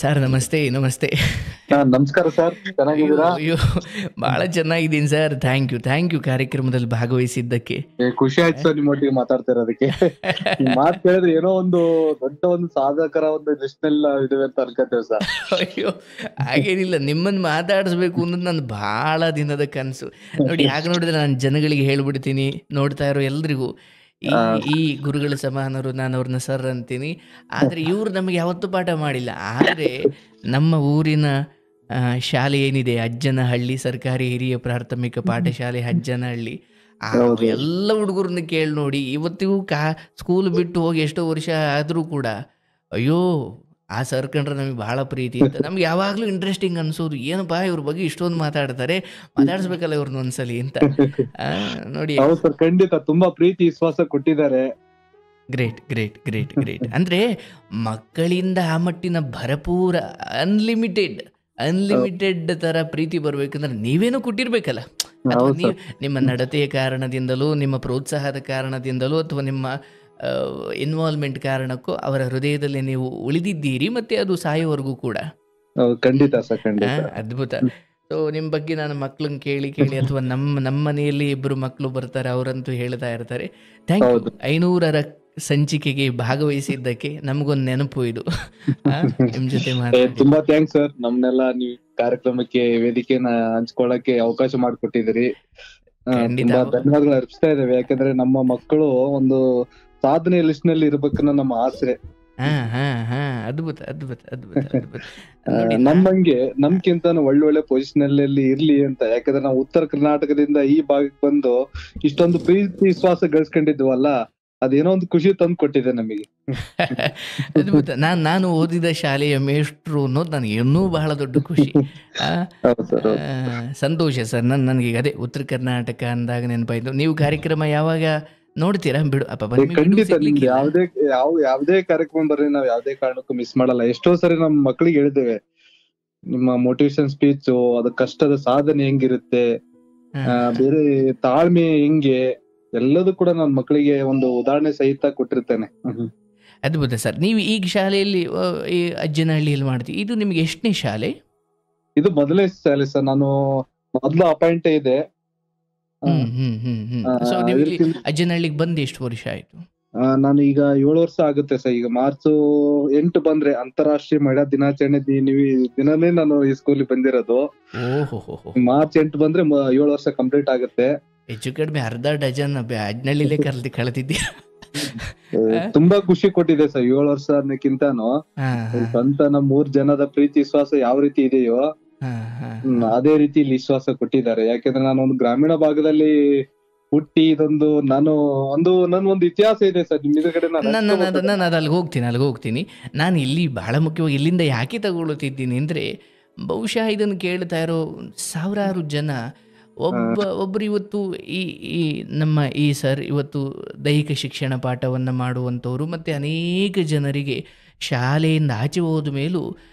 Sir ನಮಸ್ತೆ ನಮಸ್ತೆ. ನಮಸ್ಕಾರ ಸರ್, ಅಯ್ಯೋ ಚೆನ್ನಾಗಿದ್ದೀರಾ? ಅಯ್ಯೋ ಭಾಳ ಚೆನ್ನಾಗಿದ್ದೀನಿ ಸರ್. ಥ್ಯಾಂಕ್ ಯು ಕಾರ್ಯಕ್ರಮದಲ್ಲಿ ಭಾಗವಹಿಸಿದ್ದಕ್ಕೆ. ಖುಷಿ ಆಯ್ತು ಸರ್ ನಿಮ್ಮೊಟ್ಟಿಗೆ ಮಾತಾಡ್ತಿರೋದಕ್ಕೆ. ನಿಮ್ ಮಾತು ಕೇಳಿದ್ರೆ ಏನೋ ಒಂದು ದೊಡ್ಡ ಒಂದು ಸಾಧಕರ ಒಂದು ಲಿಸ್ಟ್ನೆಲ್ಲ ಇದಾವೆ ಅಂತ ಅನ್ಕೋತೇವೆ ಸರ್. ಅಯ್ಯೋ ಹಾಗೇನಿಲ್ಲ, ನಿಮ್ಮನ್ನು ಮಾತಾಡಿಸ್ಬೇಕು ಅನ್ನೋದು ನನ್ನ ಭಾಳ ದಿನದ ಕನಸು. ನೋಡಿ, ಯಾಕೆ ನೋಡಿದ್ರೆ ನಾನು ಜನಗಳಿಗೆ ಹೇಳ್ಬಿಡ್ತೀನಿ, ನೋಡ್ತಾ ಇರೋ ಎಲ್ರಿಗೂ ಈ ಆ, ಈ ಗುರುಗಳ ಸಮಾನರು, ನಾನು ಅವ್ರನ್ನ ಸರ್ ಅಂತೀನಿ. ಆದರೆ ಇವರು ನಮಗೆ ಯಾವತ್ತೂ ಪಾಠ ಮಾಡಿಲ್ಲ. ಆದರೆ ನಮ್ಮ ಊರಿನ ಶಾಲೆ ಏನಿದೆ, ಅಜ್ಜನಹಳ್ಳಿ ಸರ್ಕಾರಿ ಹಿರಿಯ ಪ್ರಾಥಮಿಕ ಪಾಠಶಾಲೆ ಅಜ್ಜನಹಳ್ಳಿ, ಆ ಹೌದು. ಎಲ್ಲ ಹುಡುಗರನ್ನ ಕೇಳಿ ನೋಡಿ, ಇವತ್ತಿಗೂ ಸ್ಕೂಲ್ ಬಿಟ್ಟು ಹೋಗಿ ಎಷ್ಟೋ ವರ್ಷ ಆದರೂ ಕೂಡ ಅಯ್ಯೋ ಆ ಸರ್ ಕಂಡ್ರೆ ನಮಗೆ ಭಾಳ ಪ್ರೀತಿ ಅಂತ. ನಮ್ಗೆ ಯಾವಾಗಲೂ ಇಂಟ್ರೆಸ್ಟಿಂಗ್ ಅನಿಸೋದು, ಏನಪ್ಪ ಇವ್ರ ಬಗ್ಗೆ ಇಷ್ಟೊಂದು ಮಾತಾಡ್ತಾರೆ, ಮಾತಾಡಿಸ್ಬೇಕಲ್ಲ ಇವ್ರನ್ನ ಒಂದ್ಸಲಿ ಅಂತ. ಆ, ನೋಡಿ, ಹೌದು ಸರ್, ಖಂಡಿತ ತುಂಬಾ ಪ್ರೀತಿ ವಿಶ್ವಾಸ ಕೊಟ್ಟಿದ್ದಾರೆ. Great great great great. ಅಂದರೆ ಮಕ್ಕಳಿಂದ ಆ ಮಟ್ಟಿನ ಭರಪೂರ ಅನ್ಲಿಮಿಟೆಡ್ ಥರ ಪ್ರೀತಿ ಬರಬೇಕಂದ್ರೆ ನೀವೇನೋ ಕೊಟ್ಟಿರ್ಬೇಕಲ್ಲ. ಅಥವಾ ಹೌದು ನೀವು ಸರ್. ನಿಮ್ಮ ನಡತೆಯ ಕಾರಣದಿಂದಲೂ, ನಿಮ್ಮ ಪ್ರೋತ್ಸಾಹದ ಕಾರಣದಿಂದಲೂ, ಅಥವಾ ನಿಮ್ಮ ಇನ್ವಾಲ್ವ್ಮೆಂಟ್ ಕಾರಣಕ್ಕೂ ಅವರ ಹೃದಯದಲ್ಲಿ ನೀವು ಉಳಿದಿದ್ದೀರಿ, ಮತ್ತು ಅದು ಸಾಯೋವರೆಗೂ ಕೂಡ. ಹೌದು, ಖಂಡಿತ ಸರ್, ಖಂಡಿತ. ಅದ್ಭುತ. ಸೊ ನಿಮ್ಮ ಬಗ್ಗೆ ನಾನು ಮಕ್ಳನ್ನ ಕೇಳಿ ಅಥವಾ ನಮ್ಮ ಮನೆಯಲ್ಲಿ ಇಬ್ಬರು ಮಕ್ಕಳು ಬರ್ತಾರೆ, ಅವರಂತೂ ಹೇಳ್ತಾ ಇರ್ತಾರೆ. Thank you. ಹೌದು. 500ರ ಸಂಚಿಕೆಗೆ ಭಾಗವಹಿಸಿದ್ದಕ್ಕೆ ನಮಗೊಂದು ನೆನಪು ಇದು. ನಿಮ್ಮ ಜೊತೆ ಮಾತಾಡಿ ತುಂಬಾ ಥ್ಯಾಂಕ್ಸ್ ಸರ್, ನಮ್ನೆಲ್ಲ ನೀವು ಕಾರ್ಯಕ್ರಮಕ್ಕೆ ವೇದಿಕೆನ ಹಂಚ್ಕೊಳ್ಳಕ್ಕೆ ಅವಕಾಶ ಮಾಡಿಕೊಟ್ಟಿದ್ದೀರಿ. ಖಂಡಿತ. ತುಂಬಾ ಧನ್ಯವಾದಗಳು ಅರ್ಪಿಸ್ತಾ ಇದ್ದೇವೆ. ಯಾಕಂದ್ರೆ ನಮ್ಮ ಮಕ್ಕಳು ಒಂದು ಸಾಧನೆ ಲಿಸ್ಟ್ ನಲ್ಲಿ ಇರ್ಬೇಕನ್ನ ನಮ್ಮ ಆಸೆ. ಅದ್ಭುತ ಅದ್ಭುತ ಅದ್ಭುತ ಅದ್ಭುತ. ನೋಡಿ, ನಮ್ಮಂಗೆ ನಮ್ಗಿಂತ ಒಳ್ಳೊಳ್ಳೆ ಪೊಸಿಷನ್ ಅಲ್ಲಿ ಇರ್ಲಿ ಅಂತ. ಯಾಕಂದ್ರೆ ನಾವು ಉತ್ತರ ಕರ್ನಾಟಕದಿಂದ ಈ ಭಾಗಕ್ಕೆ ಬಂದು ಇಷ್ಟೊಂದು ಪ್ರೀತಿ ವಿಶ್ವಾಸ ಗಳಿಸ್ಕೊಂಡಿದ್ವಲ್ಲ, ಅದೇನೋ ಒಂದು ಖುಷಿ ತಂದು ಕೊಟ್ಟಿದೆ ನಮಗೆ. ಅದ್ಭುತ. ನಾನು ಓದಿದ ಶಾಲೆಯ ಮೇಷ್ಟ್ರು ಅನ್ನೋದು ನನಗೆ ಇನ್ನೂ ಬಹಳ ದೊಡ್ಡ ಖುಷಿ. ಹೌದು ಸರ್, ಹೌದು. ಸಂತೋಷ ಸರ್. ನನಗೆ ಅದೇ ಉತ್ತರ ಕರ್ನಾಟಕ ಅಂದಾಗ ನೆನಪಾಯ್ತು. ನೀವು ಕಾರ್ಯಕ್ರಮ ಯಾವಾಗ ನೋಡ್ತೀರಾ? ಬಿಡು ಅಪ್ಪ, ಖಂಡಿತ ನಿಮ್ಗೆ ಯಾವ್ದೇ ಕಾರ್ಯಕ್ರಮ ಬರ್ರಿ, ನಾವ್ ಯಾವ್ದೇ ಕಾರಣಕ್ಕೂ ಮಿಸ್ ಮಾಡಲ್ಲ. ಎಷ್ಟೋ ಸರಿ ನಮ್ ಮಕ್ಳಿಗೆ ಹೇಳಿದ್ದೇವೆ, ನಿಮ್ಮ ಮೋಟಿವೇಶನ್ ಸ್ಪೀಚ್, ಅದ ಕಷ್ಟದ ಸಾಧನೆ ಹೆಂಗಿರುತ್ತೆ, ಬೇರೆ ತಾಳ್ಮೆ ಹೆಂಗೆ, ಎಲ್ಲದೂ ಕೂಡ ನನ್ನ ಮಕ್ಕಳಿಗೆ ಒಂದು ಉದಾಹರಣೆ ಸಹಿತ ಕೊಟ್ಟಿರ್ತೇನೆ. ಅದ್ಭುತ ಸರ್. ನೀವು ಈಗ ಶಾಲೆಯಲ್ಲಿ ಈ ಅಜ್ಜನಹಳ್ಳಿಯಲ್ಲಿ ಮಾಡ್ತೀವಿ, ಇದು ನಿಮ್ಗೆ ಎಷ್ಟನೇ ಶಾಲೆ? ಇದು ಮೊದಲನೇ ಶಾಲೆ ಸರ್. ನಾನು ಮೊದ್ಲು ಅಪಾಯಿಂಟ್ ಇದೆ. ಸೊ ನೀವು ಇಲ್ಲಿ ಅಜ್ಜನಹಳ್ಳಿಗೆ ಬಂದು ಎಷ್ಟು ವರ್ಷ ಆಯ್ತು? ನಾನು ಈಗ 7 ವರ್ಷ ಆಗುತ್ತೆ ಸರ್. ಈಗ ಮಾರ್ಚ್ 8 ಬಂದ್ರೆ ಅಂತಾರಾಷ್ಟ್ರೀಯ ಮಹಿಳಾ ದಿನಾಚರಣೆ ದಿನನೇ ನಾನು ಈ ಸ್ಕೂಲಿಗೆ ಬಂದಿರೋದು. ಓಹೋ, ಮಾರ್ಚ್ 8 ಬಂದ್ರೆ 7 ವರ್ಷ ಕಂಪ್ಲೀಟ್ ಆಗುತ್ತೆ. ಹೆಚ್ಚು ಕಡಿಮೆ ಅರ್ಧ ಡಜನ್ ಅಜ್ಜನಹಳ್ಳಿಲೇ ಕಲ್ತಿದ್ದೀರಾ. ತುಂಬಾ ಖುಷಿ ಕೊಟ್ಟಿದೆ ಸರ್. 7 ವರ್ಷ ಅನ್ನಕ್ಕಿಂತಾನು ಸ್ವಂತ ನಮ್ಮ 3 ಜನದ ಪ್ರೀತಿ ವಿಶ್ವಾಸ ಯಾವ ರೀತಿ ಇದೆಯೋ ಅದೇ ರೀತಿ ಇಲ್ಲಿ ವಿಶ್ವಾಸ ಕೊಟ್ಟಿದ್ದಾರೆ. ಯಾಕೆಂದ್ರೆ ನಾನು ಒಂದು ಗ್ರಾಮೀಣ ಭಾಗದಲ್ಲಿ ಹುಟ್ಟಿ ಇದೊಂದು ನನ್ನೊಂದು ಇತಿಹಾಸ ಇದೆ ಸರ್. ನಿಮ್ ಎದುರುಗಡೆ ನಾನು ಅಲ್ಲಿಗೆ ಹೋಗ್ತೀನಿ. ನಾನು ಇಲ್ಲಿ ಬಹಳ ಮುಖ್ಯವಾಗಿ ಇಲ್ಲಿಂದ ಯಾಕೆ ತಗೊಳ್ಳುತ್ತಿದ್ದೀನಿ ಅಂದರೆ, ಬಹುಶಃ ಇದನ್ನು ಕೇಳ್ತಾ ಇರೋ ಸಾವಿರಾರು ಜನ ಒಬ್ಬರು ಇವತ್ತು ಈ ನಮ್ಮ ಈ ಸರ್ ಇವತ್ತು ದೈಹಿಕ ಶಿಕ್ಷಣ ಪಾಠವನ್ನು ಮಾಡುವಂಥವ್ರು, ಮತ್ತು ಅನೇಕ ಜನರಿಗೆ ಶಾಲೆಯಿಂದ ಆಚೆ ಹೋದ ಮೇಲೂ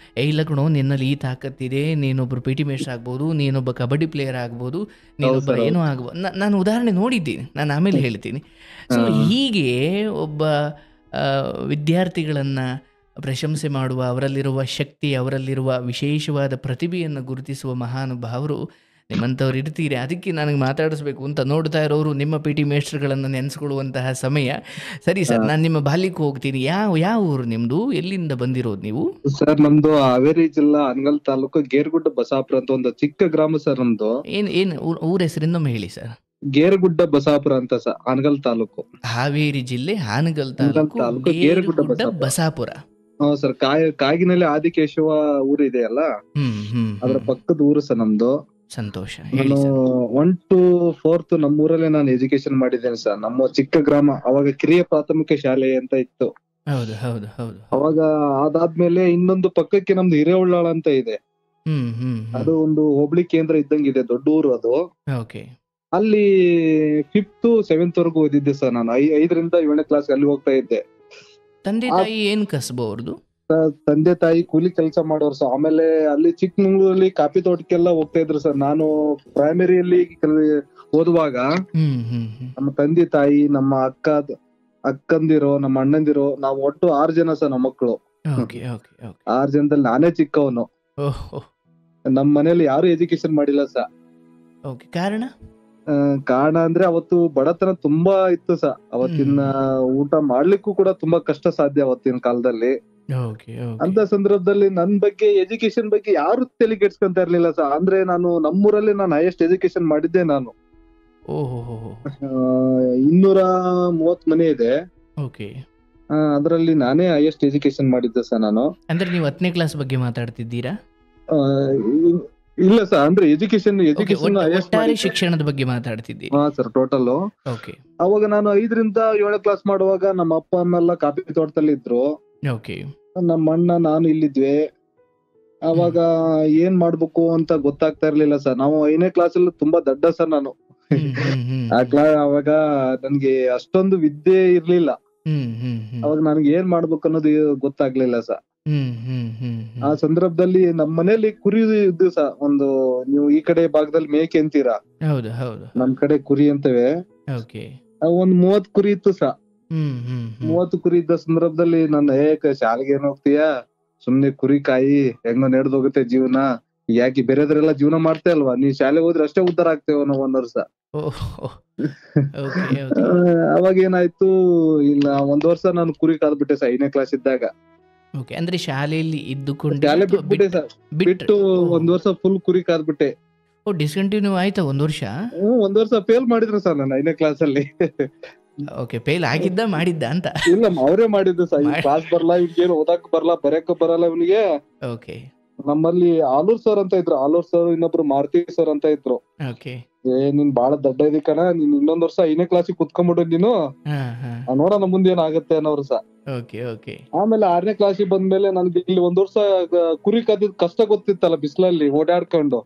ಇಲ್ಲ ಕಣೋ, ನಿನ್ನಲ್ಲಿ ಈ ತಾಕತ್ತಿದೆ, ನೀನೊಬ್ಬರು ಪಿ ಟಿ ಮೇಸ್ಟರ್ ಆಗ್ಬೋದು, ನೀನೊಬ್ಬ ಕಬಡ್ಡಿ ಪ್ಲೇಯರ್ ಆಗ್ಬೋದು, ನೀನೊಬ್ಬ ಏನೋ ಆಗ್ಬೋದು. ನಾನು ಉದಾಹರಣೆ ನೋಡಿದ್ದೀನಿ, ನಾನು ಆಮೇಲೆ ಹೇಳ್ತೀನಿ. ಸೊ ಹೀಗೆ ಒಬ್ಬ ವಿದ್ಯಾರ್ಥಿಗಳನ್ನು ಪ್ರಶಂಸೆ ಮಾಡುವ, ಅವರಲ್ಲಿರುವ ಶಕ್ತಿ, ಅವರಲ್ಲಿರುವ ವಿಶೇಷವಾದ ಪ್ರತಿಭೆಯನ್ನು ಗುರುತಿಸುವ ಮಹಾನುಭಾವರು ನಿಮ್ಮಂಥವ್ರು ಇರ್ತೀರಿ. ಅದಕ್ಕೆ ನನಗೆ ಮಾತಾಡಿಸ್ಬೇಕು ಅಂತ ನೋಡ್ತಾ ಇರೋರು ನಿಮ್ಮ ಪಿ ಟಿ ಮೇಸ್ಟರ್ಗಳನ್ನು ನೆನೆಸ್ಕೊಳ್ಳುವಂತಹ ಸಮಯ. ಸರಿ ಸರ್, ನಾನು ನಿಮ್ಮ ಬಾಲ್ಯಕ್ಕೆ ಹೋಗ್ತೀನಿ. ಯಾವ ಊರು ನಿಮ್ಮದು? ಎಲ್ಲಿಂದ ಬಂದಿರೋದು ನೀವು? ಸರ್ ನಮ್ದು ಹಾವೇರಿ ಜಿಲ್ಲಾ ಹಾನಗಲ್ ತಾಲೂಕು ಗೇರ್ಗುಡ್ಡ ಬಸಾಪುರ ಅಂತ ಒಂದು ಚಿಕ್ಕ ಗ್ರಾಮ ಸರ್ ನಮ್ದು. ಏನು ಊರ ಹೆಸರಿಂದೊಮ್ಮೆ ಹೇಳಿ ಸರ್. ಗೇರ್ಗುಡ್ಡ ಬಸಾಪುರ ಅಂತ ಸರ್, ಹಾನಗಲ್ ತಾಲೂಕು. ಹಾವೇರಿ ಜಿಲ್ಲೆ ಹಾನಗಲ್ ತಾಲೂಕು ಗೇರುಗುಡ್ಡ ಬಸಾಪುರ. ಹೌದು ಸರ್. ಕಾಗಿನಲ್ಲಿ ಆದಿಕೇಶವ ಊರು ಇದೆಯಲ್ಲ, ಅದ್ರ ಪಕ್ಕದ ಊರು ಸರ್ ನಮ್ದು. ಸಂತೋಷ. ನಾನು 1 to 4th ನಮ್ಮೂರಲ್ಲೇ ನಾನು ಎಜುಕೇಶನ್ ಮಾಡಿದ್ದೇನೆ ಸರ್. ನಮ್ಮ ಚಿಕ್ಕ ಗ್ರಾಮ, ಅವಾಗ ಕಿರಿಯ ಪ್ರಾಥಮಿಕ ಶಾಲೆ ಅಂತ ಇತ್ತು. ಹೌದು ಹೌದು ಹೌದು. ಅವಾಗ ಅದಾದ್ಮೇಲೆ ಇನ್ನೊಂದು ಪಕ್ಕಕ್ಕೆ ನಮ್ದು ಹಿರೇಉಳ್ಳಾಳ ಅಂತ ಇದೆ. ಅದು ಒಂದು ಹೋಬಳಿ ಕೇಂದ್ರ ಇದ್ದಂಗಿದೆ, ದೊಡ್ಡ ಊರು ಅದು. ಓಕೆ. ಅಲ್ಲಿ 5th 7th ವರೆಗೂ ಓದಿದ್ದೆ ಸರ್ ನಾನು. 5ರಿಂದ 7ನೇ ಕ್ಲಾಸ್ ಅಲ್ಲಿ ಹೋಗ್ತಾ ಇದ್ದೆ. ತಂದೆ ತಾಯಿ ಏನ್ ಕಸಬು ಅವ್ರದ್ದು? ತಂದೆ ತಾಯಿ ಕೂಲಿ ಕೆಲಸ ಮಾಡೋರು ಸರ್. ಆಮೇಲೆ ಅಲ್ಲಿ ಚಿಕ್ಕಮಂಗ್ಳೂರಲ್ಲಿ ಕಾಫಿ ತೋಟಕ್ಕೆಲ್ಲ ಹೋಗ್ತಾ ಇದ್ರು ಸರ್. ನಾನು ಪ್ರೈಮರಿಯಲ್ಲಿ ಓದುವಾಗ ನಮ್ಮ ತಂದೆ ತಾಯಿ, ನಮ್ಮ ಅಕ್ಕಂದಿರೋ, ನಮ್ಮ ಅಣ್ಣಂದಿರೋ, ನಾವು ಒಟ್ಟು 6 ಜನ ಸರ್ ನಮ್ಮ ಮಕ್ಕಳು. ಓಕೆ ಓಕೆ ಓಕೆ 6 ಜನದಲ್ಲಿ ನಾನೇ ಚಿಕ್ಕವನು. ಓಹೋ ನಮ್ ಮನೇಲಿ ಯಾರು ಎಜುಕೇಶನ್ ಮಾಡಿಲ್ಲ ಸ. ಓಕೆ ಕಾರಣ ಕಾರಣ ಅಂದ್ರೆ ಅವತ್ತು ಬಡತನ ತುಂಬಾ ಇತ್ತು ಸ. ಅವತ್ತಿನ ಊಟ ಮಾಡ್ಲಿಕ್ಕೂ ಕೂಡ ತುಂಬಾ ಕಷ್ಟ ಸಾಧ್ಯ ಅವತ್ತಿನ ಕಾಲದಲ್ಲಿ. ಓಕೆ ಓಕೆ ಅಂತ ಸಂದರ್ಭದಲ್ಲಿ ನನ್ ಬಗ್ಗೆ ಎಜುಕೇಶನ್ ಬಗ್ಗೆ ಯಾರು ತಲೆ ಕೆಡ್ಸ್ಕೊಂತ ಇರ್ಲಿಲ್ಲ ಸ. ಅಂದ್ರೆ ನಾನು ನಮ್ಮೂರಲ್ಲಿ ನಾನು ಹೈಯೆಸ್ಟ್ ಎಜುಕೇಶನ್ ಮಾಡಿದ್ದೆ ನಾನು. ಓಹೋ 230 ಮನೆ ಇದೆ. ಓಕೆ ಅದರಲ್ಲಿ ನಾನೇ ಹೈಯೆಸ್ಟ್ ಎಜುಕೇಶನ್ ಮಾಡಿದ್ದೆ ಸ ನಾನು. ಅಂದ್ರೆ ನೀವು 10ನೇ ಕ್ಲಾಸ್ ಬಗ್ಗೆ ಮಾತಾಡ್ತಿದ್ದೀರಾ? ಆ, ಇಲ್ಲ ಸರ್, ಅಂದ್ರೆ ಎಜುಕೇಶನ್ ಓಕೆ, ಹೈಯೆಸ್ಟ್ ಒಟ್ಟಾರೆ ಶಿಕ್ಷಣದ ಬಗ್ಗೆ ಮಾತಾಡ್ತಿದ್ದೀರಿ. ಹಾ ಸರ್, ಟೋಟಲ್. ಓಕೆ ಅವಾಗ ನಾನು 5ರಿಂದ 7ನೇ ಕ್ಲಾಸ್ ಮಾಡುವಾಗ ನಮ್ಮ ಅಪ್ಪ ಅಮ್ಮೆಲ್ಲ ಕಾಫಿ ತೋಟದಲ್ಲಿ ಇದ್ರು. ಓಕೆ ನಮ್ಮ ಅಣ್ಣ ನಾನು ಇಲ್ಲಿದ್ವಿ. ಅವಾಗ ಏನ್ ಮಾಡ್ಬೇಕು ಅಂತ ಗೊತ್ತಾಗ್ತಾ ಇರ್ಲಿಲ್ಲ ಸರ್. ನಾವು 5ನೇ ಕ್ಲಾಸ್ ಅಲ್ಲಿ ತುಂಬಾ ದಡ್ಡ ಸರ್ ನಾನು. ಅವಾಗ ನನ್ಗೆ ಅಷ್ಟೊಂದು ವಿದ್ಯೆ ಇರ್ಲಿಲ್ಲ. ಅವಾಗ ನನ್ಗೆ ಏನ್ ಮಾಡ್ಬೇಕು ಅನ್ನೋದು ಗೊತ್ತಾಗ್ಲಿಲ್ಲ ಸರ್. ಆ ಸಂದರ್ಭದಲ್ಲಿ ನಮ್ಮ ಮನೇಲಿ ಕುರಿ ಇದ್ದು ಸರ್. ಒಂದು ನೀವು ಈ ಕಡೆ ಭಾಗದಲ್ಲಿ ಮೇಕೆ ಅಂತೀರಾ, ಹೌದು ಹೌದು ನಮ್ ಕಡೆ ಕುರಿ ಅಂತೇವೆ. ಓಕೆ ಒಂದ್ 30 ಕುರಿ ಇತ್ತು ಸರ್. 30 ಕುರಿ ಇದ್ದ ಸಂದರ್ಭದಲ್ಲಿ ನಾನು ಶಾಲೆಗೆ ಏನ್ ಹೋಗ್ತೀಯಾ, ಸುಮ್ನೆ ಕುರಿ ಕಾಯಿ, ಹೆಂಗೋ ನಡೆದೋಗುತ್ತೆ ಜೀವನ, ಯಾಕೆ ಬೇರೆದ್ರೆಲ್ಲ ಜೀವನ ಮಾಡ್ತೇ ಅಲ್ವಾ, ನೀ ಶಾಲೆಗೆ ಹೋದ್ರೆ ಅಷ್ಟೇ ಉದ್ದಾರ ಆಗ್ತೇವ ನಾವು 1 ವರ್ಷ. ಅವಾಗ ಏನಾಯ್ತು, ಇಲ್ಲ 1 ವರ್ಷ ನಾನು ಕುರಿ ಕಾದ್ಬಿಟ್ಟೆ ಸರ್ 5ನೇ ಕ್ಲಾಸ್ ಇದ್ದಾಗ. ಓಕೆ, ಅಂದ್ರೆ ಶಾಲೆಯಲ್ಲಿ ಇದ್ದುಕೊಂಡು ಶಾಲೆ ಬಿಟ್ಬಿಟ್ಟೆ ಸರ್. ಬಿಟ್ಟು 1 ವರ್ಷ ಫುಲ್ ಕುರಿ ಕಾದ್ಬಿಟ್ಟೆ. ಓ, ಡಿಸ್ಕಂಟಿನ್ಯೂ ಆಯ್ತಾ 1 ವರ್ಷ? 1 ವರ್ಷ ಫೇಲ್ ಮಾಡಿದ್ರು ಸರ್ ನಾನು 5ನೇ ಕ್ಲಾಸ್ ಅಲ್ಲಿ. ಓಕೆ, ಫೇಲ್ ಆಗಿದ್ದ ಮಾಡಿದ್ದ ಅಂತ? ಇಲ್ಲ, ಅವರೇ ಮಾಡಿದ್ದು ಸರ್. ಕ್ಲಾಸ್ ಬರಲ್ಲ, ಇವ್ನಿಗೇನು ಓದಕ್ ಬರಲ್ಲ, ಬರೆಯಕ್ ಬರಲ್ಲ ಇವನಿಗೆ. ಓಕೆ, ನಮ್ಮಲ್ಲಿ ಆಲೂರ್ ಸರ್ ಅಂತ ಇದ್ರು. ಆಲೂರ್ ಸರ್, ಇನ್ನೊಬ್ರು ಮಾರುತಿ ಸರ್ ಅಂತ ಇದ್ರು. ಓಕೆ, ನೀನ್ ಬಾಳ ದೊಡ್ಡ ಇದಕ್ಕನ, ನೀನ್ 1 ವರ್ಷ 5ನೇ ಕ್ಲಾಸಿಗೆ ಕುತ್ಕೊಂಡ್ಬಿಡು ನೀನು, ನೋಡೋಣ ಮುಂದೆ ಏನಾಗತ್ತೆ ಅನ್ನೋರು ಸರ್. Okay okay. ಆಮೇಲೆ 6ನೇ ಕ್ಲಾಸಿಗೆ ಬಂದ್ಮೇಲೆ ನನ್ಗೆ ಇಲ್ಲಿ 1 ವರ್ಷ ಕುರಿ ಕದಿದ್ ಕಷ್ಟ ಗೊತ್ತಿತ್ತಲ್ಲ, ಬಿಸಿಲಲ್ಲಿ ಓಡಾಡ್ಕೊಂಡು.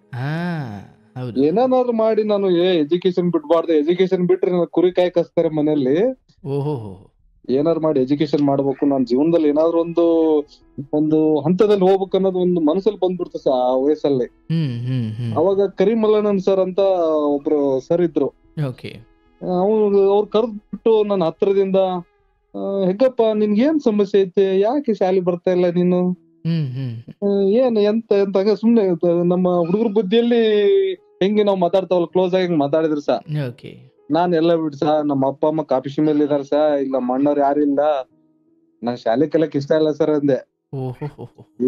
ಏನಾದ್ರು ಮಾಡಿ ನಾನು ಎಜುಕೇಶನ್ ಬಿಡ್ಬಾರ್ದು, ಎಜುಕೇಶನ್ ಬಿಟ್ರೆ ನಾನು ಕುರಿ ಕಾಯಿ ಕಸ್ತಾರೆ ಮನೆಯಲ್ಲಿ. ಏನಾದ್ರು ಮಾಡಿ ಎಜುಕೇಶನ್ ಮಾಡ್ಬೇಕು, ನಾನ್ ಜೀವನದಲ್ಲಿ ಏನಾದ್ರು ಒಂದು ಹಂತದಲ್ಲಿ ಹೋಗ್ಬೇಕು ಅನ್ನೋದು ಒಂದು ಮನಸ್ಸಲ್ಲಿ ಬಂದ್ಬಿಡ್ತು ಸರ್ ಆ ವಯಸ್ಸಲ್ಲಿ. ಅವಾಗ ಕರಿಮಲ್ಲಣ್ಣನ್ ಸರ್ ಅಂತ ಒಬ್ರು ಸರ್ ಇದ್ರು. ಅವ್ರು ಕರೆದ್ಬಿಟ್ಟು ನನ್ನ ಹತ್ರದಿಂದ, ಹೆಗ್ಗಪ್ಪ ನಿನ್ಗೇನ್ ಸಮಸ್ಯೆ ಐತೆ, ಯಾಕೆ ಶಾಲೆ ಬರ್ತಾ ಇಲ್ಲ ನೀನು, ಎಂತ ಸುಮ್ನೆ ನಮ್ಮ ಹುಡುಗರ ಬುದ್ಧಿಯಲ್ಲಿ ಹೆಂಗೆ ನಾವ್ ಮಾತಾಡ್ತಾವಲ್ಲ ಕ್ಲೋಸ್ ಆಗಿ ಮಾತಾಡಿದ್ರು ಸಾ. ನಾನ್ ಎಲ್ಲ ಬಿಡ್ಸ, ನಮ್ಮ ಅಪ್ಪ ಅಮ್ಮ ಕಾಫಿ ಮೇಲೆ ಇದಾರ ಸಾ, ಇಲ್ಲ ನಮ್ಮ ಅಣ್ಣವ್ರು ಯಾರಿಲ್ಲ, ನಾನ್ ಶಾಲೆ ಕಲಿಯಕ್ ಇಷ್ಟ ಇಲ್ಲ ಸರ್ ಅಂದೆ.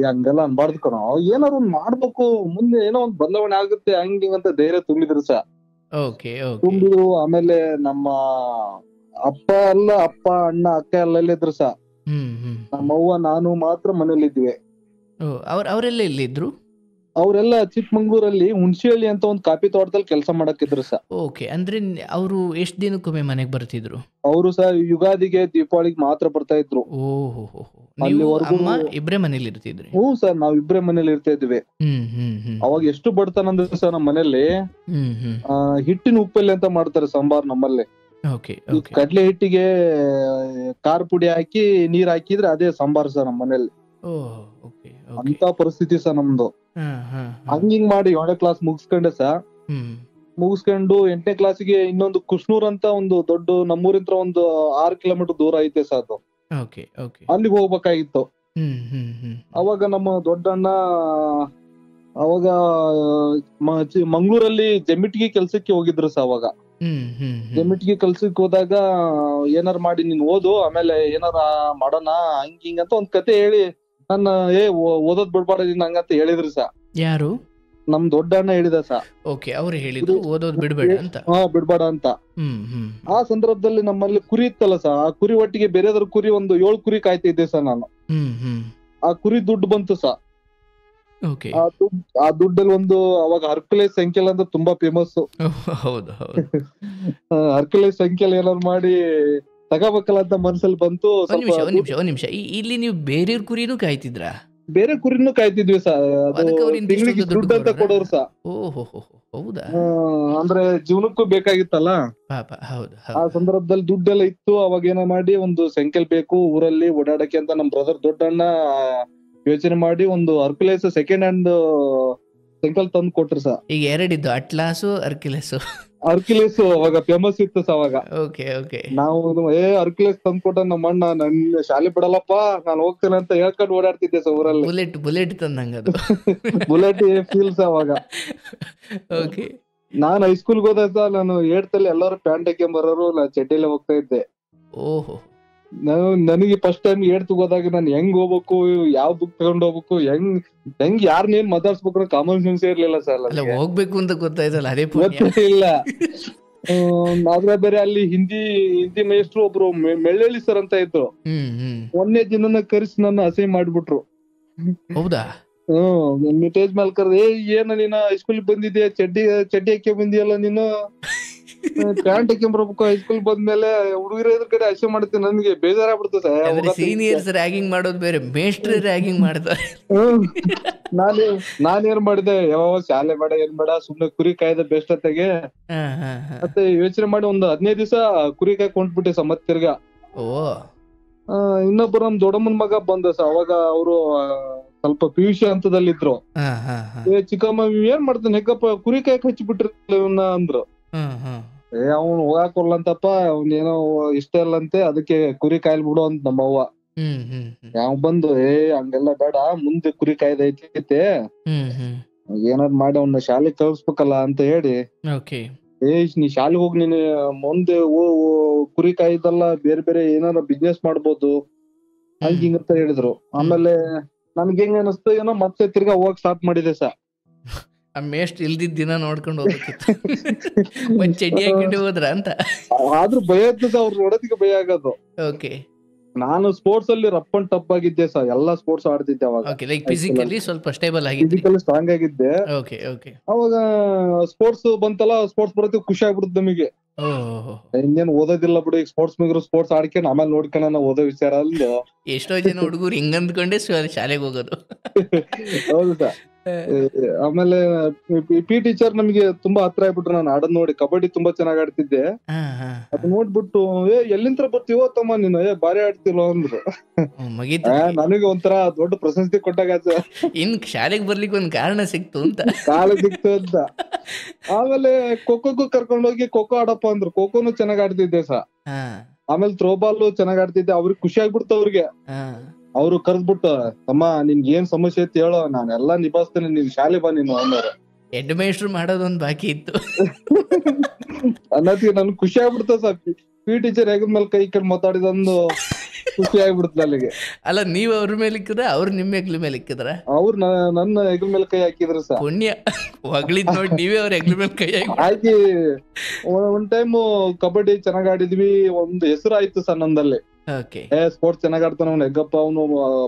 ಹಂಗೆಲ್ಲ ಅನ್ಬಾರ್ದು ಕಣ, ಏನಾದ್ರು ಒಂದ್ ಮಾಡ್ಬೇಕು, ಮುಂದೆ ಏನೋ ಒಂದ್ ಬದಲಾವಣೆ ಆಗುತ್ತೆ ಹಂಗಿಂಗಂತ ಧೈರ್ಯ ತುಂಬಿದ್ರು ಸಾ. ತುಂಬಿದ್ರು. ಆಮೇಲೆ ನಮ್ಮ ಅಪ್ಪ ಅಣ್ಣ ಅಕ್ಕ ಎಲ್ಲ ಇದ್ರು ಸಾ. ನಮ್ಮವ್ವ ನಾನು ಮಾತ್ರ ಮನೇಲಿ ಇದ್ವಿ. ಅವರೆಲ್ಲ ಇಲ್ಲಿದ್ರು? ಅವರೆಲ್ಲ ಚಿಕ್ಕಮಂಗ್ಳೂರಲ್ಲಿ ಹುಣಸಿಹಳ್ಳಿ ಅಂತ ಒಂದ್ ಕಾಫಿ ತೋಟದಲ್ಲಿ ಕೆಲಸ ಮಾಡಕ್ಕಿದ್ರು ಸರ್. ಓಕೆ, ಅಂದ್ರೆ ಅವರು ಎಷ್ಟ್ ದಿನಕ್ಕೊಮ್ಮೆ ಮನೆಗ್ ಬರ್ತಿದ್ರು? ಅವರು ಸರ್ ಯುಗಾದಿಗೆ ದೀಪಾವಳಿಗೆ ಮಾತ್ರ ಬರ್ತಾ ಇದ್ರು. ಅಮ್ಮ ಇಬ್ರೇ ಮನೇಲಿ ಇರ್ತಿದ್ರಿ? ಹ್ಞೂ ಸರ್, ನಾವ್ ಇಬ್ರೇ ಮನೇಲಿ ಇರ್ತಾ ಇದ್ವಿ. ಅವಾಗ ಎಷ್ಟು ಬಡತನ ಅಂದ್ರೆ ಸರ್, ನಮ್ಮ ಮನೇಲಿ ಹಿಟ್ಟಿನ ಉಪ್ಪಲ್ಲಿ ಅಂತ ಮಾಡ್ತಾರೆ ಸಾಂಬಾರ್ ನಮ್ಮಲ್ಲಿ. ಕಡ್ಲೆ ಹಿಟ್ಟಿಗೆ ಖಾರ ಪುಡಿ ಹಾಕಿ ನೀರ್ ಹಾಕಿದ್ರೆ ಅದೇ ಸಾಂಬಾರ್ ಸರ್ ನಮ್ಮ ಮನೇಲಿ. ಅಂತ ಪರಿಸ್ಥಿತಿ ಸರ್ ನಮ್ದು. ಹಂಗಿಂಗ್ ಮಾಡಿ 7ನೇ ಕ್ಲಾಸ್ ಮುಗಿಸ್ಕೊಂಡೆ ಸರ್. ಮುಗಿಸ್ಕೊಂಡು 8ನೇ ಕ್ಲಾಸಿಗೆ ಇನ್ನೊಂದು ಕುಷ್ನೂರ್ ಅಂತ ಒಂದು ದೊಡ್ಡ ನಮ್ಮೂರಿಂತ್ರ ಒಂದು 6 ಕಿಲೋಮೀಟರ್ ದೂರ ಐತೆ ಸರ್ ಅದು. ಅಲ್ಲಿಗೆ ಹೋಗ್ಬೇಕಾಗಿತ್ತು. ಅವಾಗ ನಮ್ಮ ದೊಡ್ಡಣ್ಣ ಅವಾಗ ಮಂಗ್ಳೂರಲ್ಲಿ ಜಮಿಟ್ಗಿ ಕೆಲ್ಸಕ್ಕೆ ಹೋಗಿದ್ರು ಸರ್. ಅವಾಗ ಜಮಿಟ್ಗಿ ಕೆಲ್ಸಕ್ಕೆ ಹೋದಾಗ ಏನಾರ ಮಾಡಿ ನೀನ್ ಓದು, ಆಮೇಲೆ ಏನಾರ ಮಾಡೋಣ ಹಂಗಿಂಗ್ ಅಂತ ಒಂದ್ ಕತೆ ಹೇಳಿ ನನ್ನ ಓದೋದ್ ಬಿಡ್ಬಾರ್ದು ನೀನ್ ಹಂಗಂತ ಹೇಳಿದ್ರು ಸಾ. ಯಾರು? ನಮ್ ದೊಡ್ಡ ಅಣ್ಣ ಹೇಳಿದ ಸಾ. ಓಕೆ, ಅವ್ರು ಹೇಳಿದ್ರು ಓದೋದ್ ಬಿಡ್ಬೇಡ ಅಂತ. ಬಿಡ್ಬೇಡ ಅಂತ. ಆ ಸಂದರ್ಭದಲ್ಲಿ ನಮ್ಮಲ್ಲಿ ಕುರಿ ಇತ್ತಲ್ಲ ಸಾ, ಆ ಕುರಿ ಒಟ್ಟಿಗೆ ಬೇರೆದ್ರ ಕುರಿ ಒಂದು 7 ಕುರಿ ಕಾಯ್ತಾ ಇದ್ದೆ ಸಾ ನಾನು. ಆ ಕುರಿ ದುಡ್ಡು ಬಂತು ಸಾ. ಆ ದುಡ್ಡಲ್ಲಿ ಒಂದು ಅವಾಗ ಹರ್ಕುಲೇಸ್ ಸಂಖ್ಯೆಲ್ ಅಂತ ತುಂಬಾ ಫೇಮಸ್. ಹರ್ಕುಲೇಸ್ ಸಂಖ್ಯೆಲ್ ಏನಾದ್ರು ಮಾಡಿ ತಗೋಬೇಕಲ್ಲ ಅಂತ ಮನ್ಸಲ್ಲಿ ಬಂತು. ಒಂದ್ ನಿಮಿಷ, ಇಲ್ಲಿ ನೀವು ಬೇರೆಯವ್ರ ಕುರಿನೂ ಕಾಯ್ತಿದ್ರಾ? ಬೇರೆ ಕುರಿನೂ ಕಾಯ್ತಿದ್ವಿ ಸರ್. ತಿಂಗಳಿಗೆ ದುಡ್ಡು ಅಂತ ಕೊಡೋರು ಸರ್. ಹೌದಾ? ಅಂದ್ರೆ ಜೀವನಕ್ಕೂ ಬೇಕಾಗಿತ್ತಲ್ಲ. ಆ ಸಂದರ್ಭದಲ್ಲಿ ದುಡ್ಡೆಲ್ಲ ಇತ್ತು. ಅವಾಗ ಏನೋ ಮಾಡಿ ಒಂದು ಸೈಕಲ್ ಬೇಕು ಊರಲ್ಲಿ ಓಡಾಡಕ್ಕೆ ಅಂತ ನಮ್ ಬ್ರದರ್ ದೊಡ್ಡಣ್ಣ ಯೋಚನೆ ಮಾಡಿ ಒಂದು ಹರ್ಕುಲೇಸ್ ಸೆಕೆಂಡ್ ಹ್ಯಾಂಡ್ ಸೈಕಲ್ ತಂದು ಕೊಟ್ರು ಸ. ಈಗ ಎರಡಿದ್ದು, ಅಟ್ಲಾಸು ಅರ್ಕಿಲೆಸು. ಅರ್ಕಿಲೇಸ್ ಅವಾಗ ಫೇಮಸ್ ಇತ್ತು ಸ ಅವಾಗ. Okay okay. ನಾವು ಅರ್ಕಿಲೇಸ್ ತಂದು ಕೊಟ್ಟ ನಮ್ಮ ಅಣ್ಣ, ನನ್ ಶಾಲೆ ಬಿಡಲ್ಲಪ್ಪ ನಾನು ಹೋಗ್ತೇನೆ ಅಂತ ಹೇಳ್ಕೊಂಡು ಓಡಾಡ್ತಿದ್ದೆ ಸ ಊರಲ್ಲಿ. ಬುಲೆಟ್ ತಂದಂಗ ಅದು. ಬುಲೆಟ್ ಫೀಲ್ಸ್ ಅವಾಗ. ಓಕೆ. ನಾನು ಹೈಸ್ಕೂಲ್ಗೆ ಹೋದಾಗ ನಾನು 8th ಅಲ್ಲಿ ಎಲ್ಲರೂ ಪ್ಯಾಂಟ್ ಹಾಕೊಂಡ್ ನಾನು ಚಡ್ಡಿಯಲ್ಲೇ ಹೋಗ್ತಾ ಇದ್ದೆ. ಓಹೋ. ನನಗೆ ಫಸ್ಟ್ ಟೈಮ್ 8th ಹೋದಾಗ ನಾನು ಹೆಂಗ್ ಹೋಗ್ಬೇಕು, ಯಾವ ಬುಕ್ ತಗೊಂಡ್ ಹೋಗ್ಬೇಕು, ಹೆಂಗ್ ಯಾರನ್ನೇನ್ ಮಾತಾಡ್ಸ್ಬೇಕು ಕಾಮನ್ ಸೆನ್ಸ್ ಇರ್ಲಿಲ್ಲ ಸರ್. ಅಲ್ಲ, ಹೋಗ್ಬೇಕು ಅಂತ ಗೊತ್ತಾಯ್ತಲ್ಲ, ಅದೇ ಪುಣ್ಯ. ಗೊತ್ತಿಲ್ಲ. ಆದ್ರೆ ಬೇರೆ ಅಲ್ಲಿ ಹಿಂದಿ ಮೇಷ್ಟ್ರು ಒಬ್ರು ಮೆಳ್ಳೆಳ್ಳಿ ಸರ್ ಅಂತ ಇದ್ರು. ಒಂದೇ ದಿನ ಕರೆಸಿ ನನ್ನ ಅಸಹ್ಯ ಮಾಡ್ಬಿಟ್ರು. ಹೌದಾ? ಸ್ಟೇಜ್ ಮೇಲೆ ಕರೆದು, ಏನ ನೀನ ಹೈಸ್ಕೂಲ್ ಬಂದಿದ್ಯಾ, ಚಡ್ಡಿ ಹಾಕಿ ಬಂದಿಯಲ್ಲ ನೀನು, ಪ್ಯಾಂಟ್ ಹಾಕೊಂಡ್ಬರ್ಬೇಕು ಹೈಸ್ಕೂಲ್ ಬಂದ್ಮೇಲೆ, ಹುಡುಗರ ಎದುರು ಕಡೆ ಅಸಹ್ಯ ಮಾಡ್ತೀನಿ. ನನ್ಗೆ ಬೇಜಾರಾಗ್ಬಿಡ್ತದೆ. ಸೀನಿಯರ್ಸ್ ರ್ಯಾಗಿಂಗ್ ಮಾಡೋದು ಬೇರೆ, ಮೇಸ್ಟ್ರ್ ರ್ಯಾಗಿಂಗ್ ಮಾಡ್ತಾರೆ. ನಾನೇನ್ ಮಾಡಿದೆ, ಯಾವ ಶಾಲೆ ಬೇಡ ಏನ್ ಬೇಡ, ಸುಮ್ನೆ ಕುರಿ ಕಾಯ್ದ ಬೆಸ್ಟ್ ಅತ್ತಾಗೆ ಮತ್ತೆ ಯೋಚನೆ ಮಾಡಿ ಒಂದ್ 15 ದಿವಸ ಕುರಿ ಕಾಯ್ ಕೊಂಡ್ಬಿಟ್ಟೆ ಸ. ಮತ್ ತಿರ್ಗಾ ಇನ್ನೊಬ್ರು ನಮ್ ದೊಡ್ಡಮ್ಮನ್ ಮಗ ಬಂದ ಸ. ಅವಾಗ ಅವರು ಸ್ವಲ್ಪ PUC ಹಂತದಲ್ಲಿದ್ರು. ಚಿಕ್ಕಮ್ಮ ಏನ್ ಮಾಡ್ತಾನೆ ಹೆಕ್ಕಪ್ಪ, ಕುರಿ ಕಾಯಕ್ ಹಚ್ಚಿಬಿಟ್ರಲ್ಲ ಇವನ್ನ ಅಂದ್ರು. ಅವ್ನು ಹೋಗಾಕೊಲ್ಲ ಅಂತಪ್ಪ, ಅವ್ನೇನೋ ಇಷ್ಟ ಇಲ್ಲಂತೆ, ಅದಕ್ಕೆ ಕುರಿ ಕಾಯ್ಲ್ ಬಿಡು ಅಂತ ನಮ್ಮವ್ವ. ಯಾವ ಬಂದು ಹಂಗೆಲ್ಲ ಬೇಡ, ಮುಂದೆ ಕುರಿ ಕಾಯ್ದೈತೆ, ಏನಾದ್ ಮಾಡಿ ಅವ್ನ ಶಾಲೆಗೆ ಕಳ್ಸ್ಬೇಕಲ್ಲ ಅಂತ ಹೇಳಿ, ನೀ ಶಾಲೆಗೆ ಹೋಗಿ ನೀನು ಮುಂದೆ ಕುರಿ ಕಾಯ್ದಲ್ಲ ಬೇರೆ ಬೇರೆ ಏನಾರ ಬಿಸ್ನೆಸ್ ಮಾಡ್ಬೋದು ಹಂಗ ಹಿಂಗಂತ ಹೇಳಿದ್ರು. ಆಮೇಲೆ ನನ್ಗೆ ಹೆಂಗ ಅನಿಸ್ತು ಏನೋ, ಮತ್ತೆ ತಿರ್ಗಾ ಹೋಗಕ್ ಸ್ಟಾರ್ಟ್ ಮಾಡಿದೆ ಸ. ಮೇಷ್ಟ್ ಇಲ್ದಿದ್ ದಿನ ನೋಡ್ಕೊಂಡು ಹೋಗ್ಬೇಕಿತ್ತು. ಒಂದ್ ಚಡ್ಡಿ ಹಾಕೊಂಡು ಹೋದ್ರ ಅಂತ. ಆದ್ರೂ ಭಯ ಇತ್ತು ಸ, ಅವ್ರು ನೋಡೋದಿಕ್ಕೆ ಭಯ ಆಗೋದು. ಓಕೆ. ನಾನು ಸ್ಪೋರ್ಟ್ಸ್ ಅಲ್ಲಿ ರಫ್ ಅಂಡ್ ಟಫ್ ಆಗಿದ್ದೆ ಸ. ಎಲ್ಲಾ ಸ್ಪೋರ್ಟ್ಸ್ ಆಡ್ತಿದ್ದೆ ಅವಾಗ. ಓಕೆ, ಲೈಕ್ ಫಿಸಿಕಲಿ ಸ್ವಲ್ಪ ಸ್ಟೇಬಲ್ ಆಗಿದ್ದೆ, ಫಿಸಿಕಲಿ ಸ್ಟ್ರಾಂಗ್ ಆಗಿದ್ದೆ. Okay okay. ಅವಾಗ ಸ್ಪೋರ್ಟ್ಸ್ ಬಂತಲ್ಲ, ಸ್ಪೋರ್ಟ್ಸ್ ಬರೋದಕ್ಕೆ ಖುಷಿ ಆಗ್ಬಿಡುತ್ತೆ ನಮಗೆ. ಇನ್ನೇನ್ ಓದೋದಿಲ್ಲ ಬಿಡು, ಈಗ ಸ್ಪೋರ್ಟ್ಸ್ ಮುಗಿದ್ರು ಸ್ಪೋರ್ಟ್ಸ್ ಆಡ್ಕೊಂಡು ಆಮೇಲೆ ನೋಡ್ಕೊಂಡು ಓದೋ ವಿಚಾರ ಅಲ್ಲ. ಎಷ್ಟೋ ಜನ ಹುಡುಗರು ಹಿಂಗಂದ್ಕೊಂಡೆ ಶಾಲೆಗೆ ಹೋಗೋದು. ಹೌದು ಸ. ಆಮೇಲೆ ಪಿ ಟೀಚರ್ ನಮ್ಗೆ ತುಂಬಾ ಹತ್ರ ಆಗ್ಬಿಟ್ರು. ನಾನು ಆಡೋದ್ ನೋಡಿ, ಕಬಡ್ಡಿ ತುಂಬಾ ಚೆನ್ನಾಗ್ ಆಡ್ತಿದ್ದೆ. ಅದ್ ನೋಡ್ಬಿಟ್ಟು, ಎಲ್ಲಿಂತ್ರ ಬರ್ತೀವೋ ತಮ್ಮ ನೀನು, ಬಾರಿ ಆಡ್ತಿಲ್ಲ ಅಂದ್ರು. ನನಗೆ ಒಂಥರ ದೊಡ್ಡ ಪ್ರಶಸ್ತಿ ಕೊಟ್ಟಾಗ ಇನ್ ಶಾಲೆಗೆ ಬರ್ಲಿಕ್ಕೆ ಒಂದ್ ಕಾರಣ ಸಿಕ್ತು ಅಂತ. ಆಮೇಲೆ ಖೋಖೋಗೂ ಕರ್ಕೊಂಡೋಗಿ ಖೋಖೋ ಆಡಪ್ಪ ಅಂದ್ರು. ಖೋಖೋನು ಚೆನ್ನಾಗ್ ಆಡ್ತಿದ್ದೆ ಸ. ಆಮೇಲೆ ಥ್ರೋಬಾಲ್ ಚೆನ್ನಾಗ್ ಆಡ್ತಿದ್ದೆ. ಅವ್ರಿಗೆ ಖುಷಿ ಆಗ್ಬಿಡ್ತು. ಅವ್ರಿಗೆ ಅವ್ರು ಕರ್ದ್ಬಿಟ್ಟು, ಅಮ್ಮ ನಿನ್ಗೆ ಏನ್ ಸಮಸ್ಯೆ ಐತಿ ಹೇಳೋ, ನಾನೆಲ್ಲಾ ನಿಭಾಯಿಸ್ತೇನೆ, ನೀನ್ ಶಾಲೆ ಬಾ ನೀನು ಅನ್ನೋರು. ಹೆಡ್ ಮೇಸ್ಟ್ರು ಮಾಡೋದೊಂದ್ ಬಾಕಿ ಇತ್ತು ಅನ್ನೋದಕ್ಕೆ ನನ್ ಖುಷಿ ಆಗ್ಬಿಡ್ತ ಸ. ಪಿ ಟೀಚರ್ ಹೆಗದ ಮೇಲೆ ಕೈ ಕಡೆ ಮಾತಾಡಿದೊಂದು ಖುಷಿ ಆಗ್ಬಿಡುತ್ತೆ ಅಲ್ಲಿಗೆ. ಅಲ್ಲ, ನೀವ್ ಅವ್ರ ಮೇಲೆ ಇಕ್ಕಿದ್ರ, ಅವ್ರು ನಿಮ್ ಹೆಗ್ಲ ಮೇಲೆ ಇಕ್ಕಿದ್ರ? ಅವ್ರು ನನ್ನ ಹೆಗಲ ಮೇಲೆ ಕೈ ಹಾಕಿದ್ರು ಸ. ಪುಣ್ಯ, ಹೊಗಳಿದ್ ನೋಡಿ ನೀವೇ ಅವ್ರ ಹೆಗ್ಲ ಮೇಲೆ ಕೈ ಹಾಕಿ. ಒಂದ್ ಟೈಮ್ ಕಬಡ್ಡಿ ಚೆನ್ನಾಗ್ ಆಡಿದ್ವಿ, ಒಂದು ಹೆಸರು ಆಯ್ತು ಸ ನಂದಲ್ಲಿ. ಸ್ಪೋರ್ಟ್ಸ್ ಚೆನ್ನಾಗ್ ಆಡ್ತಾನ ಅವ್ನು, ಹೆಗ್ಗಪ್ಪ ಅವನು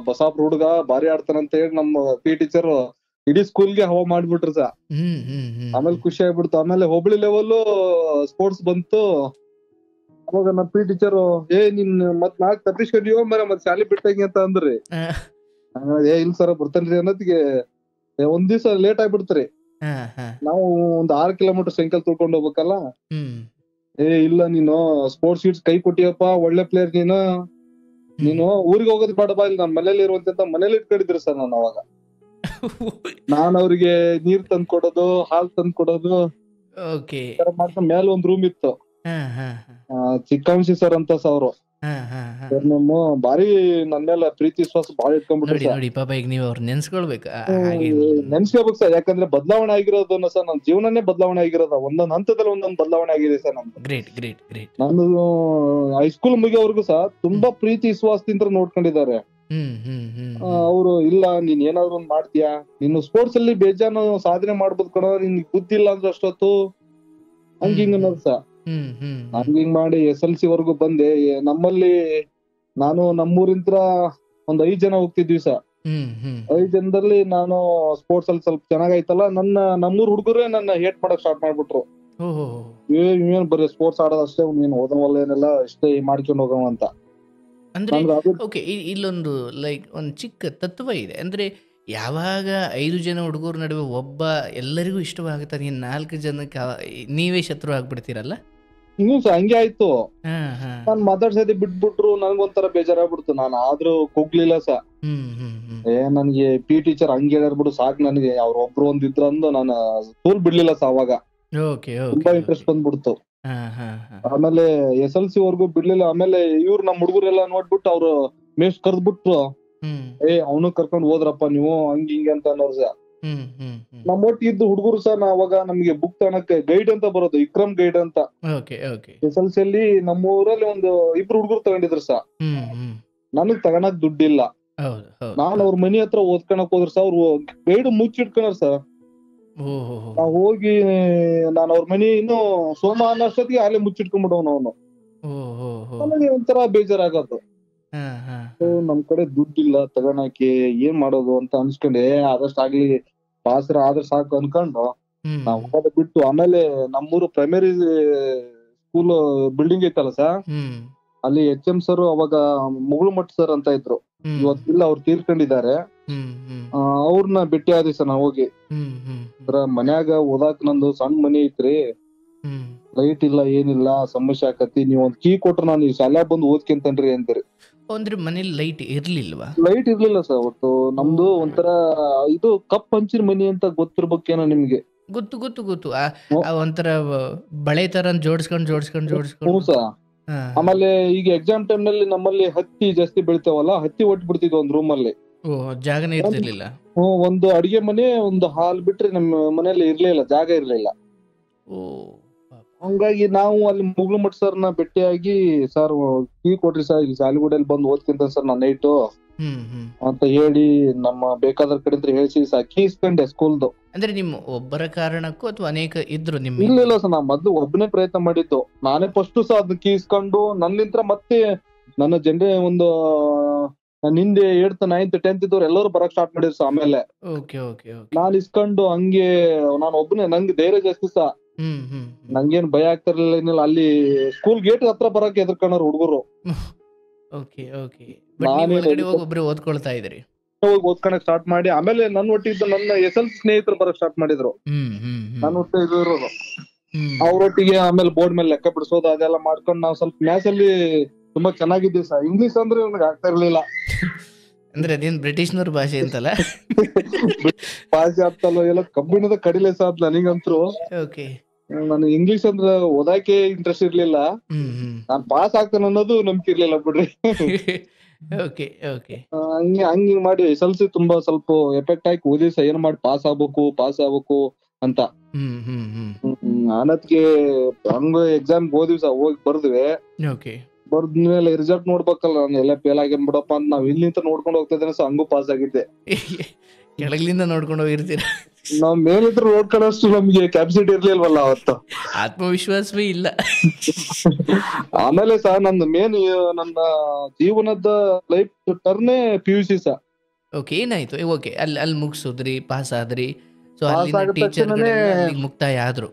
ಬಸಾಪುರ ಹುಡುಗ ಭಾರಿ ಆಡ್ತಾನ ಅಂತ ಹೇಳಿ ನಮ್ಮ ಪಿ ಟೀಚರ್ ಇಡೀ ಸ್ಕೂಲ್ಗೆ ಹವಾ ಮಾಡ್ಬಿಟ್ರು ಸ. ಆಮೇಲೆ ಖುಷಿ ಆಗ್ಬಿಡ್ತು. ಆಮೇಲೆ ಹೋಬಳಿ ಲೆವೆಲ್ ಸ್ಪೋರ್ಟ್ಸ್ ಬಂತು. ಅವಾಗ ನಮ್ಮ ಪಿ ಟೀಚರ್, ನಿನ್ ಮತ್ ನಾಲ್ಕು ತಪ್ಪಿಸ್ಕೊಂಡಿವ ಮರ ಮತ್ ಶಾಲೆ ಬಿಟ್ಟಂಗೆ ಅಂತ ಅಂದ್ರಿ. ಇಲ್ ಸರ ಬರ್ತೇನ್ರಿ ಅನ್ನೋದಿಗೆ ಒಂದ್ ದಿವ್ಸ ಲೇಟ್ ಆಗ್ಬಿಡ್ತ್ರಿ. ನಾವು ಒಂದ್ 6 ಕಿಲೋಮೀಟರ್ ಸೈಕಲ್ ತುಳ್ಕೊಂಡ್ ಹೋಗ್ಬೇಕಲ್ಲ. ಇಲ್ಲ ನೀನು ಸ್ಪೋರ್ಟ್ಸ್ ಸೀಟ್ಸ್ ಕೈ ಕೊಟ್ಟಿಯಪ್ಪ, ಒಳ್ಳೆ ಪ್ಲೇಯರ್ ನೀನು ಊರಿಗೆ ಹೋಗೋದ್ ಬೇಡ ಬಾ, ಇಲ್ಲಿ ನಾನ್ ಮನೇಲಿ ಇರುವಂತ ಮನೇಲಿ ಇಟ್ಕೊಂಡಿದ್ರು ಸರ್. ನಾನು ಅವಾಗ ನಾನ್ ಅವ್ರಿಗೆ ನೀರ್ ತಂದ್ ಕೊಡೋದು, ಹಾಲ್ ತಂದ್ ಕೊಡೋದು ಮಾಡ್ತಾ. ಮೇಲೆ ಒಂದ್ ರೂಮ್ ಇತ್ತು, ಚಿಕ್ಕಂಶಿ ಸರ್ ಅಂತ ಸ. ಅವ್ರು ನಮ್ಮ ಬಾರಿ ನನ್ ಮೇಲೆ ಪ್ರೀತಿ ವಿಶ್ವಾಸ ಬಾಳ ಇಟ್ಕೊಂಡ್ಬಿಟ್ರು. ನೆನ್ಸ್ಕೋಬೇಕು ಸರ್, ಯಾಕಂದ್ರೆ ಬದಲಾವಣೆ ಆಗಿರೋದನ್ನ ಸರ್, ನನ್ ಜೀವನನೇ ಬದಲಾವಣೆ ಆಗಿರೋದ. ಒಂದೊಂದ್ ಹಂತದಲ್ಲಿ ಒಂದೊಂದ್ ಬದಲಾವಣೆ ಆಗಿದೆ ಸರ್ ನಮ್ದು. ನಂದು ಹೈಸ್ಕೂಲ್ ಮುಗಿಯೋವರೆಗೂ ಸಹ ತುಂಬಾ ಪ್ರೀತಿ ವಿಶ್ವಾಸದಿಂದ ನೋಡ್ಕೊಂಡಿದ್ದಾರೆ ಅವರು. ಇಲ್ಲ ನೀನ್ ಏನಾದ್ರು ಒಂದ್ ಮಾಡ್ತೀಯಾ, ನೀನು ಸ್ಪೋರ್ಟ್ಸ್ ಅಲ್ಲಿ ಬೇಜಾನು ಸಾಧನೆ ಮಾಡ್ಬೋದು ಕಣೋ, ನಿನ್ ಬುದ್ಧಿ ಇಲ್ಲ ಅಂದ್ರೆ ಅಷ್ಟೊತ್ತು ಹಂಗಿಂಗ್ ಅನ್ನೋದು ಸ. ಹಂಗಿಂಗ್ ಮಾಡಿ SLC ವರ್ಗು ಬಂದೆ. ನಮ್ಮಲ್ಲಿ ನಾನು ನಮ್ಮೂರಿಂತ್ರ ಒಂದ್ 5 ಜನ ಹೋಗ್ತಿದ್ವಿ ಸ. 5 ಜನದಲ್ಲಿ ನಾನು ಸ್ಪೋರ್ಟ್ಸ್ ಅಲ್ಲಿ ಸ್ವಲ್ಪ ಚೆನ್ನಾಗೈತಲ್ಲ, ನಮ್ಮೂರ್ ಹುಡುಗರೇ ನನ್ನ ಹೇಟ್ ಮಾಡಕ್ ಸ್ಟಾರ್ಟ್ ಮಾಡ್ಬಿಟ್ರು. ಏನ್ ಬರೀ ಸ್ಪೋರ್ಟ್ಸ್ ಆಡೋದಷ್ಟೇ, ನೀನ್ ಓದವಲ್ಲ ಏನೆಲ್ಲ ಇಷ್ಟೇ ಮಾಡ್ಕೊಂಡು ಹೋಗವ ಅಂತ. ಅಂದ್ರೆ ಓಕೆ, ಇಲ್ಲೊಂದು ಲೈಕ್ ಒಂದು ಚಿಕ್ಕ ತತ್ವ ಇದೆ. ಅಂದ್ರೆ ಯಾವಾಗ 5 ಜನ ಹುಡುಗರ ನಡುವೆ ಒಬ್ಬ ಎಲ್ಲರಿಗೂ ಇಷ್ಟವಾಗುತ್ತಾನೆ, 4 ಜನಕ್ಕೆ ನೀವೇ ಶತ್ರು ಆಗ್ಬಿಡ್ತೀರಲ್ಲ. ಹಂಗೆ ಆಯ್ತು. ನಾನ್ ಮಾತಾಡ್ಸೋದೇ ಬಿಟ್ಬಿಟ್ರು, ನನ್ಗೊಂಥರ ಬೇಜಾರಾಗ್ಬಿಡ್ತು. ನಾನು ಆದ್ರೂ ಕೂಗ್ಲಿಲ್ಲ ಸ. ನನ್ಗೆ ಪಿ ಟೀಚರ್ ಹಂಗ ಹೇಳ್ಯಾರ ಬಿಡು ಸಾಕ್, ನನಗೆ ಅವ್ರ ಒಬ್ರು ಒಂದಿದ್ರಂದು ನಾನು ಸ್ಕೂಲ್ ಬಿಡ್ಲಿಲ್ಲ ಅವಾಗ. ಓಕೆ ತುಂಬಾ ಓಕೆ ಇಂಟ್ರೆಸ್ಟ್ ಓಕೆ. ಬಂದ್ಬಿಡ್ತು. ಹಾ ಹಾ ಹಾ. ಆಮೇಲೆ SLC ವರ್ಗು ಬಿಡ್ಲಿಲ್ಲ. ಆಮೇಲೆ ಇವ್ರು ನಮ್ ಹುಡುಗರೆಲ್ಲ ನೋಡ್ಬಿಟ್ಟು ಅವ್ರು ಮೇಸ್ ಕರ್ದ್ಬಿಟ್ರು, ಹ್ಮ್ ಅವನು ಕರ್ಕೊಂಡ್ ಹೋದ್ರಪ್ಪ ನೀವು ಹಂಗ ಹಿಂಗ ಅಂತ ಅನ್ನೋರು ಸಹ. ಹ್ಮ್ ಹ್ಮ್ ಹ್ಮ್. ನಮ್ಮ ಒಟ್ಟಿಗೆ ಇದ್ದು ಹುಡುಗರು ಸಹ ಅವಾಗ ನಮ್ಗೆ ಬುಕ್ ತಗೊಳಕ್ಕೆ ಗೈಡ್ ಅಂತ ಬರೋದು, ವಿಕ್ರಮ್ ಗೈಡ್ ಅಂತ. Okay okay. SLC ಅಲ್ಲಿ ನಮ್ಮ ಊರಲ್ಲಿ ಒಂದು ಇಬ್ರು ಹುಡುಗರು ತಗೊಂಡಿದ್ರು ಸಹ. ಹ್ಮ್ ಹ್ಮ್. ನನಗ್ ತಗೊಳಕ್ ದುಡ್ಡಿಲ್ಲ. ಹೌದು ಹೌದು ನಾನ್ ಹೌದು. ಅವ್ರ ಮನಿ ಹತ್ರ ಓದ್ಕೊಳಕ್ ಹೋದ್ರ ಸಹ ಅವ್ರು ಗೈಡ್ ಮುಚ್ಚಿಟ್ಕೊಳಾರ ಸರ್. ಓಹೋ. ನಾವ್ ಹೋಗಿ ನಾನು ಅವ್ರ ಮನಿ ಇನ್ನು ಸೋಮ ಅನ್ನೋಷ್ಟೊತ್ತಿಗೆ ಅಲ್ಲೇ ಮುಚ್ಚಿಟ್ಕೊಂಡ್ಬಿಡವನು ಅವನು. ಓಹೋ. ನನಗೆ ಒಂಥರ ಬೇಜಾರಾಗೋದು. ಹಾ ಹಾ ಹಾ. ನಮ್ ಕಡೆ ದುಡ್ಡಿಲ್ಲ ತಗೊಳಕ್ಕೆ, ಏನ್ ಮಾಡೋದು ಅಂತ ಅನ್ಸ್ಕೊಂಡೆ, ಆದಷ್ಟಾಗ್ಲಿ ಪಾಸ್ ಆದ್ರೆ ಸಾಕು ಅನ್ಕೊಂಡು ಹ್ಮ್ ನಾವ್ ಹೋಗೋದ್ ಬಿಟ್ಟು. ಆಮೇಲೆ ನಮ್ಮೂರು ಪ್ರೈಮರಿ ಸ್ಕೂಲ್ ಬಿಲ್ಡಿಂಗ್ ಐತಲ್ಲ ಸರ್, ಹ್ಮ್ ಅಲ್ಲಿ HM ಸರ್ ಅವಾಗ ಮುಗುಳು ಮಠ್ ಸರ್ ಅಂತ ಇದ್ರು. ಹ್ಮ್ ಇವತ್ತಿಲ್ಲ, ಅವ್ರು ತೀರ್ಕೊಂಡಿದ್ದಾರೆ. ಹ್ಮ್ ಹ್ಮ್ ಅವ್ರನ್ನ ಭೇಟಿ ಆದಿ ಸರ್ ನಾವ್ ಹೋಗಿ. ಹ್ಮ್ ಹ್ಮ್ ಮನ್ಯಾಗ ಓದಾಕ್ ನಂದು ಸಣ್ಣ ಮನಿ ಐತ್ರಿ, ಹ್ಮ್. ಲೈಟ್ ಇಲ್ಲ ಏನಿಲ್ಲ, ಸಮಸ್ಯೆ ಆಕತಿ, ನೀವ್ ಒಂದ್ ಕೀ ಕೊಟ್ರ ನಾನು ಈ ಶಾಲ್ಯಾಗ ಬಂದು ಓದ್ಕೊಂತನ್ರಿ ಅಂದ್ರಿ. ಅಂದ್ರೆ ಮನೇಲಿ ಲೈಟ್ ಇರ್ಲಿಲ್ವಾ? ಲೈಟ್ ಇರ್ಲಿಲ್ಲ ಸರ್ ಅವತ್ತು. ನಮ್ದು ಒಂಥರ ಇದು ಕಪ್ ಹಂಚಿನ ಮನಿ ಅಂತ ಗೊತ್ತಿರ್ಬೇಕೇನೋ ನಿಮ್ಗೆ. ಗೊತ್ತು ಗೊತ್ತು ಗೊತ್ತು. ಆ ಒಂಥರ ಬಳೆ ತರ ಜೋಡಿಸ್ಕೊಂಡು ಹ್ಞೂ ಸರ್. ಹಾ. ಆಮೇಲೆ ಈಗ ಎಕ್ಸಾಮ್ ಟೈಮ್ ನಲ್ಲಿ ನಮ್ಮಲ್ಲಿ ಹತ್ತಿ ಜಾಸ್ತಿ ಬೆಳಿತಾವಲ್ಲ, ಹತ್ತಿ ಒಟ್ಟು ಬಿಡ್ತಿದ್ವಿ ಒಂದ್ ರೂಮ್ ಅಲ್ಲಿ. ಓ, ಜಾಗನೇ ಇರ್ತಿರ್ಲಿಲ್ಲ. ಒಂದು ಅಡಿಗೆ ಮನೆ, ಒಂದು ಹಾಲ್ ಬಿಟ್ರೆ ನಮ್ಮ ಮನೇಲಿ ಇರ್ಲಿಲ್ಲ, ಜಾಗ ಇರ್ಲಿಲ್ಲ. ಓ. ಹಂಗಾಗಿ ನಾವು ಅಲ್ಲಿ ಮುಗುಳು ಮಠ್ ಸರ್ನ ಭೇಟಿಯಾಗಿ, ಸರ್ ಕೀ ಕೊಟ್ರಿ ಸರ್, ಈಗ ಸಾಲಿಗುಡಿಯಲ್ಲಿ ಬಂದು ಓದ್ಕೊಂತ ಸರ್ ನಾನು ನೈಟು ಹ್ಮ್ ಹ್ಮ್. ಅಂತ ಹೇಳಿ ನಮ್ಮ ಬೇಕಾದ್ರ ಕಡೆ ಹೇಳ್ಸಿ ಸರ್ ಕೀ ಇಸ್ಕೊಂಡೆ ಸ್ಕೂಲ್ದು. ಅಂದ್ರೆ ನಿಮ್ಮ ಒಬ್ಬರ ಕಾರಣಕ್ಕೂ ಅಥವಾ ಅನೇಕ ಇದ್ರು ನಿಮ್ಮ? ಇಲ್ಲ ಸರ್, ನಾ ಮೊದ್ಲು ಒಬ್ಬನೇ ಪ್ರಯತ್ನ ಮಾಡಿದ್ದು. ನಾನೇ ಫಸ್ಟ್ ಸಹ ಅದನ್ನ ಕೀ ಇಸ್ಕೊಂಡು ನನ್ನಿಂತ್ರ ಮತ್ತೆ ನನ್ನ ಜನರೇ ಒಂದು ಹಿಂದೆ 8th 9th 10th ಇದ್ದವ್ರು ಎಲ್ಲರೂ ಬರಕ್ ಸ್ಟಾರ್ಟ್ ಮಾಡಿದ್ರು ಸರ್. ಆಮೇಲೆ ಓಕೆ ಓಕೆ ಓಕೆ. ನಾನ್ ಇಸ್ಕೊಂಡು ಹಂಗೆ ನಾನು ಒಬ್ಬನೇ, ನಂಗೆ ಧೈರ್ಯ ಜಾಸ್ತಿ ಸಹ. ಹ್ಮ್ ಹ್ಮ್. ನಂಗೇನ್ ಭಯ ಆಗ್ತಿರ್ಲಿಲ್ಲ ಏನಿಲ್ಲ. ಅಲ್ಲಿ ಸ್ಕೂಲ್ ಗೇಟ್ ಹತ್ರ ಬರಕ್ ಎದ್ರಕಣವ್ರು ಹುಡುಗರು. Okay okay. ಬಟ್ ನೀವು ಒಳಗಡೆ ಹೋಗಿ ಒಬ್ರು ಓದ್ಕೊಳ್ತಾ ಇದ್ರಿ? ಹೋಗಿ ಓದ್ಕೊಳಕ್ ಸ್ಟಾರ್ಟ್ ಮಾಡಿ, ಆಮೇಲೆ ನನ್ನ ಒಟ್ಟಿದ್ದ ನನ್ನ SLC ಸ್ನೇಹಿತರು ಬರಕ್ ಸ್ಟಾರ್ಟ್ ಮಾಡಿದ್ರು. ಹ್ಮ್ ಹ್ಮ್ ನನ್ನ ಒಟ್ಟಿಗೆ ಇರೋರು ಹ್ಮ್. ಅವ್ರೊಟ್ಟಿಗೆ ಆಮೇಲೆ ಬೋರ್ಡ್ ಮೇಲೆ ಲೆಕ್ಕ ಬಿಡಿಸೋದು ಅದೆಲ್ಲ ಮಾಡ್ಕೊಂಡು ನಾವು ಸ್ವಲ್ಪ ಮ್ಯಾಥ್ಸ್ ಅಲ್ಲಿ ತುಂಬಾ ಚೆನ್ನಾಗಿದ್ದೀವಿ ಸರ್. ಇಂಗ್ಲಿಷ್ ಅಂದ್ರೆ ನನಗೆ ಆಗ್ತಾ ಇರ್ಲಿಲ್ಲ. ಅಂದ್ರೆ ಅದೇನ್ ಬ್ರಿಟಿಷ್ನವ್ರ ಭಾಷೆ ಅಂತಲ್ಲ? ಭಾಷೆ ಆಗ್ತಲ್ಲ, ಎಲ್ಲ ಕಬ್ಬಿಣದ ಕಡಿಲೆ ಸಾದ್ ನನಗಂತರು. ಓಕೆ. ನಾನು ಇಂಗ್ಲಿಷ್ ಅಂದ್ರೆ ಓದಾಕೆ ಇಂಟ್ರೆಸ್ಟ್ ಇರ್ಲಿಲ್ಲ. ಹ್ಮ್ ಹ್ಮ್. ನಾನ್ ಪಾಸ್ ಆಗ್ತೇನೆ ಅನ್ನೋದು ನಂಬಿಕೆ ಇರ್ಲಿಲ್ಲ ಬಿಡ್ರಿ. Okay okay. ಹಂಗೆ ಮಾಡಿ SLC ತುಂಬಾ ಸ್ವಲ್ಪ ಎಫೆಕ್ಟ್ ಆಗಿ ಓದಿ ಸಹ ಏನ್ ಮಾಡಿ ಪಾಸ್ ಆಗ್ಬೇಕು ಅಂತ. ಹ್ಮ್ ಹ್ಮ್ ಹ್ಮ್. ನಾನದ್ಗೆ ಹಂಗ ಎಕ್ಸಾಮ್ ಓದಿವಿ ಸಹ, ಹೋಗಿ ಬರ್ದ್ವಿ. ಓಕೆ. ಬರ್ದ್ಮೇಲೆ ರಿಸಲ್ಟ್ ನೋಡ್ಬೇಕಲ್ಲ, ನಾನು ಎಲ್ಲ ಫೇಲ್ ಆಗೇನ್ ಬಿಡಪ್ಪ ಅಂತ ನಾವ್ ಇಲ್ಲಿಂದ ನೋಡ್ಕೊಂಡು ಹೋಗ್ತಾ ಇದ್ದೇನೆ ಸಹ, ಹಂಗೂ ಪಾಸ್ ಆಗಿದ್ದೆ. ಕೆಳಗ್ಲಿಂದ ನೋಡ್ಕೊಂಡು ಹೋಗಿರ್ತೀರ? ನಾವ್ ಮೇಲಿದ್ರು ನೋಡ್ಕೊಳ್ಳೋಷ್ಟು ನಮ್ಗೆ ಕ್ಯಾಪಾಸಿಟಿ ಇರ್ಲಿಲ್ವಲ್ಲ ಅವತ್ತು. ಆತ್ಮವಿಶ್ವಾಸವೇ ಇಲ್ಲ. ಆಮೇಲೆ ಸಹ ನನ್ನ ಜೀವನದ ಲೈಫ್ ಟರ್ನೇ PUC ಸಹ. ಓಕೆ, ಏನಾಯ್ತು? ಓಕೆ, ಅಲ್ಲಿ ಮುಗಿಸಿದ್ರಿ, ಪಾಸ್ ಆದ್ರಿ. ಸೊ ಪಾಸ್ ಅಲ್ಲಿನ ಆಗಿದ ಟೀಚರ್ಗಳೆಲ್ಲ ತಕ್ಷಣನೇ ಅಲ್ಲಿಗೆ ಮುಕ್ತಾಯ ಆದ್ರು?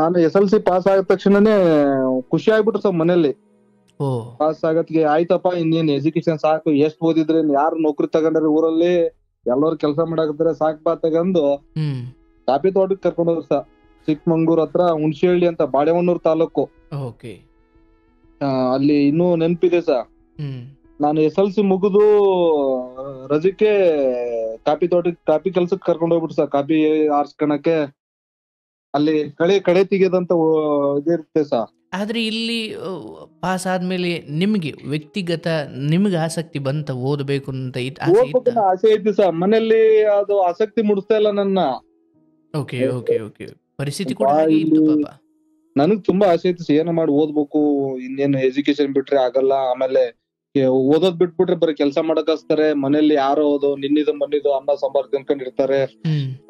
ನಾನು SLC ಪಾಸ್ ಆಗಿದ ತಕ್ಷಣನೇ ಖುಷಿ ಆಗ್ಬಿಟ್ರು ಸರ್ ಮನೇಲಿ. ಓ. ಪಾಸ್ ಆಗತ್ಗೆ ಆಯ್ತಪ್ಪ, ಇನ್ನೇನ್ ಎಜುಕೇಶನ್ ಸಾಕು, ಎಷ್ಟ್ ಓದಿದ್ರೆ ಯಾರು ನೌಕರಿ ತಗೊಂಡ್ರಿ ಊರಲ್ಲಿ, ಎಲ್ಲರೂ ಕೆಲಸ ಮಾಡಾಕತ್ತಾರೆ, ಸಾಕ್ ಬಾ ತಗೊಂಡು ಹ್ಮ್. ಕಾಫಿ ತೋಟಕ್ಕೆ ಕರ್ಕೊಂಡು ಹೋದ್ರು ಸರ್. ಚಿಕ್ಕಮಂಗ್ಳೂರ್ ಹತ್ರ ಹುಣಸೇಹಳ್ಳಿ ಅಂತ, ಬಾಳೆಹೊನ್ನೂರು ತಾಲೂಕು. ಓಕೆ. ಅಲ್ಲಿ ಇನ್ನೂ ನೆನಪಿದೆ ಸರ್. ಹ್ಮ್. ನಾನು SLC ಮುಗಿದು ರಜಕ್ಕೆ ಕಾಫಿ ತೋಟಕ್ಕೆ ಕಾಫಿ ಕೆಲ್ಸಕ್ಕೆ ಕರ್ಕೊಂಡು ಹೋಗ್ಬಿಟ್ಟು ಸರ್, ಕಾಫಿ ಆರ್ಸ್ಕೊಳಕ್ಕೆ. ಅಲ್ಲಿ ಕಳೆ ತೆಗೆಯೋದಂತ ಇದಿರುತ್ತೆ ಸರ್. ಆದ್ರೆ ಇಲ್ಲಿ ಪಾಸ್ ಆದ್ಮೇಲೆ ನಿಮ್ಗೆ ವ್ಯಕ್ತಿಗತ ನಿಮ್ಗೆ ಆಸಕ್ತಿ ಬಂತ ಓದಬೇಕು ಅಂತ ಆಸೆ ಇತ್ತ? ಓದ್ಬೇಕನ್ನ ಆಸೆ ಐತಿ ಸರ್, ಮನೇಲಿ ಅದು ಆಸಕ್ತಿ ಮೂಡಿಸ್ತಾ ಇಲ್ಲ ನನ್ನ. Okay okay okay. ಪರಿಸ್ಥಿತಿ ಕೂಡ ಹಾಗೆ ಇತ್ತು ಪಾಪ. ನನಗ್ ತುಂಬಾ ಆಸೆ ಐತಿ ಸರ್, ಏನೋ ಮಾಡಿ ಓದ್ಬೇಕು, ಇನ್ನೇನು ಎಜುಕೇಶನ್ ಬಿಟ್ರೆ ಆಗಲ್ಲ. ಆಮೇಲೆ ಓದೋದ್ ಬಿಟ್ಬಿಟ್ರೆ ಬರೀ ಕೆಲಸ ಮಾಡಕ್ ಹಚ್ತಾರೆ ಮನೇಲಿ. ಯಾರೋ ನಿನ್ನಿದು ಮನ್ನಿದು ಅನ್ನ ಸಾಂಬಾರ್ ತಿನ್ಕೊಂಡಿರ್ತಾರೆ,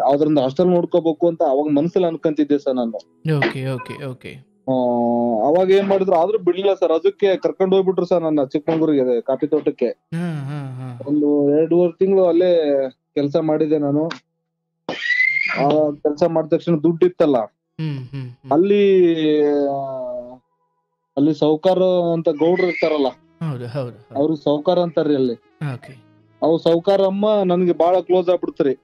ಯಾವ್ದ್ರಿಂದ ಹಾಸ್ಟೆಲ್ ನೋಡ್ಕೋಬೇಕು ಅಂತ ಅವಾಗ ಮನ್ಸಲ್ಲಿ ಅನ್ಕೊಂತಿದ್ದೆ ಸರ್ ನಾನು. Okay okay okay. ಅವಾಗ ಏನ್ ಮಾಡಿದ್ರು, ಆದ್ರೂ ಬಿಡ್ಲಿಲ್ಲ ಸರ್. ಅದಕ್ಕೆ ಕರ್ಕೊಂಡು ಹೋಗ್ಬಿಟ್ರು ಸರ್ ನನ್ನ ಚಿಕ್ಕಮಂಗ್ಳೂರಿಗೆ ಕಾಫಿ ತೋಟಕ್ಕೆ. ಒಂದು 2.5 ತಿಂಗಳು ಅಲ್ಲೇ ಕೆಲಸ ಮಾಡಿದೆ ನಾನು. ಕೆಲಸ ಮಾಡಿದ ತಕ್ಷಣ ದುಡ್ಡು ಇತ್ತಲ್ಲ, ಅಲ್ಲಿ ಸೌಕಾರ ಅಂತ ಗೌಡ್ರು ಇರ್ತಾರಲ್ಲ, ಅವ್ರು ಸೌಕಾರ ಅಂತಾರ್ರಿ ಅಲ್ಲಿ. ಅವ್ರು ಸೌಕಾರ ಅಮ್ಮ ನನ್ಗೆ ಬಹಳ ಕ್ಲೋಸ್ ಆಗ್ಬಿಡ್ತಾರೆ.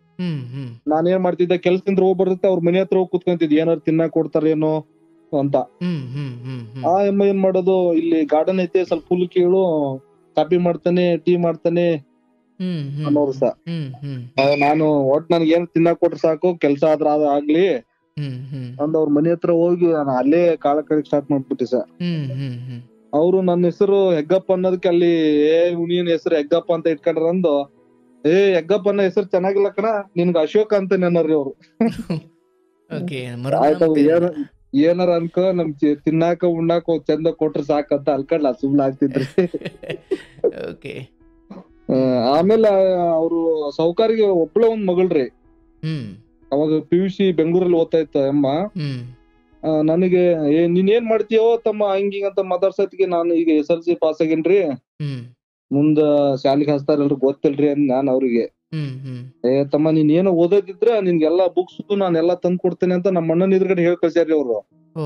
ನಾನ್ ಏನ್ ಮಾಡ್ತಿದ್ದೆ, ಕೆಲ್ಸದಿಂದ ಹೋಗಿ ಬರ್ತಿದ್ದೆ, ಅವ್ರ ಮನೆ ಹತ್ರ ಹೋಗಿ ಕುತ್ಕೊಂತಿದ್ದೆ, ಏನಾರು ತಿನ್ನಕ್ ಕೊಡ್ತಾರೇನೋ ಅಂತ. ಆ ಅಮ್ಮ ಏನ್ ಮಾಡೋದು, ಇಲ್ಲಿ ಗಾರ್ಡನ್ ಐತೆ, ಸ್ವಲ್ಪ ಹುಲ್ ಕೀಳು, ಕಾಫಿ ಮಾಡ್ತಾನೆ, ಟೀ ಮಾಡ್ತಾನೆ, ಹ್ಮ್ ಹ್ಮ್ ಅನ್ನೋರು ಸಹ. ಹ್ಮ್ ಹ್ಮ್ ನಾನು ಒಟ್ ನನ್ಗೆ ಏನ್ ತಿನ್ನಕ್ ಕೊಟ್ರೆ ಸಾಕು, ಕೆಲ್ಸ ಆದ್ರ ಆಗ್ಲಿ ಹ್ಮ್ ಹ್ಮ್ ಅಂದ್ ಅವ್ರ ಮನೆ ಹತ್ರ ಹೋಗಿ ನಾನು ಅಲ್ಲೇ ಕಾಲ ಕಳಿಕ್ ಸ್ಟಾರ್ಟ್ ಮಾಡ್ಬಿಟ್ಟೆ ಸರ್. ಹ್ಮ್ ಹ್ಮ್ ಹ್ಮ್ ಅವ್ರು ನನ್ನ ಹೆಸರು ಹೆಗ್ಗಪ್ಪ ಅನ್ನೋದಕ್ಕೆ ಅಲ್ಲಿ ಹುನಿಯನ್ ಹೆಸರು ಹೆಗ್ಗಪ್ಪ ಅಂತ ಇಟ್ಕೊಂಡ್ರ ಅಂದು, ಹೆಗ್ಗಪ್ಪ ಅನ್ನೋ ಹೆಸರು ಚೆನ್ನಾಗಿಲ್ಲ ಕಣ, ನಿನ್ಗ ಅಶೋಕ ಅಂತ ನೆನರ್ರಿ ಅವ್ರು. ಓಕೆ, ಆಯ್ತವ ಮರುನಾಮಕರಣ. ಏನಾರ ಅನ್ಕೋ, ನಮ್ ತಿನ್ನಾಕ ಉಣ್ಣಾಕ ಚಂದ ಕೊಟ್ರ ಸಾಕಂತ ಅಲ್ಕಡ್ಲ ಸುಮ್ನೆ ಆಗ್ತಿದ್ರಿ. ಓಕೆ. ಆಮೇಲೆ ಅವ್ರು ಸೌಕಾರಿಗೆ ಒಬ್ಳೆ ಒಂದ್ ಮಗಳ್ರಿ. ಹ್ಮ್ ಅವಾಗ PUC ಬೆಂಗಳೂರಲ್ಲಿ ಓದ್ತಾ ಇತ್ತ ಅಮ್ಮ. ಹ್ಮ್ ನನಗೆ ನೀನ್ ಏನ್ ಮಾಡ್ತೀಯೋ ತಮ್ಮ ಹಿಂಗಿಂಗ್ ಅಂತ ಮಾತಾಡ್ಸತ್ಗೆ ನಾನು ಈಗ SLC ಪಾಸ್ ಆಗೇನ್ರಿ, ಹ್ಮ್ ಮುಂದ ಶಾಲಿಗೆ ಹಚ್ತಾರಲ್ರಿ ಗೊತ್ತಿಲ್ರಿ ಅಂದ್ ನಾನ್ ಅವ್ರಿಗೆ. ಹ್ಮ್ ಹ್ಮ್ ತಮ್ಮ ನೀನ್ ಏನೋ ಓದೋದಿದ್ರ ನಿನ್ಗೆಲ್ಲಾ ಬುಕ್ಸ್ ನಾನೆಲ್ಲಾ ತಂದ್ ಕೊಡ್ತೇನೆ ಅಂತ ನಮ್ಮ ಅಣ್ಣನ ಎದುರುಗಡೆ ಹೇಳ್ ಕಳ್ಸ್ಯಾರ್ರಿ ಅವ್ರು. ಓ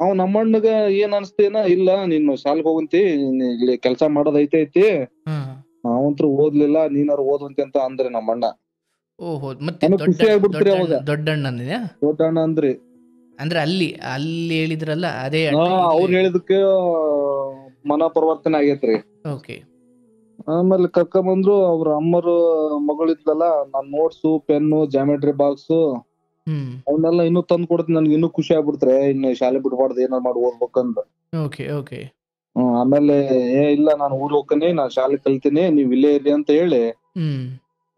ಅವ್ ನಮ್ಮ ಅಣ್ಣಗ ಏನ್ ಅನ್ಸ್ತೇನ, ಇಲ್ಲ ನೀನು ಶಾಲೆಗೆ ಹೋಗಂತಿ, ಇಲ್ಲಿ ಕೆಲ್ಸ ಮಾಡೋದ್ ಐತಿ, ಹಾ ಅವಂತ್ರು ಓದ್ಲಿಲ್ಲ, ನೀನಾರು ಓದುವಂತಿ ಅಂತ ಅಂದ್ರೆ ನಮ್ಮ ಅಣ್ಣ. ಓಹೋ, ಮತ್ತೆ ನನಗ್ ಖುಷಿ ಆಗ್ಬಿಡ್ತ್ರಿ ಅವಾಗ. ದೊಡ್ಡಣ್ಣನಿದೆ. ದೊಡ್ಡ ಅಣ್ಣ ಅಂದ್ರಿ. ಅಂದ್ರೆ ಅಲ್ಲಿ ಹೇಳಿದ್ರಲ್ಲ ಅದೇ ಹಾ, ಅಣ್ಣ. ಅವ್ರು ಹೇಳಿದಕ್ಕೆ ಮನ ಪರಿವರ್ತನೆ ಆಗೇತ್ರಿ. ಓಕೆ. ಆಮೇಲೆ ಕರ್ಕೊಂಬಂದ್ರು. ಅವ್ರ ಅಮ್ಮರು ಮಗಳಿದ್ಲಲ್ಲ, ನಾನ್ ನೋಟ್ಸು, ಪೆನ್ನು, ಜಾಮೆಟ್ರಿ ಬಾಕ್ಸ್ ಹ್ಮ್ ಅವನ್ನೆಲ್ಲ ಇನ್ನೂ ತಂದ್ ಕೊಡ್ತೀನಿ. ನನ್ಗೆ ಇನ್ನೂ ಖುಷಿ ಆಗ್ಬಿಡ್ತ್ರೆ, ಇನ್ನು ಶಾಲೆ ಬಿಡ್ಬಾರ್ದು, ಏನಾರು ಮಾಡಿ ಓದ್ಬೇಕಂದ. Okay okay. ಆಮೇಲೆ ಇಲ್ಲ ನಾನು ಊರ್ ಹೋಗ್ತೀನಿ, ನಾನ್ ಶಾಲೆ ಕಲ್ತೀನಿ, ನೀವ್ ಇಲ್ಲೇ ಇರ್ರಿ ಅಂತ ಹೇಳಿ ಹ್ಮ್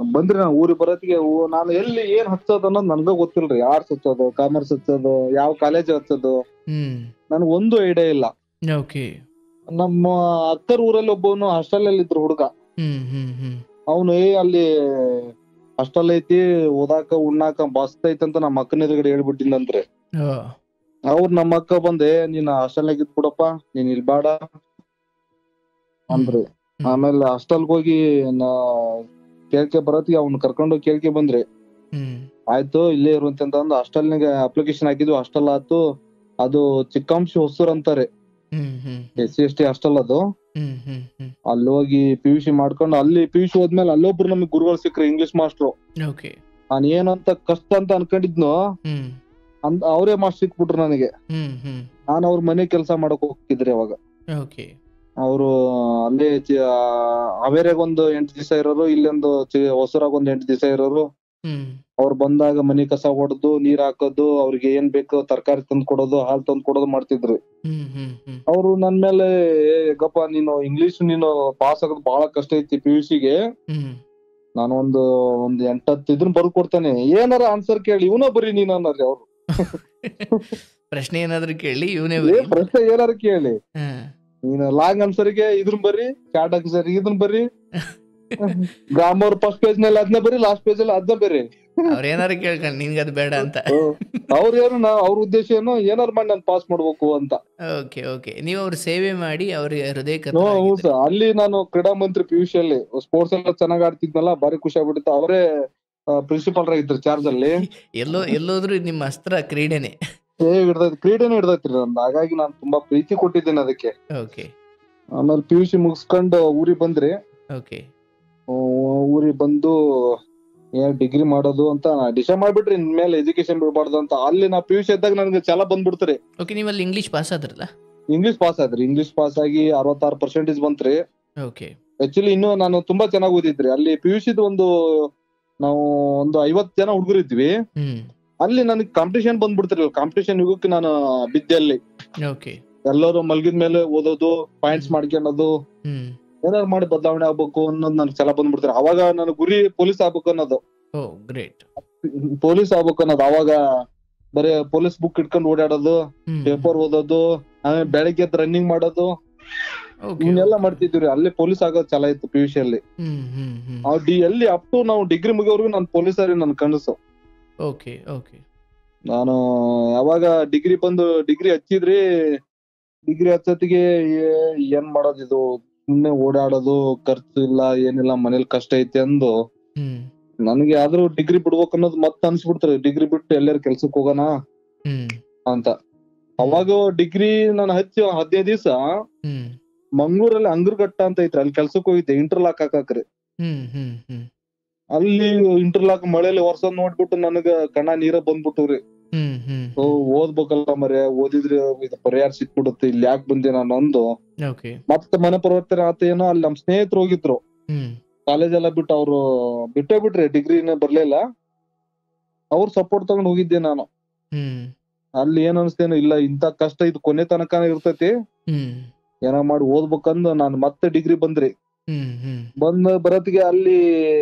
ಬಂದ್ರಿ. ನಾನು ಊರಿಗೆ ಬರೋತ್ತಿಗೆ ನಾನು ಎಲ್ಲಿ ಏನ್ ಹಚ್ಚೋದು ಅನ್ನೋದು ನನ್ಗ ಗೊತ್ತಿಲ್ರಿ. ಆರ್ಟ್ಸ್ ಹಚ್ಚೋದು, ಕಾಮರ್ಸ್ ಹಚ್ಚೋದು, ಯಾವ ಕಾಲೇಜ್ ಹಚ್ಚೋದು ಹ್ಮ್ ನನ್ಗ ಒಂದು ಐಡಿಯಾ ಇಲ್ಲ. ಓಕೆ. ನಮ್ಮ ಅಕ್ಕರ್ ಊರಲ್ಲಿ ಒಬ್ಬವನು ಹಾಸ್ಟೆಲ್ ಅಲ್ಲಿ ಇದ್ರು ಹುಡುಗ. ಹ್ಮ್ ಹ್ಮ್ ಹ್ಮ್ ಅವನು ಅಲ್ಲಿ ಹಾಸ್ಟೆಲ್ ಐತಿ, ಓದಾಕ ಉಣ್ಣಾಕ ಮಸ್ತ್ ಐತಿ ಅಂತ ನಮ್ಮ ಅಕ್ಕನ ಎದುರುಗಡೆ ಹೇಳ್ಬಿಟ್ಟಿನಂತ್ರಿ. ಓ ಅವ್ರು ನಮ್ಮ ಅಕ್ಕ ಬಂದೆ, ನೀನ್ ಹಾಸ್ಟೆಲ್ನಾಗ ಇದ್ ಬಿಡಪ್ಪ, ನೀನ್ ಇಲ್ ಬೇಡ ಅಂದ್ರಿ. ಆಮೇಲೆ ಹಾಸ್ಟೆಲ್ಗೆ ಹೋಗಿ ಕೇಳ್ಕೆ ಬರತ್ತಿಗೆ ಅವ್ನ ಕರ್ಕೊಂಡೋಗಿ ಕೇಳ್ಕೆ ಬಂದ್ರಿ. ಹ್ಮ್ ಆಯ್ತು ಇಲ್ಲೇ ಇರುವಂತೆ ಅಂತ ಅಂದು ಹಾಸ್ಟೆಲ್ನಾಗ ಅಪ್ಲಿಕೇಶನ್ ಹಾಕಿದ್ವಿ. ಹಾಸ್ಟೆಲ್ ಆತು. ಅದು ಚಿಕ್ಕಾಂಶಿ ಹೊಸೂರ್ ಅಂತಾರೆ, ಹ್ಮ್ ಹ್ಮ್ SC/ST ಹಾಸ್ಟೆಲ್ ಅದು. ಹ್ಮ್ ಹ್ಮ್ ಹ್ಮ್ ಅಲ್ಲಿ ಹೋಗಿ PUC ಮಾಡ್ಕೊಂಡು, ಅಲ್ಲಿ PUC ಹೋದ್ಮೇಲೆ ಅಲ್ಲೊಬ್ರು ನಮಗ್ ಗುರುಗಳು ಸಿಕ್ಕ್ರಿ, ಇಂಗ್ಲಿಷ್ ಮಾಸ್ಟ್ರು. ಓಕೆ. ನಾನ್ ಏನಂತ ಕಷ್ಟ ಅಂತ ಅನ್ಕೊಂಡಿದ್ನೋ ಹ್ಮ್ ಅವರೇ ಮಾಸ್ಟರ್ ಸಿಕ್ಬಿಟ್ರು ನನಗೆ. ಹ್ಮ್ ಹ್ಮ್ ನಾನ್ ಅವ್ರ ಮನೆ ಕೆಲಸ ಮಾಡಕ್ ಹೋಗ್ತಿದ್ರಿ ಅವಾಗ. ಓಕೆ. ಅವರು ಅಲ್ಲೇ ಹಾವೇರಿಯಾಗ ಒಂದು 8 ದಿವಸ ಇರೋರು, ಇಲ್ಲೊಂದು ಹೊಸೂರಾಗ ಒಂದ್ 8 ದಿವಸ ಇರೋರು. ಹ್ಮ್ ಅವ್ರು ಬಂದಾಗ ಮನಿ ಕಸ ಹೊಡೆದು, ನೀರ್ ಹಾಕೋದು, ಅವ್ರಿಗೆ ಏನ್ ಬೇಕು ತರಕಾರಿ ತಂದ್ ಕೊಡೋದು, ಹಾಲ್ ತಂದ್ ಕೊಡೋದು ಮಾಡ್ತಿದ್ರು. ಹ್ಮ್ ಹ್ಮ್ ಹ್ಮ್ ಅವ್ರು ನನ್ ಮೇಲೆ, ಗಪ್ಪ ನೀನು ಇಂಗ್ಲಿಷ್ ನೀನು ಪಾಸ್ ಆಗೋದು ಬಹಳ ಕಷ್ಟ ಐತಿ PUCಗೆ, ಹ್ಮ್ ನಾನು ಒಂದು 8-10 ಇದನ್ನ ಬರ್ದ್ ಕೊಡ್ತೇನೆ, ಏನಾರ ಆನ್ಸರ್ ಕೇಳಿ ಇವನ ಬರೀ ನೀನ್ ಅನ್ನೋರಿ ಅವ್ರು. ಪ್ರಶ್ನೆ ಏನಾದ್ರು ಕೇಳಿ ಇವನೇ ಬರೀ. ಪ್ರಶ್ನೆ ಏನಾರು ಕೇಳಿ, ಹಾ ನೀನ್ ಲಾಂಗ್ ಆನ್ಸರ್ಗೆ ಇದನ್ ಬರೀ, ಶಾರ್ಟ್ ಆನ್ಸರ್ ಇದನ್ ಬರೀ, ಗ್ರಾಮರ್ ಫಸ್ಟ್ ಪೇಜ್ ನಲ್ಲಿ ಅದನ್ನ ಬರೀ, ಲಾಸ್ಟ್ ಪೇಜ್ ಅಲ್ಲಿ ಅದನ್ನ ಬರೀ. ಅವ್ರೇನಾರು ಕೇಳ್ಕೊಂಡು ನಿನ್ಗೆ ಅದು ಬೇಡ ಅಂತ. ಅವ್ರೇನು ಅವ್ರ ಉದ್ದೇಶ ಏನು, ಏನಾರು ಮಾಡಿ ನಾನು ಪಾಸ್ ಮಾಡ್ಬೇಕು ಅಂತ. Okay okay. ನೀವು ಅವ್ರ ಸೇವೆ ಮಾಡಿ ಅವ್ರಿಗೆ ಹೃದಯ ಅಲ್ಲಿ ನಾನು ಕ್ರೀಡಾ ಮಂತ್ರಿ PUC ಅಲ್ಲಿ ಸ್ಪೋರ್ಟ್ಸ್ ಎಲ್ಲ ಚೆನ್ನಾಗ್ ಆಡ್ತಿದ್ನಲ್ಲ, ಬಾರಿ ಖುಷಿ ಆಗ್ಬಿಟ್ಟಿತ್ತು. ಅವರೇ ಪ್ರಿನ್ಸಿಪಾಲ್ ಆಗಿದ್ರು ಚಾರ್ಜ್ ಅಲ್ಲಿ. ಎಲ್ಲೋದ್ರು ನಿಮ್ಮ ಅಸ್ತ್ರ ಕ್ರೀಡೆನೆ. ಕ್ರೀಡೆನೇ ಹಿಡ್ದೈತ್ರಿ ನಂದು. ಹಾಗಾಗಿ ನಾನು ತುಂಬಾ ಪ್ರೀತಿ ಕೊಟ್ಟಿದ್ದೇನೆ ಅದಕ್ಕೆ. ಓಕೆ. ಆಮೇಲೆ PUC ಮುಗಿಸ್ಕೊಂಡು ಊರಿಗೆ ಬಂದ್ರಿ. ಓಕೆ. ಊರಿಗೆ ಬಂದು ಏನ್ ಡಿಗ್ರಿ ಮಾಡೋದು ಅಂತ ಡಿಸೈಡ್ ಮಾಡ್ಬಿಟ್ರಿ, ಇನ್ಮೇಲೆ ಎಜುಕೇಶನ್ ಬಿಡಬಾರ್ದು ಅಂತ. ಅಲ್ಲಿ ನಾ PUC ಇದ್ದಾಗ ನನ್ಗೆ ಛಲ ಬಂದ್ಬಿಡ್ತ್ರಿ. ಓಕೆ, ನೀವು ಅಲ್ಲಿ ಇಂಗ್ಲಿಷ್ ಪಾಸ್ ಆದ್ರಲ್ಲ? ಇಂಗ್ಲಿಷ್ ಪಾಸ್ ಆದ್ರಿ. ಇಂಗ್ಲಿಷ್ ಪಾಸ್ ಆಗಿ 66% ಬಂತ್ರಿ. ಓಕೆ. ಆಕ್ಚುಲಿ ಇನ್ನು ನಾನು ತುಂಬಾ ಚೆನ್ನಾಗಿ ಓದಿದ್ರಿ. ಅಲ್ಲಿ PUC ನಾವು ಒಂದು 50 ಜನ ಹುಡುಗರಿದ್ವಿ. ಅಲ್ಲಿ ನನಗೆ ಕಾಂಪಿಟೇಷನ್ ಬಂದ್ಬಿಡ್ತಿರ್ಲಿಲ್ಲ. ಕಾಂಪಿಟೇಷನ್ ಯುಗಕ್ಕೆ ನಾನು ಬಿದ್ದೆ ಅಲ್ಲಿ. ಓಕೆ. ಎಲ್ಲರೂ ಮಲ್ಗಿದ ಮೇಲೆ ಓದೋದು, ಪಾಯಿಂಟ್ಸ್ ಮಾಡ್ಕೊಳ್ಳೋದು, ಏನಾದ್ರು ಮಾಡಿ ಬದಲಾವಣೆ ಆಗ್ಬೇಕು ಅನ್ನೋದು ನನ್ಗೆ ಛಲ ಬಂದ್ಬಿಡ್ತಾರೆ. ಅವಾಗ ನನ್ನ ಗುರಿ ಪೊಲೀಸ್ ಆಗ್ಬೇಕು ಅನ್ನೋದು. ಗ್ರೇಟ್. ಪೊಲೀಸ್ ಆಗ್ಬೇಕು ಅನ್ನೋದು. ಅವಾಗ ಬರೀ ಪೊಲೀಸ್ ಬುಕ್ ಇಟ್ಕೊಂಡು ಓಡಾಡೋದು, ಪೇಪರ್ ಓದೋದು, ಆಮೇಲೆ ಬೆಳಗ್ಗೆ ರನ್ನಿಂಗ್ ಮಾಡೋದು, ಇವನ್ನೆಲ್ಲ ಮಾಡ್ತಿದ್ವಿ. ಅಲ್ಲಿ ಪೊಲೀಸ್ ಆಗೋದು ಛಲ ಇತ್ತು PUC ಅಲ್ಲಿ. ಎಲ್ಲಿ ಅಪ್ ಟು ನಾವು ಡಿಗ್ರಿ ಮುಗಿಯೋರ್ಗು ನಾನು ಪೊಲೀಸರಿ ನನ್ ಕನಸು. Okay okay. ನಾನು ಯಾವಾಗ ಡಿಗ್ರಿ ಹಚ್ಚಿದ್ರಿ, ಡಿಗ್ರಿ ಹಚ್ಚತ್ತಿಗೆ ಏನ್ ಮಾಡೋದಿದು, ಸುಮ್ನೆ ಓಡಾಡೋದು, ಖರ್ಚು ಇಲ್ಲ ಏನಿಲ್ಲ, ಮನೇಲಿ ಕಷ್ಟ ಐತಿ ಅಂದು ನನಗೆ ಆದ್ರೂ ಡಿಗ್ರಿ ಬಿಡ್ಬೇಕು ಅನ್ನೋದು ಮತ್ತೆ ಅನ್ಸ್ಬಿಡ್ತಾರೆ. ಡಿಗ್ರಿ ಬಿಟ್ಟು ಎಲ್ಲಾರು ಕೆಲ್ಸಕ್ ಹೋಗೋಣ ಅಂತ. ಅವಾಗ ಡಿಗ್ರಿ ನಾನು ಹಚ್ಚಿ 15 ದಿವಸ ಮಂಗ್ಳೂರಲ್ಲಿ ಅಂಗರ್ಘಟ್ಟ ಅಂತ ಐತ್ರಿ, ಅಲ್ಲಿ ಕೆಲ್ಸಕ್ ಹೋಗಿದ್ದೆ ಇಂಟರ್ಲಾಕ್ ಹಾಕಾಕ್ರಿ. ಅಲ್ಲಿ ಇಂಟರ್ಲಾಕ್ ಮಳೆಯಲ್ಲಿ ವರ್ಷ ನೋಡ್ಬಿಟ್ಟು ನನಗ ಕಣ್ಣ ನೀರ ಬಂದ್ಬಿಟ್ಟವ್ರಿ. ಓದ್ಬೇಕಲ್ಲ ಮರ್ಯ, ಓದಿದ್ರೆ ಪರಿಹಾರ ಸಿಕ್ಬಿಡುತ್ತೆ, ಇಲ್ಲಿ ಯಾಕೆ ಬಂದೆ ನಾನು ಅಂದು ಮತ್ತೆ ಮನೆ ಪರಿವರ್ತನೆ ಆತ. ಏನೋ ಅಲ್ಲಿ ನಮ್ ಸ್ನೇಹಿತರು ಹೋಗಿದ್ರು. ಕಾಲೇಜ್ ಎಲ್ಲ ಬಿಟ್ಟು ಅವ್ರು ಬಿಟ್ಟೇ ಬಿಟ್ರಿ, ಡಿಗ್ರಿನ ಬರ್ಲಿಲ್ಲ. ಅವ್ರ ಸಪೋರ್ಟ್ ತಗೊಂಡ್ ಹೋಗಿದ್ದೆ ನಾನು. ಹ್ಮ್ ಅಲ್ಲಿ ಏನ್ ಅನ್ಸ್ತೇನೋ, ಇಲ್ಲ ಇಂತ ಕಷ್ಟ ಇದು ಕೊನೆ ತನಕ ಇರ್ತೈತಿ, ಹ್ಮ್ ಏನೋ ಮಾಡಿ ಓದ್ಬೇಕಂದ್ ನಾನು ಮತ್ತೆ ಡಿಗ್ರಿ ಬಂದ್ರಿ. ಹ್ಮ್ ಹ್ಮ್ ಬರತ್ತಿಗೆ ಅಲ್ಲಿ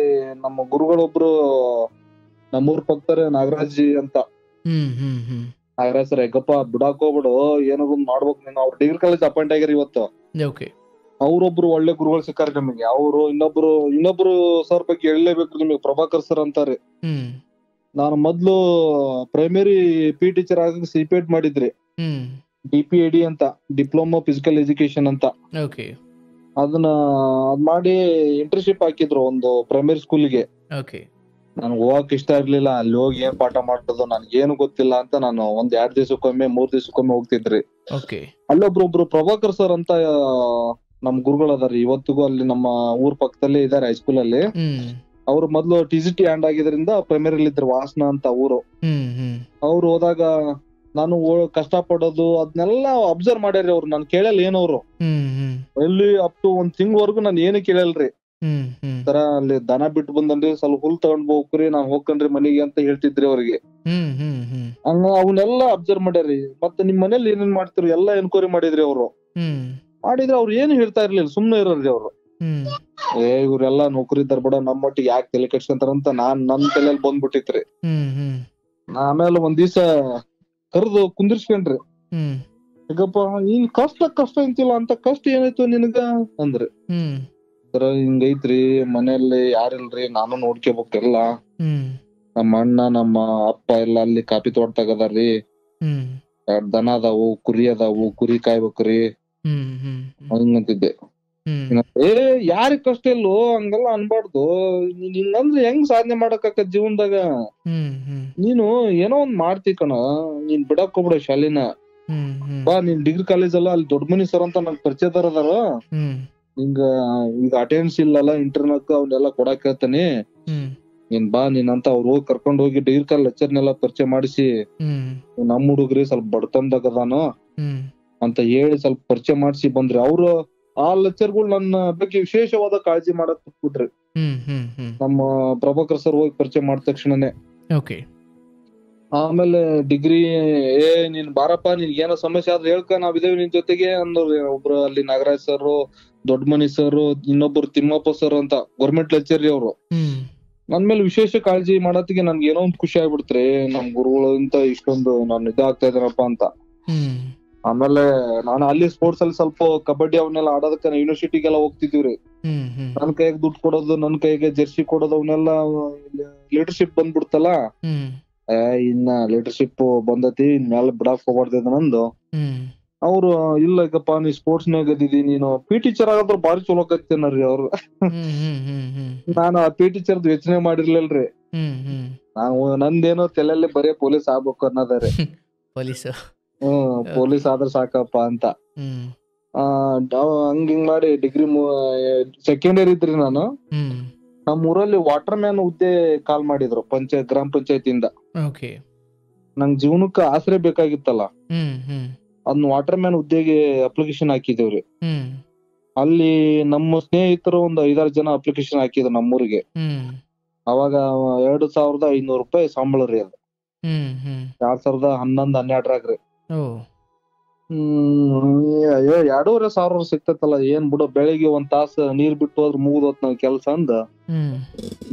ನಮ್ಮ ಗುರುಗಳೊಬ್ರು ನಮ್ಮೂರ್ ಪಕ್ಕದವ್ರೆ, ನಾಗರಾಜ್ ಅಂತ. ಹ್ಮ್ ಹ್ಮ್ ಹ್ಮ್ ನಾಗರಾಜ್ ಸರ್, ಹೆಗ್ಗಪ್ಪ ಬಿಡಾಕ್ ಹೋಗ್ಬಿಡು, ಏನೋ ಒಂದ್ ಮಾಡ್ಬೇಕು ನೀನು. ಅವ್ರು ಡಿಗ್ರಿ ಕಾಲೇಜ್ ಅಪಾಯಿಂಟ್ ಆಗ್ಯಾರ ಇವತ್ತು. ಓಕೆ. ಅವ್ರೊಬ್ರು ಒಳ್ಳೆ ಗುರುಗಳು ಸಿಕ್ಕಾರ ನಮಗೆ. ಅವ್ರು ಇನ್ನೊಬ್ರು ಸರ್ ಬಗ್ಗೆ ಹೇಳಲೇಬೇಕು ನಿಮಗೆ, ಪ್ರಭಾಕರ್ ಸರ್ ಅಂತಾರೆ. ಹ್ಮ್ ನಾನು ಮೊದ್ಲು ಪ್ರೈಮರಿ ಪಿ ಟೀಚರ್ ಆಗಿ ಸಿಪೇಟ್ ಮಾಡಿದ್ರಿ, ಹ್ಮ್ DPED ಅಂತ, ಡಿಪ್ಲೊಮಾ ಫಿಸಿಕಲ್ ಎಜುಕೇಶನ್ ಅಂತ. ಓಕೆ. ಅದ್ ಮಾಡಿ ಇಂಟರ್ನ್ಶಿಪ್ ಹಾಕಿದ್ರು ಒಂದು ಪ್ರೈಮರಿ ಸ್ಕೂಲ್ಗೆ. ಓಕೆ. ನನ್ಗೆ ಹೋಗಕ್ ಇಷ್ಟ ಇರ್ಲಿಲ್ಲ, ಅಲ್ಲಿ ಹೋಗಿ ಏನ್ ಪಾಠ ಮಾಡೋದು ನನ್ಗೇನು ಗೊತ್ತಿಲ್ಲ ಅಂತ ನಾನು ಒಂದ್ 2 ದಿವಸಕ್ಕೊಮ್ಮೆ 3 ದಿವಸಕ್ಕೊಮ್ಮೆ ಹೋಗ್ತಿದ್ರಿ. ಓಕೆ. ಅಲ್ಲೊಬ್ರು ಪ್ರಭಾಕರ್ ಸರ್ ಅಂತ ನಮ್ ಗುರುಗಳು ಅದಾರಿ ಇವತ್ತಿಗೂ. ಅಲ್ಲಿ ನಮ್ಮ ಊರ್ ಪಕ್ಕದಲ್ಲೇ ಇದಾರೆ, ಹೈಸ್ಕೂಲ್ ಅಲ್ಲಿ. ಹ್ಮ್ ಅವ್ರು ಮೊದ್ಲು TCT ಹ್ಯಾಂಡ್ ಆಗಿದ್ರಿಂದ ಪ್ರೈಮರಿಲಿ ಇದ್ರು, ವಾಸನ ಅಂತ ಊರು. ಹ್ಮ್ ಹ್ಮ್ ಅವ್ರು ಹೋದಾಗ ನಾನು ಕಷ್ಟ ಪಡೋದು ಅದನ್ನೆಲ್ಲ ಅಬ್ಸರ್ವ್ ಮಾಡ್ಯಾರಿ ಅವ್ರು. ನಾನು ಕೇಳಲ್ಲ ಏನವ್ರು ಹ್ಮ್ ಹ್ಮ್ ಎಲ್ಲಿ ಅಪ್ ಟು 1 ತಿಂಗ್ಳವರೆಗೂ ನಾನು ಏನು ಕೇಳಲ್ರಿ. ಹ್ಮ್ ಹ್ಮ್ ತರ ಅಲ್ಲಿ ದನ ಬಿಟ್ಟು ಬಂದನ್ರಿ, ಸ್ವಲ್ಪ ಹುಲ್ ತಗೊಂಡ್ ಹೋಗ್ರಿ, ನಾನ್ ಹೋಗ್ಕನ್ರಿ ಮನೆಗೆ ಅಂತ ಹೇಳ್ತಿದ್ರಿ ಅವ್ರಿಗೆ. ಹ್ಮ್ ಹ್ಮ್ ಹ್ಮ್ ಹಂಗ ಅವನ್ನೆಲ್ಲ ಅಬ್ಸರ್ವ್ ಮಾಡ್ಯಾರಿ. ಮತ್ತೆ ನಿಮ್ ಮನೇಲಿ ಏನೇನ್ ಮಾಡ್ತಿರು ಎಲ್ಲ ಎನ್ಕ್ವೈರಿ ಮಾಡಿದ್ರಿ ಅವ್ರು. ಹ್ಮ್ ಮಾಡಿದ್ರೆ ಅವ್ರು ಏನು ಹೇಳ್ತಾ ಇರ್ಲಿಲ್ಲ, ಸುಮ್ನೆ ಇರೋರ್ರಿ ಅವ್ರು. ಹ್ಮ್ ಇವ್ರೆಲ್ಲಾ ನೌಕರಿ ಇದ್ದಾರ ಬಿಡ, ನಮ್ಮೊಟ್ಟಿಗೆ ಯಾಕೆ ತಲೆ ಕೆಡ್ಸ್ಕೊಂತಾರಂತ ನನ್ ತಲೆಯಲ್ಲಿ ಬಂದ್ಬಿಟ್ಟಿತ್ರಿ. ಹ್ಮ್ ಹ್ಮ್ ಆಮೇಲೆ ಒಂದ್ ದಿವ್ಸ ಕರೆದು ಕುಂದಿರ್ಸ್ಕೊಂಡ್ರಿ, ಹ್ಮ್ ಈಗಪ್ಪ ನೀನ್ ಕಷ್ಟ ಅಂತಿಲ್ಲ, ಅಂತ ಕಷ್ಟ ಏನಾಯ್ತು ನಿನಗ ಅಂದ್ರಿ. ಹ್ಮ್ ಸರ ಹಿಂಗೈತ್ರಿ, ಮನೆಯಲ್ಲಿ ಯಾರಿಲ್ರಿ, ನಾನು ನೋಡ್ಕೋಬೇಕೆಲ್ಲ. ಹ್ಮ್ ನಮ್ಮ ಅಣ್ಣ ನಮ್ಮ ಅಪ್ಪ ಎಲ್ಲ ಅಲ್ಲಿ ಕಾಫಿ ತೋಟದಾಗದಾರ್ರಿ, ಹ್ಮ್ 2 ದನ ಅದಾವು, ಕುರಿ ಅದಾವು, ಕುರಿ ಕಾಯ್ಬೇಕ್ರಿ ಹ್ಮ್ ಹ್ಮ್ ಹಂಗಂತಿದ್ದೆ. ಹ್ಮ್ ಯಾರಿಗ್ ಕಷ್ಟ ಇಲ್ಲೋ, ಹಂಗೆಲ್ಲ ಅನ್ಬಾರ್ದು. ನೀನ್ ಹಿಂಗಂದ್ರೆ ಹೆಂಗ್ ಸಾಧನೆ ಮಾಡಕ್ ಜೀವನದಾಗ. ಹ್ಮ್ ಹ್ಮ್ ನೀನು ಏನೋ ಒಂದ್ ಮಾಡ್ತಿ ಕಣ, ನೀನ್ ಬಿಡಕ್ ಹೋಗ್ಬಿಡ ಶಾಲಿನ. ಹ್ಮ್ ಹ್ಮ್ ಬಾ, ನೀನ್ ಡಿಗ್ರಿ ಕಾಲೇಜ್ ಅಲ್ಲ, ಅಲ್ಲಿ ದೊಡ್ಡ ಮನಿ ಸರ್ ಅಂತ ನನ್ ಪರಿಚಯದಾರ ಅದಾರ. ಹ್ಮ್ ಹಿಂಗ ಈಗ ಅಟೆಂಡೆನ್ಸ್ ಇಲ್ಲಲ್ಲ ಇಂಟರ್ನಕ್, ಅವನ್ನೆಲ್ಲ ಕೊಡಾಕ್ ಹೇಳ್ತಾನೆ. ಹ್ಮ್ ನೀನ್ ಬಾ, ನೀನಂತ ಅವ್ರು ಹೋಗಿ ಕರ್ಕೊಂಡ್ ಹೋಗಿ ಡಿಗ್ರಿ ಕಾಲೇಜ್ ಲೆಕ್ಚರ್ನೆಲ್ಲ ಪರಿಚಯ ಮಾಡಿಸಿ, ಹ್ಮ್ ನಮ್ ಹುಡುಗ್ರಿ ಸ್ವಲ್ಪ ಬಡತನದಾಗ ಅದಾನ ಹ್ಮ್ ಅಂತ ಹೇಳಿ ಸ್ವಲ್ಪ ಪರಿಚಯ ಮಾಡಿಸಿ ಬಂದ್ರಿ. ಅವ್ರು ಆ ಲೆಕ್ಚರ್ಗಳು ನನ್ನ ಬಗ್ಗೆ ವಿಶೇಷವಾದ ಕಾಳಜಿ ಮಾಡಕ್ ಬಿಟ್ಬಿಟ್ರಿ. ಹ್ಮ್ ಹ್ಮ್ ಹ್ಮ್ ನಮ್ಮ ಪ್ರಭಾಕರ್ ಸರ್ ಹೋಗಿ ಪರಿಚಯ ಮಾಡಿದ ತಕ್ಷಣನೇ. ಓಕೆ. ಆಮೇಲೆ ಡಿಗ್ರಿ, ನೀನ್ ಬಾರಪ್ಪ, ನಿನ್ಗೆ ಏನೋ ಸಮಸ್ಯೆ ಆದ್ರೆ ಹೇಳ್ಕ, ನಾವ್ ಇದೇವಿ ನಿನ್ ಜೊತೆಗೆ ಅಂದವ್ರು. ಒಬ್ರು ಅಲ್ಲಿ ನಾಗರಾಜ್ ಸರ್, ದೊಡ್ಡಮನಿ ಸರ್, ಇನ್ನೊಬ್ರು ತಿಮ್ಮಪ್ಪ ಸರ್ ಅಂತ ಗೌರ್ಮೆಂಟ್ ಲೆಕ್ಚರ್ ರೀ ಅವ್ರು. ಹ್ಮ್ ನನ್ ಮೇಲೆ ವಿಶೇಷ ಕಾಳಜಿ ಮಾಡತ್ತಿಗೆ ನನ್ಗೆ ಏನೋ ಒಂದ್ ಖುಷಿ ಆಗ್ಬಿಡ್ತ್ರಿ, ನಮ್ ಗುರುಗಳಿಂದ ಇಷ್ಟೊಂದು ನಾನು ಇದಾಗ್ತಾ ಇದ್ದೇನಪ್ಪ ಅಂತ. ಹ್ಮ್ ಆಮೇಲೆ ನಾನು ಅಲ್ಲಿ ಸ್ಪೋರ್ಟ್ಸ್ ಅಲ್ಲಿ ಸ್ವಲ್ಪ ಕಬಡ್ಡಿ ಅವನ್ನೆಲ್ಲ ಆಡೋದಕ್ಕೆ ಯೂನಿವರ್ಸಿಟಿಗೆಲ್ಲ ಹೋಗ್ತಿದೀವ್ರಿ. ಹ್ಮ್ ಹ್ಮ್ ನನ್ ಕೈಗೆ ದುಡ್ಡು ಕೊಡೋದು, ನನ್ ಕೈಗೆ ಜೆರ್ಸಿ ಕೊಡೋದು, ಅವನ್ನೆಲ್ಲ ಲೀಡರ್ಶಿಪ್ ಬಂದ್ಬಿಡ್ತಲ್ಲ. ಹ್ಮ್ ಇನ್ನ ಲೀಡರ್ಶಿಪ್ ಬಂದತಿ, ಇನ್ಮೇಲೆ ಬಿಡಾಕ್ ಹೋಗ್ಬಾರ್ದು ನಂದು. ಹ್ಮ್ ಅವ್ರು ಇಲ್ಲ ಈಗಪ್ಪ, ನೀ ಸ್ಪೋರ್ಟ್ಸ್ ನಾಗ ಇದ್ದಿದಿ, ನೀನು ಪಿ ಟೀಚರ್ ಆಗಾದ್ರು ಬಾರಿ ಚಲೋ ಕತ್ತೇನರಿ ಅವ್ರು. ಹ್ಮ್ ಹ್ಮ್ ಹ್ಮ್ ಹ್ಮ್ ನಾನು ಆ ಪಿ ಟೀಚರ್ದು ಯೋಚನೆ ಮಾಡಿರ್ಲಿಲ್ರಿ. ಹ್ಮ್ ಹ್ಮ್ ನಾನು ನಂದೇನೋ ತಲೆಯಲ್ಲಿ ಬರೀ ಪೊಲೀಸ್ ಆಗ್ಬೇಕು ಅನ್ನೋದಾರೆ. ಪೊಲೀಸು. ಪೊಲೀಸ್ ಆದ್ರೆ ಸಾಕಪ್ಪ ಅಂತ. ಹ್ಮ್ ಹಂಗಿಂಗ್ ಮಾಡಿ ಡಿಗ್ರಿ ಸೆಕೆಂಡ್ ಇಯರ್ ಇದ್ರಿ ನಾನು. ಹ್ಮ್ ನಮ್ ಊರಲ್ಲಿ ವಾಟರ್ ಮ್ಯಾನ್ ಹುದ್ದೆ ಕಾಲ್ ಮಾಡಿದ್ರು ಗ್ರಾಮ ಪಂಚಾಯತಿಯಿಂದ. ಓಕೆ. ನಂಗ್ ಜೀವನಕ್ಕೆ ಆಸರೆ ಬೇಕಾಗಿತ್ತಲ್ಲ, ಹ್ಮ್ ಹ್ಮ್ ಅದನ್ನ ವಾಟರ್ ಮ್ಯಾನ್ ಹುದ್ದೆಗೆ ಅಪ್ಲಿಕೇಶನ್ ಹಾಕಿದೇವ್ರಿ. ಹ್ಮ್ ಅಲ್ಲಿ ನಮ್ಮ ಸ್ನೇಹಿತರು ಒಂದು 5-6 ಜನ ಅಪ್ಲಿಕೇಶನ್ ಹಾಕಿದ್ರು ನಮ್ಮೂರಿಗೆ. ಹ್ಮ್ ಅವಾಗ 2,500 ರೂಪಾಯಿ ಸಂಬಳ ರೀ ಅದು. ಹ್ಮ್ ಹ್ಮ್ 2011-12 ಓ. ಅಯ್ಯೋ 2,500 ಸಿಕ್ತತ್ತಲ್ಲ, ಏನ್ ಬಿಡು, ಬೆಳಿಗ್ಗೆ 1 ತಾಸು ನೀರ್ ಬಿಟ್ಟು ಹೋದ್ರೆ ಮುಗಿದೋತ್ ನಾವ್ ಕೆಲ್ಸ ಅಂದ. ಹ್ಮ್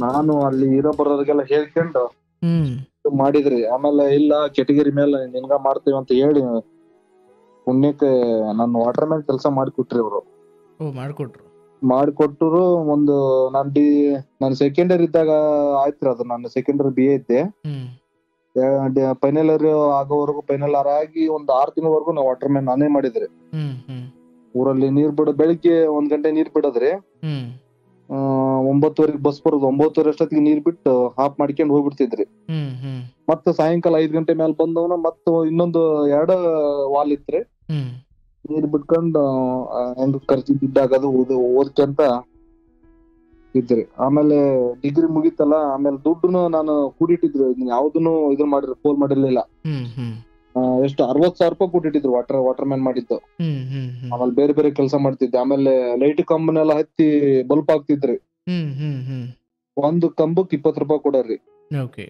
ನಾನು ಅಲ್ಲಿ ಇರೋ ಬರೋರಿಗೆಲ್ಲ ಹೇಳ್ಕೊಂಡು ಹ್ಮ್ ಮಾಡಿದ್ರಿ. ಆಮೇಲೆ ಇಲ್ಲ, ಕೆಟಗಿರಿ ಮೇಲೆ ನಿನ್ಗ ಮಾಡ್ತೀವಿ ಅಂತ ಹೇಳಿ ಪುಣ್ಯಕ್ಕೆ ನನ್ನ ವಾಟರ್ ಮ್ಯಾನ್ ಕೆಲಸ ಮಾಡಿಕೊಟ್ರಿ ಅವ್ರು. ಓ, ಮಾಡಿಕೊಟ್ಟರು. ಒಂದು ನಾನು ಸೆಕೆಂಡ್ ಇಯರ್ ಇದ್ದಾಗ ಆಯ್ತ್ರಿ ಅದು. ನಾನು ಸೆಕೆಂಡ್ ಇಯರ್ BA ಇದ್ದೆ. ಹ್ಮ್ ಫೈನಲ್ ಇಯರ್ ಆಗೋವರೆಗೂ, ಫೈನಲ್ ಇಯರ್ ಆಗಿ ಒಂದು 6 ತಿಂಗಳವರೆಗೂ ನಾವು ವಾಟರ್ ಮ್ಯಾನ್ ನಾನೇ ಮಾಡಿದ್ರಿ. ಹ್ಮ್ ಹ್ಮ್ ಊರಲ್ಲಿ ನೀರ್ ಬೆಳಿಗ್ಗೆ 1 ಗಂಟೆ ನೀರ್ ಬಿಡೋದ್ರಿ. ಹ್ಮ್ 9:30 ಬಸ್ ಬರೋದು, 9:30 ಅಷ್ಟೊತ್ತಿಗೆ ನೀರ್ ಬಿಟ್ಟು ಹಾಫ್ ಮಾಡ್ಕೊಂಡು ಹೋಗ್ಬಿಡ್ತಿದ್ರಿ. ಹ್ಮ್ ಹ್ಮ್ ಮತ್ತೆ ಸಾಯಂಕಾಲ 5 ಗಂಟೆ ಮೇಲೆ ಬಂದವನ ಮತ್ತೆ ಇನ್ನೊಂದು 2 ವಾಲ್ ಇತ್ರಿ, ಹ್ಮ್ ನೀರ್ ಬಿಟ್ಕೊಂಡು ಹೆಂಗ್ ಖರ್ಚು ದುಡ್ಡಾಗದು ಓದ್ಕೊಂತ ಇದ್ರಿ. ಆಮೇಲೆ ಡಿಗ್ರಿ ಮುಗಿತಲ್ಲ, ಆಮೇಲೆ ದುಡ್ಡುನು ನಾನು ಕೂಡಿಟ್ಟಿದ್ರು. ಯಾವ್ದನ್ನು ಇದನ್ ಪೋಲ್ ಮಾಡಿರ್ಲಿಲ್ಲ. ಹ್ಮ್ ಹ್ಮ್ ಎಷ್ಟು 60,000 ರೂಪಾಯಿ ಕೂಡಿಟ್ಟಿದ್ರು ವಾಟರ್ ಮ್ಯಾನ್ ಮಾಡಿದ್ದು. ಹ್ಮ್ ಹ್ಮ್ ಹ್ಮ್ ಆಮೇಲೆ ಬೇರೆ ಬೇರೆ ಕೆಲಸ ಮಾಡ್ತಿದ್ದೆ. ಆಮೇಲೆ ಲೈಟ್ ಕಂಬನೆಲ್ಲ ಹತ್ತಿ ಬಲ್ಪ್ ಹಾಕ್ತಿದ್ರಿ. ಹ್ಮ್ ಹ್ಮ್ ಹ್ಮ್ ಒಂದು ಕಂಬಕ್ 20 ರೂಪಾಯಿ ಕೊಡರಿ. ಓಕೆ.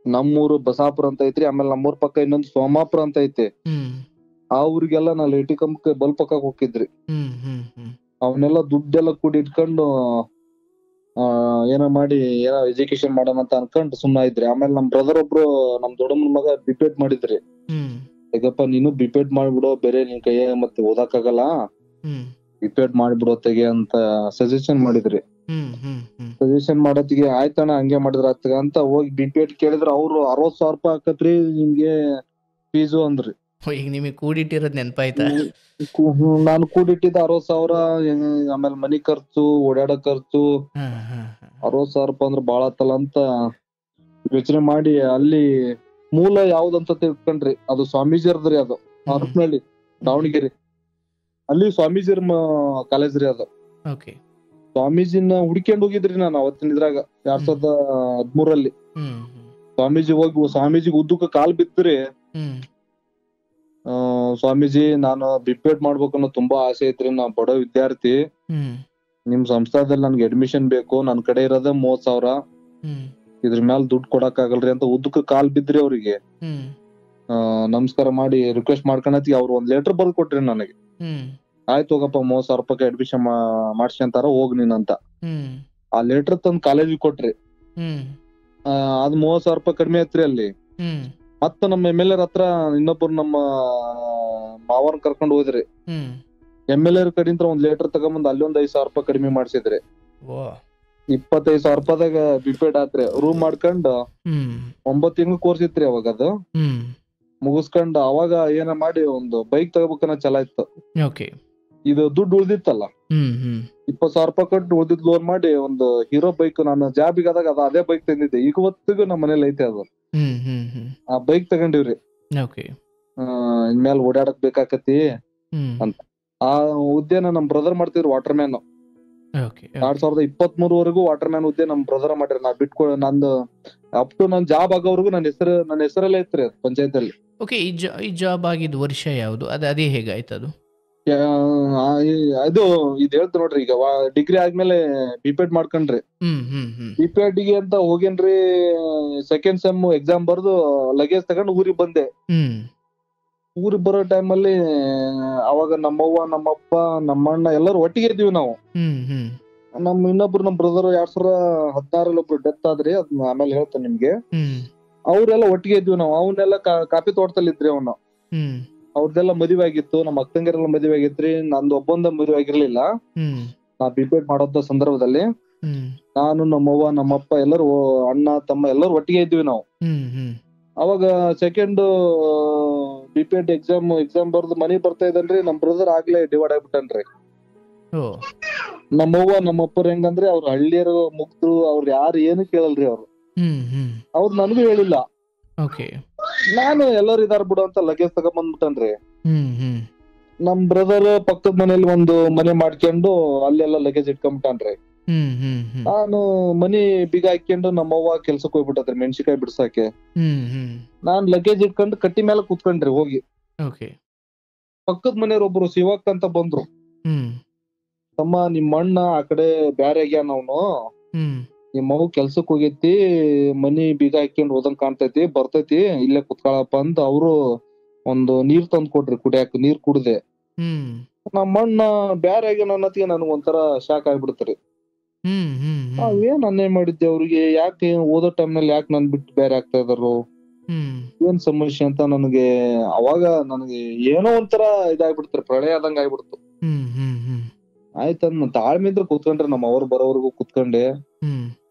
ನಮ್ಮೂರು ಬಸಾಪುರ ಅಂತ ಐತ್ರಿ, ಆಮೇಲೆ ನಮ್ಮೂರ್ ಪಕ್ಕ ಇನ್ನೊಂದು ಸೋಮಾಪುರ ಅಂತ ಐತಿ. ಹ್ಮ್ ಆ ಊರಿಗೆಲ್ಲ ನಾ ಲೇಟಿ ಕಂಬಕ್ಕೆ ಬಲ್ಪ್ ಹಾಕಕ್ ಹೋಗಿದ್ರಿ. ಹ್ಮ್ ಹ್ಮ್ ಹ್ಮ್ ಅವನ್ನೆಲ್ಲ ದುಡ್ಡೆಲ್ಲ ಕೂಡಿ ಇಟ್ಕೊಂಡು ಏನೋ ಮಾಡಿ ಏನೋ ಎಜುಕೇಶನ್ ಮಾಡೋಣ ಅಂತ ಅನ್ಕೊಂಡು ಸುಮ್ಮನೆ ಇದ್ರಿ. ಆಮೇಲೆ ನಮ್ ಬ್ರದರ್ ಒಬ್ರು ನಮ್ ದೊಡ್ಡಮ್ಮನ ಮಗ ಬಿಪೇಟ್ ಮಾಡಿದ್ರಿ. ಹ್ಮ್ ಹೇಗಪ್ಪ ನೀನು ಬಿಪೇಟ್ ಮಾಡ್ಬಿಡು, ಬೇರೆ ನಿನ್ ಕೈಯ ಮತ್ತೆ ಓದಾಕಾಗಲ್ಲ, ಹ್ಮ್ ಬಿಪೇಟ್ ಮಾಡ್ಬಿಡು ತೆಗೆ ಅಂತ ಸಜೆಷನ್ ಮಾಡಿದ್ರಿ. ಹ್ಮ್ ಹ್ಮ್ ಹ್ಮ್ ಸಜೆಷನ್ ಮಾಡೋತ್ತಿಗೆ ಆಯ್ತಣ್ಣ ಹಂಗೆ ಮಾಡಿದ್ರ ಆತಗ ಅಂತ ಹೋಗಿ ಬಿಪೇಟ್ ಕೇಳಿದ್ರ ಅವ್ರು 60,000 ರೂಪಾಯಿ ಹಾಕತ್ರಿ ನಿಮ್ಗೆ ಫೀಸು ಅಂದ್ರಿ. ಈಗ ನಿಮಗೆ ಕೂಡಿಟ್ಟಿರೋದ್ ನೆನಪಾಯ್ತಾ? ನಾನು ಕೂಡಿಟ್ಟಿದ್ದ 60,000. ಆಮೇಲೆ ಮನಿ ಖರ್ಚು, ಓಡಾಡೋ ಖರ್ಚು, ಹಾ ಹಾ ಹಾ 60,000 ರೂಪಾಯಿ ಅಂದ್ರೆ ಬಾಳ ಆತಲ್ಲ ಅಂತ ಯೋಚನೆ ಮಾಡಿ ಅಲ್ಲಿ ಮೂಲ ಯಾವ್ದಂತ ತಿಳ್ಕೊಂಡ್ರಿ. ಅದು ಸ್ವಾಮೀಜಿಯರ್ದ್ರಿ, ಅದು ಹರಪನಹಳ್ಳಿ ದಾವಣಗೆರೆ. ಅಲ್ಲಿ ಸ್ವಾಮೀಜಿಯರ್ ಕಾಲೇಜ್ ರೀ ಅದು. ಓಕೆ. ಸ್ವಾಮೀಜಿನ ಹುಡ್ಕೊಂಡ್ ಹೋಗಿದ್ರಿ ನಾನು ಅವತ್ತಿನ ಇದ್ರಾಗ 2013. ಹ್ಮ್ ಸ್ವಾಮೀಜಿಗೆ ಉದ್ದಕ್ಕೆ ಕಾಲ್ ಬಿದ್ದ್ರಿ. ಹ್ಮ್ ಸ್ವಾಮೀಜಿ ನಾನು ಬಿಪೇಟ್ ಮಾಡ್ಬೇಕನ್ನೋ ತುಂಬಾ ಆಸೆ ಐತ್ರಿ, ನಾ ಬಡ ವಿದ್ಯಾರ್ಥಿ, ಹ್ಮ್ ನಿಮ್ ಸಂಸ್ಥಾದಲ್ಲಿ ನನ್ಗೆ ಅಡ್ಮಿಷನ್ ಬೇಕು, ನನ್ ಕಡೆ ಇರೋದ 30,000, ಹ್ಮ್ ಇದ್ರ ಮ್ಯಾಲ ದುಡ್ಡು ಕೊಡಕ್ ಆಗಲ್ರಿ ಅಂತ ಉದ್ದಕ್ಕೆ ಕಾಲ್ ಬಿದ್ರಿ ಅವ್ರಿಗೆ. ಹ್ಮ್ ನಮಸ್ಕಾರ ಮಾಡಿ ರಿಕ್ವೆಸ್ಟ್ ಮಾಡ್ಕೊಳತಿ ಅವ್ರು ಒಂದ್ ಲೆಟರ್ ಬರ್ದ್ ಕೊಟ್ರಿ ನನಗೆ. ಹ್ಮ್ ಆಯ್ತು ಹೋಗಪ್ಪ 30,000 ರೂಪಾಯಿ ಅಡ್ಮಿಷನ್ ಮಾಡ್ಸ್ಕೊಂತಾರ ಹೋಗ್ ನೀನಂತ. ಹ್ಮ್ ಆ ಲೆಟರ್ ತಂದ್ ಕಾಲೇಜಿಗೆ ಕೊಟ್ರಿ. ಹ್ಮ್ ಅದ್ 30,000 ರೂಪಾಯಿ ಕಡಿಮೆ ಐತ್ರಿ ಅಲ್ಲಿ. ಹ್ಮ್ ಮತ್ತ ನಮ್ಮ MLA ಹತ್ರ ಇನ್ನೊಬ್ರು ನಮ್ಮ ಮಾವನ್ ಕರ್ಕೊಂಡ್ ಹೋದ್ರಿ. ಹ್ಮ್ MLA ಕಡೆಯಿಂದ ಒಂದ್ ಲೆಟರ್ ತಗೊಂಬಂದ್ ಅಲ್ಲಿ ಒಂದ್ 5,000 ರೂಪಾಯಿ ಕಡಿಮೆ ಮಾಡ್ಸಿದ್ರಿ. ಓ 25,000 ರೂಪಾಯಿದಾಗ ಬಿಪೇಡ್ ಆತ್ರಿ. ರೂಮ್ ಮಾಡ್ಕೊಂಡ್ ಹ್ಮ್ 9 ತಿಂಗಳು ಕೋರ್ಸ್ ಇತ್ರಿ ಅವಾಗ. ಅದು ಹ್ಮ್ ಮುಗಿಸ್ಕೊಂಡ್ ಅವಾಗ ಏನ ಮಾಡಿ ಒಂದು ಬೈಕ್ ತಗೋಬೇಕನ್ನ ಚಲ ಇತ್ತು. ಓಕೆ. ಇದು ದುಡ್ಡು ಉಳ್ದಿತ್ತಲ್ಲ, ಹ್ಮ್ ಹ್ಮ್ 20,000 ರೂಪಾಯಿ ಕೊಟ್ಟು ಉಳ್ದಿದ್ ಲೋನ್ ಮಾಡಿ ಒಂದು ಹೀರೋ ಬೈಕ್, ನಾನು ಜಾಬಿಗೆ ಆದಾಗ ಅದೇ ಬೈಕ್ ತಂದಿದ್ದೆ. ಈಗ ಹೊತ್ತಿಗೂ ನಮ್ಮ ಮನೇಲಿ ಐತೆ ಅದು. ಹ್ಮ್ ಹ್ಮ್ ಹ್ಮ್ ಆ ಬೈಕ್ ತಗೊಂಡಿವ್ರಿ. ಓಕೆ. ಇನ್ಮೇಲೆ ಓಡಾಡಕ್ ಬೇಕಾಕತಿ ಹ್ಮ್ ಅಂತ. ಆ ಹುದ್ದೆನ ನಮ್ ಬ್ರದರ್ ಮಾಡ್ತಿದ್ರು, ವಾಟರ್ ಮ್ಯಾನ್. ಓಕೆ. 2023 ವರೆಗೂ ವಾಟರ್ ಮ್ಯಾನ್ ಹುದ್ದೆ ನಮ್ ಬ್ರದರ್ ಮಾಡ್ರಿ. ನಾ ನಂದು ಅಪ್ ಟು ನನ್ ಜಾಬ್ ಆಗೋವರೆಗೂ ನನ್ನ ಹೆಸರಲ್ಲೇ ಇತ್ರಿ ಪಂಚಾಯತ್ ಅಲ್ಲಿ. ಓಕೆ. ಈ ಜಾಬ್ ಆಗಿದ್ ವರ್ಷ ಯಾವುದು? ಅದೇ ಹೇಗಾಯ್ತು ಅದು? ಇದು ಹೇಳ್ತ ನೋಡ್ರಿ, ಈಗ ಡಿಗ್ರಿ ಆದ್ಮೇಲೆ ಬಿಪೇಡ್ ಮಾಡ್ಕೊಂಡ್ರಿ. ಹ್ಮ್ ಹ್ಮ್ ಹ್ಮ್ ಬಿಪೇಡ್ ಗೆ ಅಂತ ಹೋಗೇನ್ರಿ. ಸೆಕೆಂಡ್ ಸೆಮ್ ಎಕ್ಸಾಮ್ ಬರ್ದು ಲಗೇಜ್ ತಗೊಂಡ್ ಊರಿಗೆ ಬಂದೆ. ಹ್ಮ್ ಊರಿಗೆ ಬರೋ ಟೈಮ್ ಅಲ್ಲಿ ಅವಾಗ ನಮ್ಮವ್ವ, ನಮ್ಮಪ್ಪ, ನಮ್ಮಣ್ಣ ಎಲ್ಲರೂ ಒಟ್ಟಿಗೆ ಇದ್ದೀವಿ ನಾವು. ಹ್ಮ್ ಹ್ಮ್ ನಮ್ ನಮ್ ಬ್ರದರ್ 2016 ಒಬ್ರು ಡೆತ್ ಆದ್ರಿ. ಅದ್ನ ಆಮೇಲೆ ಹೇಳ್ತೇನೆ ನಿಮ್ಗೆ. ಹ್ಮ್ ಅವ್ರೆಲ್ಲ ಒಟ್ಟಿಗೆ ಇದ್ವಿ ನಾವು. ಅವನ್ನೆಲ್ಲ ಕಾಫಿ ತೋಟದಲ್ಲಿ ಇದ್ರಿ ಅವನು. ಹ್ಮ್ ಅವ್ರದ್ದೆಲ್ಲ ಮದುವೆ ಆಗಿತ್ತು, ನಮ್ಮ ಅಕ್ಕಂಗಿರೆಲ್ಲ ಮದುವೆ ಆಗಿತ್ರಿ. ನಂದು ಒಬ್ಬಂದ ಮದುವೆ ಆಗಿರ್ಲಿಲ್ಲ. ಹ್ಮ್ ನಾ ಬಿಪೇಡ್ ಮಾಡೋದ ಸಂದರ್ಭದಲ್ಲಿ ಹ್ಮ್ ನಾನು, ನಮ್ಮವ್ವ, ನಮ್ಮಪ್ಪ ಎಲ್ಲರೂ, ಅಣ್ಣ ತಮ್ಮ ಎಲ್ಲರೂ ಒಟ್ಟಿಗೆ ಇದ್ವಿ ನಾವು. ಹ್ಮ್ ಹ್ಮ್ ಅವಾಗ ಸೆಕೆಂಡ್ ಬಿಪೇಡ್ ಎಕ್ಸಾಮ್ ಬರ್ದು ಮನಿ ಬರ್ತಾ ಇದ್ದನ್ರಿ. ನಮ್ ಬ್ರದರ್ ಆಗ್ಲೇ ಡಿವೈಡ್ ಆಗ್ಬಿಟ್ಟನ್ರಿ. ಓ ನಮ್ಮವ್ವ ನಮ್ಮಪ್ಪರ್ ಹೆಂಗಂದ್ರೆ ಅವ್ರು ಹಳ್ಳಿಯರು ಮುಗ್ದ್ರು, ಅವ್ರು ಯಾರು ಏನು ಕೇಳಲ್ರಿ ಅವ್ರು. ಹ್ಮ್ ಹ್ಮ್ ಅವ್ರು ನನಗೂ ಹೇಳಿಲ್ಲ. ಓಕೆ. ನಾನು ಎಲ್ಲರೂ ಇದಾರ್ ಬಿಡು ಅಂತ ಲಗೇಜ್ ತಗೊಂಡ್ಬಂದ್ಬಿಟ್ಟನ್ರಿ. ಹ್ಮ್ ಹ್ಮ್ ನಮ್ ಬ್ರದರ್ ಪಕ್ಕದ ಮನೇಲಿ ಒಂದು ಮನೆ ಮಾಡ್ಕೊಂಡು ಅಲ್ಲೆಲ್ಲ ಲಗೇಜ್ ಇಟ್ಕೊಂಡ್ಬಿಟ್ಟನ್ರಿ. ಹ್ಮ್ ಹ್ಮ್ ಹ್ಮ್ ನಾನು ಮನಿ ಬೀಗ ಹಾಕೊಂಡು ನಮ್ಮವ್ವ ಕೆಲ್ಸಕ್ಕೆ ಹೋಗ್ಬಿಟ್ಟದ್ರಿ ಮೆಣಸಿಕಾಯಿ ಬಿಡ್ಸಾಕೆ. ಹ್ಮ್ ಹ್ಮ್ ನಾನ್ ಲಗೇಜ್ ಇಟ್ಕೊಂಡು ಕಟ್ಟಿ ಮೇಲೆ ಕುತ್ಕೊಂಡ್ರಿ ಹೋಗಿ. ಓಕೆ. ಪಕ್ಕದ ಮನೆಯವ್ರ ಒಬ್ರು ಶಿವಕ್ ಅಂತ ಬಂದ್ರು. ಹ್ಮ್ ತಮ್ಮ ನಿಮ್ಮ ಅಣ್ಣ ಆ ಕಡೆ ಬ್ಯಾರೆ ಆಗ್ಯಾನ ಅವನು, ಹ್ಮ್ ನಿಮ್ ಮಗು ಕೆಲ್ಸಕ್ ಹೋಗೈತಿ, ಮನಿ ಬೀಗ ಹಾಕೊಂಡ್ ಹೋದಂಗ್ ಕಾಣ್ತೈತಿ, ಬರ್ತೈತಿ, ಇಲ್ಲೇ ಕುತ್ಕೊಳಪ್ಪ ಅಂತ ಅವ್ರು ಒಂದು ನೀರ್ ತಂದ್ ಕೊಟ್ರಿ ಕುಡಿಯಾಕ. ನೀರ್ ಕುಡ್ದೆ. ಹ್ಮ್ ನಮ್ಮ ಅಣ್ಣ ಬ್ಯಾರೆ ಆಗ್ಯಾನ ಅನ್ನೋತ್ತಿಗೆ ನನಗ್ ಒಂಥರ ಶಾಕ್ ಆಗ್ಬಿಡ್ತ್ರಿ. ಹ್ಮ್ ಹ್ಮ್ ಏನ್ ಅನ್ಯಾಯ ಮಾಡಿದ್ದೆ ಅವ್ರಿಗೆ, ಯಾಕೆ ಓದೋ ಟೈಮ್ ನಲ್ಲಿ ಯಾಕೆ ನನ್ ಬಿಟ್ಟು ಬೇರೆ ಆಗ್ತಾ ಇದಾರು, ಹ್ಮ್ ಏನ್ ಸಮಸ್ಯೆ ಅಂತ ಅವಾಗ ನನಗೆ ಏನೋ ಒಂಥರ ಇದಾಗ್ಬಿಡ್ತ್ರಿ, ಪ್ರಳಯ ಆದಂಗ ಆಗ್ಬಿಡ್ತು. ಹ್ಮ್ ಹ್ಮ್ ಹ್ಮ್ ಆಯ್ತಂದ್ ತಾಳ್ಮೆ ಇದ್ರೆ ಕುತ್ಕೊಂಡ್ರಿ. ನಮ್ಮ ಅವ್ರು ಬರೋವರೆಗೂ ಕುತ್ಕೊಂಡೆ. ಹ್ಮ್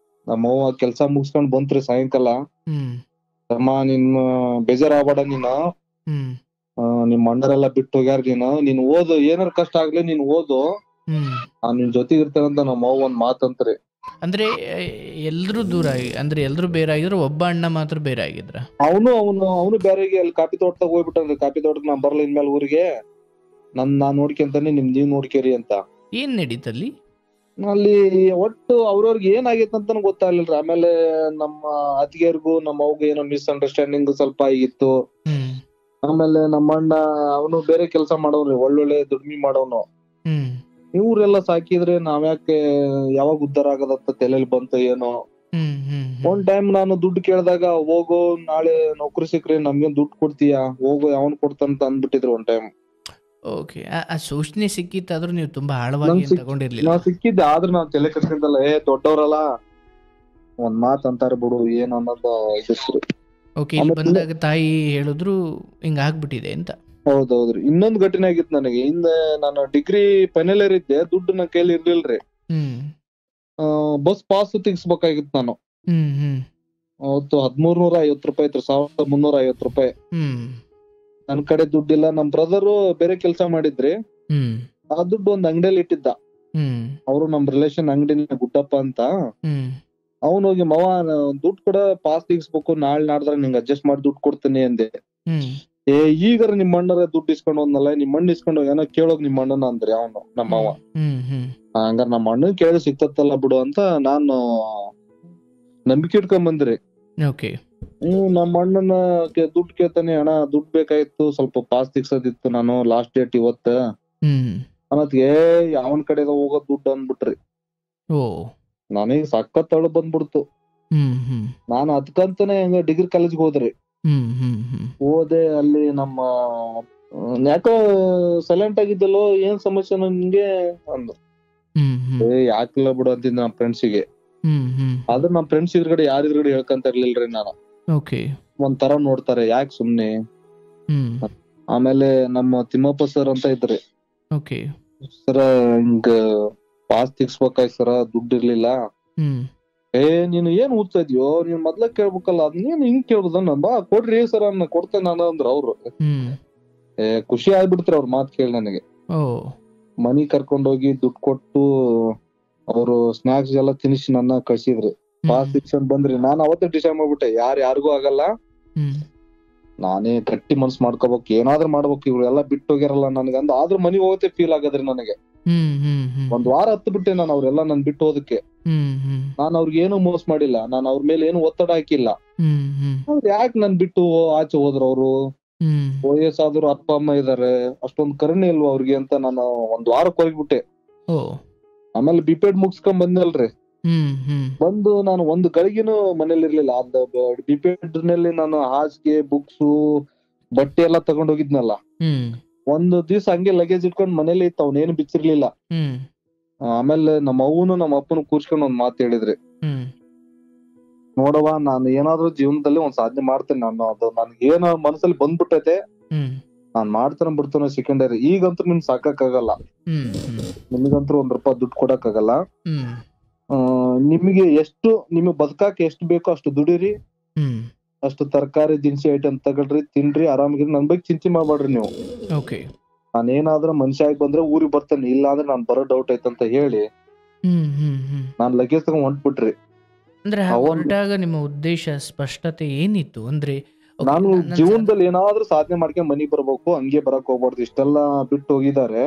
ನಮ್ಮವ್ವ ಕೆಲ್ಸ ಮುಗಿಸ್ಕೊಂಡ್ ಬಂತ್ರಿ ಸಾಯಂಕಾಲ. ಹ್ಮ್ ತಮ್ಮ ನಿನ್ ಬೇಜಾರಾಗ್ಬೇಡ, ಹ್ಮ್ ನಿಮ್ ಅಣ್ಣರೆಲ್ಲ ಬಿಟ್ಟು ಹೋಗ್ಯಾರ, ನೀನ್ ಓದು, ಏನಾರ ಕಷ್ಟ ಆಗ್ಲಿ ನೀನ್ ಓದು, ಹ್ಮ್ ನಾನ್ ನಿನ್ ಜೊತೆಗೆ ಇರ್ತೇನಂತ ನಮ್ಮ ಅವ್ವ ಒಂದ್ ಮಾತಂತ್ರಿ. ಅಂದ್ರೆ ಎಲ್ರು ದೂರ ಅಂದ್ರೆ ಎಲ್ರು ಬೇರೆ ಆಗಿದ್ರು, ಒಬ್ಬ ಅಣ್ಣ ಮಾತ್ರ ಬೇರೆ ಆಗಿದ್ರ? ಅವನು ಬೇರೆಗೆ ಅಲ್ಲಿ ಕಾಫಿ ತೋಟದಾಗ ಹೋಗ್ಬಿಟ್ಟನ್ರಿ. ಕಾಫಿ ತೋಟಕ್ಕೆ ನಾನ್ ಬರ್ಲ ಇನ್ಮೇಲೆ ಊರಿಗೆ, ನಾನ್ ನೋಡ್ಕೊಂತಾನೆ, ನೀವ್ ನೋಡ್ಕೇರಿ ಅಂತ. ಏನ್ ನಡೀತಲ್ಲಿ? ಅಲ್ಲಿ ಒಟ್ಟು ಅವ್ರವ್ರಿಗೆ ಏನಾಗೈತೆ ಅಂತ ಗೊತ್ತಾಗ್ಲಿಲ್ರಿ. ಆಮೇಲೆ ನಮ್ಮ ಅತ್ತಿಗೆಯರ್ಗೂ ನಮ್ಮ ಅವ್ಗೂ ಏನೋ ಮಿಸ್ಅಂಡರ್ಸ್ಟ್ಯಾಂಡಿಂಗ್ ಸ್ವಲ್ಪ ಆಗಿತ್ತು. ಹ್ಮ್ ಆಮೇಲೆ ನಮ್ಮ ಅಣ್ಣ ಅವನು ಬೇರೆ ಕೆಲಸ ಮಾಡೋನ್ರಿ, ಒಳ್ಳೊಳ್ಳೆ ದುಡ್ಮಿ ಮಾಡೋನು. ಹ್ಮ್ ಇವ್ರೆಲ್ಲ ಸಾಕಿದ್ರೆ ನಾವ್ಯಾಕೆ ಯಾವಾಗ ಉದ್ಧಾರ ಆಗದಂತ ತಲೆಯಲ್ಲಿ ಬಂತು ಏನೋ. ಒಂದ್ ಟೈಮ್ ನಾನು ದುಡ್ಡು ಕೇಳಿದಾಗ ಹೋಗೋ ನಾಳೆ ನೌಕರಿ ಸಿಕ್ರೆ ನಮ್ಗೇನ್ ದುಡ್ಡು ಕೊಡ್ತೀಯಾ, ಹೋಗೋ ಯಾವನ್ ಕೊಡ್ತಾನಂತ ಅಂದ್ಬಿಟ್ಟಿದ್ರು ಒಂದ್ ಟೈಮ್. ಓಕೆ. ಆ ಸೂಚನೆ ಸಿಕ್ಕಿತ್ತಾದ್ರೂ ನೀವು ತುಂಬಾ ನಂಗ್ ಆಳವಾಗಿ ಏನು ತಗೊಂಡಿರ್ಲಿಲ್ಲ. ನಾ ಸಿಕ್ಕಿದ್ದೆ, ಆದ್ರೆ ನಾನ್ ತಲೆ ಕೆಡ್ಸ್ಕೊಂಡಲ್ಲ. ದೊಡ್ಡವ್ರಲ್ಲ ಒಂದ್ ಮಾತ್ ಅಂತಾರ ಬಿಡು ಏನ್ ಅನ್ನೋದು ಇದಿತ್ತು. ಓಕೆ, ಇಲ್ಲಿ ಬಂದಾಗ ತಾಯಿ ಹೇಳಿದ್ರು ಹಿಂಗ ಆಗ್ಬಿಟ್ಟಿದೆ ಅಂತ. ಹೌದೌದ್ರಿ. ಇನ್ನೊಂದ್ ಘಟನೆ ಆಗಿತ್ತು ನನಗೆ. ಹಿಂದೆ ನಾನು ಡಿಗ್ರಿ ಫೈನಲ್ ಇಯರ್ ಇದ್ದೆ, ದುಡ್ಡು ನನ್ನ ಕೈಲಿ ಇರ್ಲಿಲ್ರಿ. ಬಸ್ ಪಾಸ್ ತೆಗಿಸ್ಬೇಕಾಗಿತ್ತು ನಾನು. ಅವತ್ತು 1350 ರೂಪಾಯಿ ಇತ್ತು, 1350 ರೂಪಾಯಿ. ನನ್ ಕಡೆ ದುಡ್ಡಿಲ್ಲ. ನಮ್ ಬ್ರದರು ಬೇರೆ ಕೆಲ್ಸ ಮಾಡಿದ್ರಿ, ಆ ದುಡ್ಡು ಒಂದ್ ಅಂಗಡಿಯಲ್ಲಿ ಇಟ್ಟಿದ್ದ. ಅವರು ನಮ್ ರಿಲೇಷನ್ ಅಂಗಡಿ ಗುಡ್ಡಪ್ಪ ಅಂತ. ಅವನ್ ಹೋಗಿ ಮವ ದುಡ್ಡು ಕೂಡ ಪಾಸ್ ತೆಗಿಸ್ಬೇಕು, ನಾಳೆ ನಾಡ್ದ್ರ ನಿಂಗೆ ಅಡ್ಜಸ್ಟ್ ಮಾಡಿ ದುಡ್ಡು ಕೊಡ್ತೀನಿ ಅಂದೆ. ಈಗಾರ ನಿಮ್ ಅಣ್ಣರ ದುಡ್ಡು ಇಸ್ಕೊಂಡು ಹೋದ್ನಲ್ಲ, ನಿಮ್ ಅಣ್ಣ ಇಸ್ಕೊಂಡು ಏನೋ ಕೇಳೋಗ್ ನಿಮ್ ಅಣ್ಣನ ಅಂದ್ರಿ ಅವನು, ನಮ್ಮ ಮಾವ. ಹಂಗಾರ ನಮ್ಮ ಅಣ್ಣನ್ ಕೇಳಿ ಸಿಕ್ತತ್ತಲ್ಲ ಬಿಡು ಅಂತ ನಾನು ನಂಬಿಕೆ ಇಟ್ಕೊಂಡ್ ಬಂದ್ರಿ. ನಮ್ಮ ಅಣ್ಣನ ದುಡ್ಡು ಕೇಳ್ತಾನೆ, ಅಣ್ಣ ದುಡ್ಡು ಬೇಕಾಗಿತ್ತು, ಸ್ವಲ್ಪ ಪಾಸ್ ತೆಗ್ಸೋದಿತ್ತು, ನಾನು ಲಾಸ್ಟ್ ಡೇಟ್ ಇವತ್ತ ಅನ್ನತ್ಗೆ ಯಾವನ್ ಕಡೆ ಹೋಗೋದ್ ದುಡ್ಡು ಅಂದ್ಬಿಟ್ರಿ. ನನಗ್ ಸಖತ್ ಅಳು ಬಂದ್ಬಿಡ್ತು. ನಾನು ಅದ್ಕಂತಾನೆ ಹೆಂಗ ಡಿಗ್ರಿ ಕಾಲೇಜ್ಗೆ ಹೋದ್ರಿ. ಹೋದೆ, ಅಲ್ಲಿ ನಮ್ಮ ಯಾಕೋ ಸೈಲೆಂಟ್ ಆಗಿದ್ದಲ್ಲೋ, ಏನ್ ಸಮಸ್ಯೆ ನಿಂಗೆ ಅಂದ್ರು. ಯಾಕಿಲ್ಲ ಬಿಡು ಅಂತಿದ್ ನಮ್ಮ ಫ್ರೆಂಡ್ಸಿಗೆ. ಆದ್ರೆ ನಮ್ ಫ್ರೆಂಡ್ಸ್ ಇದ್ರಗಡೆ ಯಾರ ಇದ್ರಗಡೆ ಹೇಳ್ಕಂತ ಇರ್ಲಿಲ್ರಿ ನಾನು. ಒಂಥರ ನೋಡ್ತಾರೆ, ಯಾಕೆ ಸುಮ್ನೆ. ಆಮೇಲೆ ನಮ್ಮ ತಿಮ್ಮಪ್ಪ ಸರ್ ಅಂತ ಇದ್ರಿ. ಸರ ಹಿಂಗ ಪಾಸ್ ತೆಗ್ಸ್ಬೇಕಾಯ್ತು ಸರ, ದುಡ್ಡು ಇರ್ಲಿಲ್ಲ. ನೀನು ಏನ್ ಓದ್ತಾ ಇದೀಯೋ, ನೀನ್ ಮೊದ್ಲ ಕೇಳ್ಬೇಕಲ್ಲ, ಅದನ್ನೇನ್ ಹಿಂಗ್ ಕೇಳ್ಬೋದನ್ನ, ಬಾ ಕೊಡ್ರಿ ಸರ್ ಅನ್ನ ಕೊಡ್ತೇನೆ ನಾನು ಅಂದ್ರ ಅವ್ರು. ಖುಷಿ ಆಗ್ಬಿಡ್ತ್ರಿ ಅವ್ರ ಮಾತ್ ಕೇಳಿ ನನಗೆ. ಮನಿ ಕರ್ಕೊಂಡೋಗಿ ದುಡ್ಡು ಕೊಟ್ಟು ಅವ್ರು ಸ್ನಾಕ್ಸ್ ಎಲ್ಲ ತಿನ್ನಿಸಿ ನನ್ನ ಕಳ್ಸಿದ್ರಿ. ಪಾಸ್ ತೆಗ್ಸ್ಕೊಂಡ್ ಬಂದ್ರಿ. ನಾನ್ ಅವತ್ತೇ ಡಿಸೈಡ್ ಮಾಡ್ಬಿಟ್ಟೆ, ಯಾರಿಗೂ ಆಗಲ್ಲ, ನಾನೇ ಗಟ್ಟಿ ಮನ್ಸ್ ಮಾಡ್ಕೋಬೇಕು, ಏನಾದ್ರೂ ಮಾಡ್ಬೇಕು, ಇವ್ರೆಲ್ಲ ಬಿಟ್ಟು ಹೋಗ್ಯಾರಲ್ಲ ನನ್ಗಂದ. ಆದ್ರೂ ಮನಿಗ್ ಹೋಗತ್ತೆ ಫೀಲ್ ಆಗದ್ರಿ ನನಗೆ. ಒಂದ್ ವಾರ ಹತ್ತು ಬಿಟ್ಟೆ ನಾನು ಅವ್ರೆಲ್ಲ ನನ್ ಬಿಟ್ಟು ಹೋದಕ್ಕೆ. ನಾನ್ ಅವ್ರಿಗೆ ಏನು ಮೋಸ ಮಾಡಿಲ್ಲ, ನಾನ್ ಅವ್ರ ಮೇಲೆ ಏನು ಒತ್ತಡ ಹಾಕಿಲ್ಲ. ಅವ್ರು ಯಾಕೆ ನನ್ ಬಿಟ್ಟು ಆಚೆ ಹೋದ್ರು? ಅವ್ರು ವಯಸ್ಸಾದ್ರು, ಅಪ್ಪ ಅಮ್ಮ ಇದಾರೆ, ಅಷ್ಟೊಂದ್ ಕರುಣೆ ಇಲ್ವಾ ಅವ್ರಿಗೆ ಅಂತ ನಾನು ಒಂದ್ ವಾರಕ್ಕೆ ಹೋಗ್ಬಿಟ್ಟೆ. ಆಮೇಲೆ ಬಿಪೆಡ್ ಮುಗಿಸ್ಕೊಂಡ್ ಬಂದಲ್ರಿ. ಬಂದು ನಾನು ಒಂದು ಗಳಿಗೆನೂ ಮನೇಲಿ ಇರ್ಲಿಲ್ಲ. ಅದ್ ಬಿಪೆಡ್ ನಲ್ಲಿ ನಾನು ಹಾಸಿಗೆ, ಬುಕ್ಸು, ಬಟ್ಟೆ ಎಲ್ಲಾ ತಗೊಂಡ್ ಹೋಗಿದ್ನಲ್ಲ, ಒಂದು ದಿವ್ಸ ಹಂಗೆ ಲಗೇಜ್ ಇಟ್ಕೊಂಡ್ ಮನೇಲಿ ಇತ್ತು, ಅವ್ನೇನು ಬಿಚ್ಚಿರ್ಲಿಲ್ಲ. ಆಮೇಲೆ ನಮ್ಮ ಅವ್ವನು ನಮ್ಮ ಅಪ್ಪನು ಕೂರ್ಸ್ಕೊಂಡ್ ಒಂದ್ ಮಾತು ಹೇಳಿದ್ರಿ, ನೋಡವ್ವ, ನಾನು ಏನಾದ್ರೂ ಜೀವನದಲ್ಲಿ ಒಂದ್ ಸಾಧನೆ ಮಾಡ್ತೇನೆ. ನಾನು ಅದು ನನ್ಗೆ ಏನೋ ಮನಸ್ಸಲ್ಲಿ ಬಂದ್ಬಿಟ್ಟೈತೆ, ನಾನ್ ಮಾಡ್ತಾನೆ ಬಿಡ್ತಾನೆ ಸೆಕೆಂಡರಿ. ಈಗಂತೂ ನಿಮ್ ಸಾಕಾಗಲ್ಲ, ನಿಮಗಂತೂ ₹1 ದುಡ್ಡು ಕೊಡಕ್ ಆಗಲ್ಲ. ನಿಮಗೆ ಎಷ್ಟು, ನಿಮಗ್ ಬದುಕಾಕ ಎಷ್ಟು ಬೇಕೋ ಅಷ್ಟು ದುಡೀರಿ, ಅಷ್ಟು ತರಕಾರಿ ದಿನಸಿ ಐಟಮ್ ತಗೊಳ್ರಿ, ತಿನ್ರಿ, ಆರಾಮಾಗಿರಿ, ನನ್ ಬಗ್ಗೆ ಚಿಂತೆ ಮಾಡ್ಬೇಡ್ರಿ ನೀವು. ನಾನೇನಾದ್ರೂ ಮನುಷ್ಯ ಆಗಿ ಬಂದ್ರೆ ಊರಿಗೆ ಬರ್ತೇನೆ, ಇಲ್ಲ ಅಂದ್ರೆ ನಾನ್ ಬರೋ ಡೌಟ್ ಐತಂತ ಹೇಳಿ ನಾನ್ ಲಗೇಜ್ ತಗೊಂಡ್ ಹೊಂಟ್ಬಿಟ್ರಿ. ಅಂದ್ರೆ ಹೊರಟಾಗ ನಿಮ್ಮ ಉದ್ದೇಶ ಸ್ಪಷ್ಟತೆ ಏನಿತ್ತು? ಅಂದ್ರೆ ನಾನು ಜೀವನದಲ್ಲಿ ಏನಾದ್ರೂ ಸಾಧನೆ ಮಾಡ್ಕೊಂಡ್ ಮನಿಗ್ ಬರ್ಬೇಕು, ಹಂಗೆ ಬರಕ್ ಹೋಗ್ಬಾರ್ದು. ಇಷ್ಟೆಲ್ಲಾ ಬಿಟ್ಟು ಹೋಗಿದ್ದಾರೆ,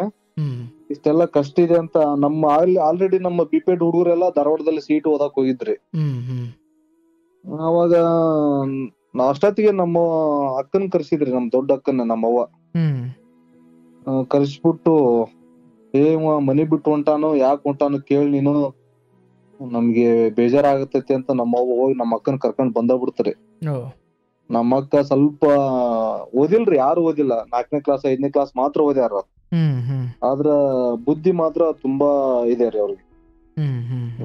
ಇಷ್ಟೆಲ್ಲಾ ಕಷ್ಟ ಇದೆ ಅಂತ. ನಮ್ಮ ಆಲ್ರೆಡಿ ನಮ್ಮ ಬಿಪೆಡ್ ಹುಡುಗರೆಲ್ಲ ಧಾರವಾಡದಲ್ಲಿ ಸೀಟ್ ಓದಕ್ ಹೋಗಿದ್ರಿ. ಅವಾಗ ಅಷ್ಟೊತ್ತಿಗೆ ನಮ್ಮ ಅಕ್ಕನ್ ಕರ್ಸಿದ್ರಿ, ನಮ್ ದೊಡ್ಡ ಅಕ್ಕನ್ನ, ನಮ್ಮವ್ವ ಕರ್ಸ್ಬಿಟ್ಟು, ಮನಿ ಬಿಟ್ಟು ಹೊಂಟಾನು, ಯಾಕೆ ಹೊಂಟಾನು ಕೇಳಿ ನೀನು, ನಮ್ಗೆ ಬೇಜಾರಾಗತೈತಿ ಅಂತ ನಮ್ಮವ್ವ ಹೋಗಿ ನಮ್ಮ ಅಕ್ಕನ್ ಕರ್ಕೊಂಡ್ ಬಂದಬಿಡ್ತಾರೆ. ನಮ್ಮ ಅಕ್ಕ ಸ್ವಲ್ಪ ಓದಿಲ್ರಿ, ಯಾರು ಓದಿಲ್ಲ, 4ನೇ ಕ್ಲಾಸ್ 5ನೇ ಕ್ಲಾಸ್ ಮಾತ್ರ ಓದ್ಯಾರ. ಆದ್ರ ಬುದ್ಧಿ ಮಾತ್ರ ತುಂಬಾ ಇದೆ ರೀ ಅವ್ರಿಗೆ.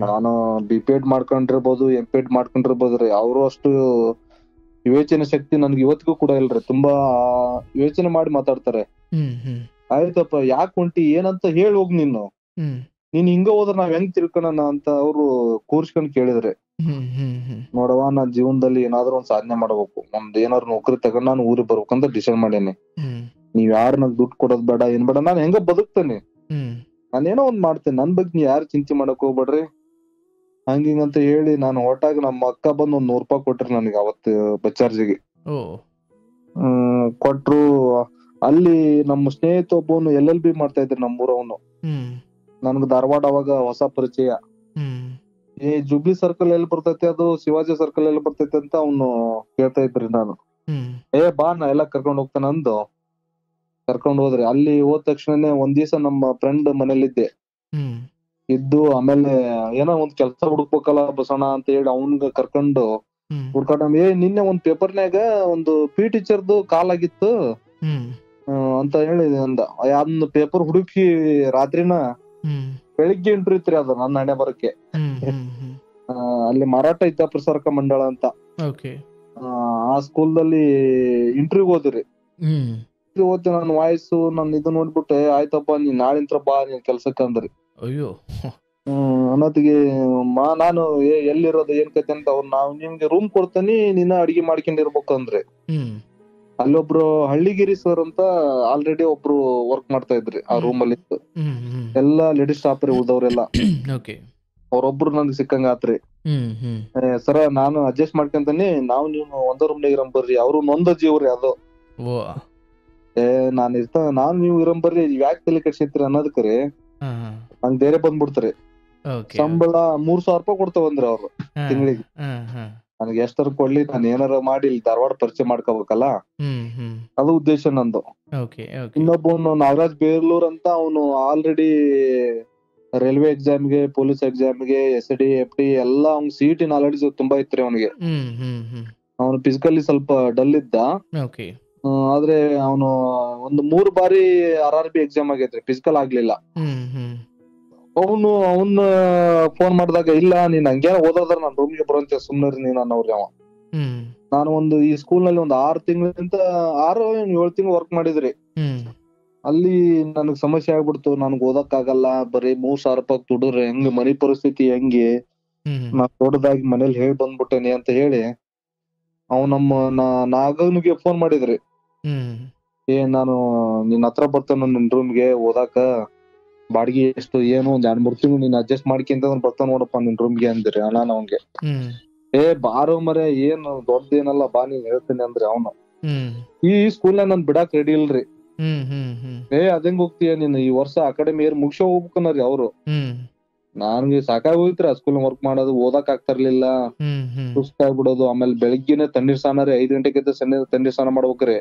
ನಾನು ಬಿಪೆಡ್ ಮಾಡ್ಕೊಂಡಿರ್ಬೋದು, ಎಂಪೆಡ್ ಮಾಡ್ಕೊಂಡಿರ್ಬೋದ್ರಿ, ಅವರು ಅಷ್ಟು ವಿವೇಚನೆ ಶಕ್ತಿ ನನ್ಗೆ ಇವತ್ತಿಗೂ ಕೂಡ ಇಲ್ರಿ. ತುಂಬಾ ಯೋಚನೆ ಮಾಡಿ ಮಾತಾಡ್ತಾರೆ. ಆಯ್ತಪ್ಪ, ಯಾಕೆ ಹೊಂಟಿ, ಏನಂತ ಹೇಳಿ ಹೋಗ್, ನೀನ್ ಹಿಂಗ ಹೋದ್ರ ನಾವ್ ಹೆಂಗ್ ತಿಳ್ಕೊಳಣ ಅಂತ ಅವ್ರು ಕೂರ್ಸ್ಕೊಂಡ್ ಕೇಳಿದ್ರೆ, ನೋಡವ್ವ, ನಾನ್ ಜೀವನದಲ್ಲಿ ಏನಾದ್ರು ಒಂದ್ ಸಾಧನೆ ಮಾಡ್ಬೇಕು, ನಮ್ದು ಏನಾದ್ರು ನೌಕರಿ ತಗೊಂಡ್ ನಾನು ಊರಿಗೆ ಬರ್ಬೇಕಂತ ಡಿಸೈಡ್ ಮಾಡೇನಿ. ನೀವ್ ಯಾರು ನಂಗೆ ದುಡ್ಡು ಕೊಡೋದ್ ಬೇಡ, ಏನ್ ಬೇಡ, ನಾನ್ ಹೆಂಗ ಬದುಕ್ತೇನೆ, ನಾನೇನೋ ಒಂದ್ ಮಾಡ್ತೇನೆ, ನನ್ ಬಗ್ಗೆ ನೀವ್ ಯಾರು ಚಿಂತೆ ಮಾಡಕ್ ಹೋಗ್ಬೇಡ್ರಿ ಹಂಗಿಂಗಂತ ಹೇಳಿ ನಾನು ಹೊರಟಾಗ ನಮ್ಮ ಅಕ್ಕ ಬಂದ್ ಒಂದ್ ₹100 ಕೊಟ್ರಿ ನನಗೆ ಅವತ್ತು ಬಸ್ ಚಾರ್ಜಿಗೆ. ಕೊಟ್ರು. ಅಲ್ಲಿ ನಮ್ಮ ಸ್ನೇಹಿತ ಒಬ್ಬನು LLB ಮಾಡ್ತಾ ಇದ್ರಿ, ನಮ್ಮೂರವನು. ನನ್ಗೆ ಧಾರವಾಡ ಅವಾಗ ಹೊಸ ಪರಿಚಯ. ಜುಬ್ಲಿ ಸರ್ಕಲ್ ಎಲ್ಲಿ ಬರ್ತೈತಿ, ಅದು ಶಿವಾಜಿ ಸರ್ಕಲ್ ಎಲ್ಲಿ ಬರ್ತೈತಿ ಅಂತ ಅವನು ಕೇಳ್ತಾ ಇದ್ರಿ. ನಾನು ಬಾ, ನಾ ಎಲ್ಲ ಕರ್ಕೊಂಡ್ ಹೋಗ್ತಾನ ಅಂದು ಕರ್ಕೊಂಡ್ ಹೋದ್ರಿ. ಅಲ್ಲಿ ಹೋದ ತಕ್ಷಣನೇ ಒಂದ್ ದಿವ್ಸ ನಮ್ಮ ಫ್ರೆಂಡ್ ಮನೇಲಿದ್ದೆ. ಹ್ಮ್ ಇದ್ದು ಆಮೇಲೆ ಏನೋ ಒಂದ್ ಕೆಲ್ಸ ಹುಡುಕ್ಬೇಕಲ್ಲ ಬಸಣ್ಣ ಅಂತ ಹೇಳಿ ಅವನ್ಗ ಕರ್ಕೊಂಡು ಹ್ಮ್ ಹುಡ್ಕಾಟ ನಿನ್ನೆ ಒಂದ್ ಪೇಪರ್ನ್ಯಾಗ ಒಂದು ಪಿ ಟೀಚರ್ದು ಕಾಲ್ ಆಗಿತ್ತು ಹ್ಮ್ ಅಂತ ಹೇಳಿ ಅದನ್ನ ಪೇಪರ್ ಹುಡುಕಿ ರಾತ್ರಿನ ಹ್ಮ್ ಬೆಳಿಗ್ಗೆ ಇಂಟ್ರ್ಯೂ ಇತ್ರಿ ಅದು ನನ್ನ ಹಣೆ ಬರಕ್ಕೆ. ಹ್ಮ್ ಹ್ಮ್ ಹ್ಮ್ ಅಲ್ಲಿ ಮರಾಠ ವಿದ್ಯಾ ಪ್ರಸಾರಕ ಮಂಡಳ ಅಂತ ಓಕೆ. ಆ ಸ್ಕೂಲ್ದಲ್ಲಿ ಇಂಟರ್ವ್ಯೂ ಹೋದ್ರಿ. ಹ್ಮ್ ಓದ್ತಿ ನನ್ನ ವಾಯ್ಸು ನನ್ ಇದು ನೋಡ್ಬಿಟ್ಟೆ ಆಯ್ತಪ್ಪ ನೀನ್ ನಾಳಿಂತ್ರ ಬಾ ನೀನ್ ಕೆಲ್ಸಕ್ಕೆ ಅಂದ್ರಿ. ಅಯ್ಯೋ. ಅನ್ನೋತ್ತಿಗೆ ನಾನು ಎಲ್ಲಿರೋದು ಏನ್ ಕತೆ ಅಂತ ಅವ್ರು ನಾವ್ ನಿಮ್ಗೆ ರೂಮ್ ಕೊಡ್ತೇನಿ ನೀನ ಅಡಿಗೆ ಮಾಡ್ಕೊಂಡಿರ್ಬೇಕು ಅಂದ್ರೆ. ಹ್ಮ್ ಅಲ್ಲೊಬ್ರು ಹಳ್ಳಿಗಿರಿ ಸರ್ ಅಂತ ಆಲ್ರೆಡಿ ಒಬ್ರು ವರ್ಕ್ ಮಾಡ್ತಾ ಇದ್ರಿ ಆ ರೂಮ್ ಅಲ್ಲಿ. ಹ್ಮ್ ಹ್ಮ್ ಎಲ್ಲಾ ಲೇಡೀಸ್ ಸ್ಟಾಫ್ ರೀ ಉಳ್ದವ್ರೆಲ್ಲ. ಓಕೆ. ಅವ್ರೊಬ್ರು ನನ್ಗೆ ಸಿಕ್ಕಂಗ ಆತ್ರಿ. ಹ್ಮ್ ಹ್ಮ್ ಸರ ನಾನು ಅಡ್ಜಸ್ಟ್ ಮಾಡ್ಕೊಂತೀನಿ ನಾವು ನೀವು ಒಂದ ರೂಮ್ನಾಗ ಇರಂಬರ್ರಿ ಅವ್ರು ನೊಂದ ಜೀವ್ರಿ ಅದು. ಓ. ನಾನ್ ನೀವು ಇರಂಬರ್ರಿ ಯಾಕೆ ತಲೆ ಕೆಡ್ಸಿತ್ರಿ ಅನ್ನೋದಕ್ರಿ ನಂಗ್ ಬೇರೆ ಬಂದ್ಬಿಡ್ತಾರೆ. ಸಂಬಳ 3,000 ರೂಪಾಯಿ ಕೊಡ್ತಾವಂದ್ರಿ ಅವ್ರು ತಿಂಗಳಿಗೆ. ನನಗೆ ಎಷ್ಟರ ಕೊಡ್ಲಿ ನಾನು ಏನಾರ ಮಾಡಿ ಇಲ್ಲಿ ಧಾರವಾಡ ಪರಿಚಯ ಮಾಡ್ಕೋಬೇಕಲ್ಲ, ಅದು ಉದ್ದೇಶ ನಂದು. ಇನ್ನೊಬ್ಬನು ನಾಗರಾಜ್ ಬೇರ್ಲೂರ್ ಅಂತ ಅವನು ಆಲ್ರೆಡಿ ರೈಲ್ವೆ ಎಕ್ಸಾಮ್ಗೆ, ಪೊಲೀಸ್ ಎಕ್ಸಾಮ್ಗೆ, SD FD ಎಲ್ಲ ಅವ್ನ್ CET ನಾಲೆಡ್ಜ್ ತುಂಬಾ ಇತ್ರಿ ಅವನಿಗೆ. ಅವನು ಫಿಸಿಕಲಿ ಸ್ವಲ್ಪ ಡಲ್ ಇದ್ದ. ಆದ್ರೆ ಅವನು ಒಂದು 3 ಬಾರಿ RRB ಎಕ್ಸಾಮ್ ಆಗೈತ್ರಿ, ಫಿಸಿಕಲ್ ಆಗ್ಲಿಲ್ಲ. ಅವನ್ ಫೋನ್ ಮಾಡಿದಾಗ ಇಲ್ಲ ನೀನ್ ಹಂಗೇನ ಓದೋದ್ರ ನಾನ್ ರೂಮ್ಗೆ ಬರುವಂತೆ ಸುಮ್ನರಿ ನೀನ್ ಅನ್ನೋರ್ರಿ ಅವ. ನಾನು ಈ ಸ್ಕೂಲ್ ನಲ್ಲಿ ಒಂದು 6 ತಿಂಗಳಿಂದ 6-7 ತಿಂಗಳು ವರ್ಕ್ ಮಾಡಿದ್ರಿ. ಅಲ್ಲಿ ನನಗ್ ಸಮಸ್ಯೆ ಆಗ್ಬಿಡ್ತು, ನನ್ಗ್ ಓದಕ್ ಆಗಲ್ಲ, ಬರೀ 3,000 ರೂಪಾಯಿ ದುಡಿದ್ರೆ ಹೆಂಗ್, ಮನಿ ಪರಿಸ್ಥಿತಿ ಹೆಂಗೆ, ನಾ ದೊಡ್ಡದಾಗಿ ಮನೇಲಿ ಹೇಳಿ ಬಂದ್ಬಿಟ್ಟೇನಿ ಅಂತ ಹೇಳಿ ಅವ್ ನಾಗನಿಗೆ ಫೋನ್ ಮಾಡಿದ್ರಿ. ನಾನು ನಿನ್ ಹತ್ರ ಬರ್ತೇನೆ ನಿನ್ ರೂಮ್ಗೆ ಓದಾಕ, ಬಾಡಿಗೆ ಎಷ್ಟು ಏನು ಒಂದ್ 2-3 ತಿಂಗಳು ನೀನ್ ಅಡ್ಜಸ್ಟ್ ಮಾಡ್ಕೊಂತ ಬರ್ತಾನ ನೋಡಪ್ಪ ನಿನ್ ರೂಮ್ಗೆ ಅಂದ್ರಿ ಅಣ್ಣ ಅವಂಗೆ. ಬಾರೋ ಮರೆ ಏನ್ ದೊಡ್ಡದೇನಲ್ಲ ಬಾ ನೀನ್ ಹೇಳ್ತೀನಿ ಅಂದ್ರಿ ಅವನು. ಈ ಸ್ಕೂಲ್ನಾಗ ನನ್ ಬಿಡಾಕ್ ರೆಡಿ ಇಲ್ರಿ. ಅದಂಗ್ ಹೋಗ್ತೀಯ ನೀನ್ ಈ ವರ್ಷ ಅಕಾಡೆಮಿ ಇಯರ್ ಮುಗಿಸೋ ಹೋಗ್ಬೇಕನ್ನರಿ ಅವ್ರು. ನನ್ಗೆ ಸಾಕಾಗ್ ಹೋಯ್ತ್ರಿ ಆ ಸ್ಕೂಲ್ ವರ್ಕ್ ಮಾಡೋದು, ಓದಕ್ ಆಗ್ತಿರ್ಲಿಲ್ಲ, ಸುಸ್ತಾಗ್ಬಿಡೋದು. ಆಮೇಲೆ ಬೆಳಿಗ್ಗೆನೆ ತಣ್ಣೀರ್ ಸ್ನಾನ ರೀ, 5 ಗಂಟೆಗೆ ತಣ್ಣೀರ್ ಸ್ನಾನ ಮಾಡ್ಬೇಕ್ರಿ.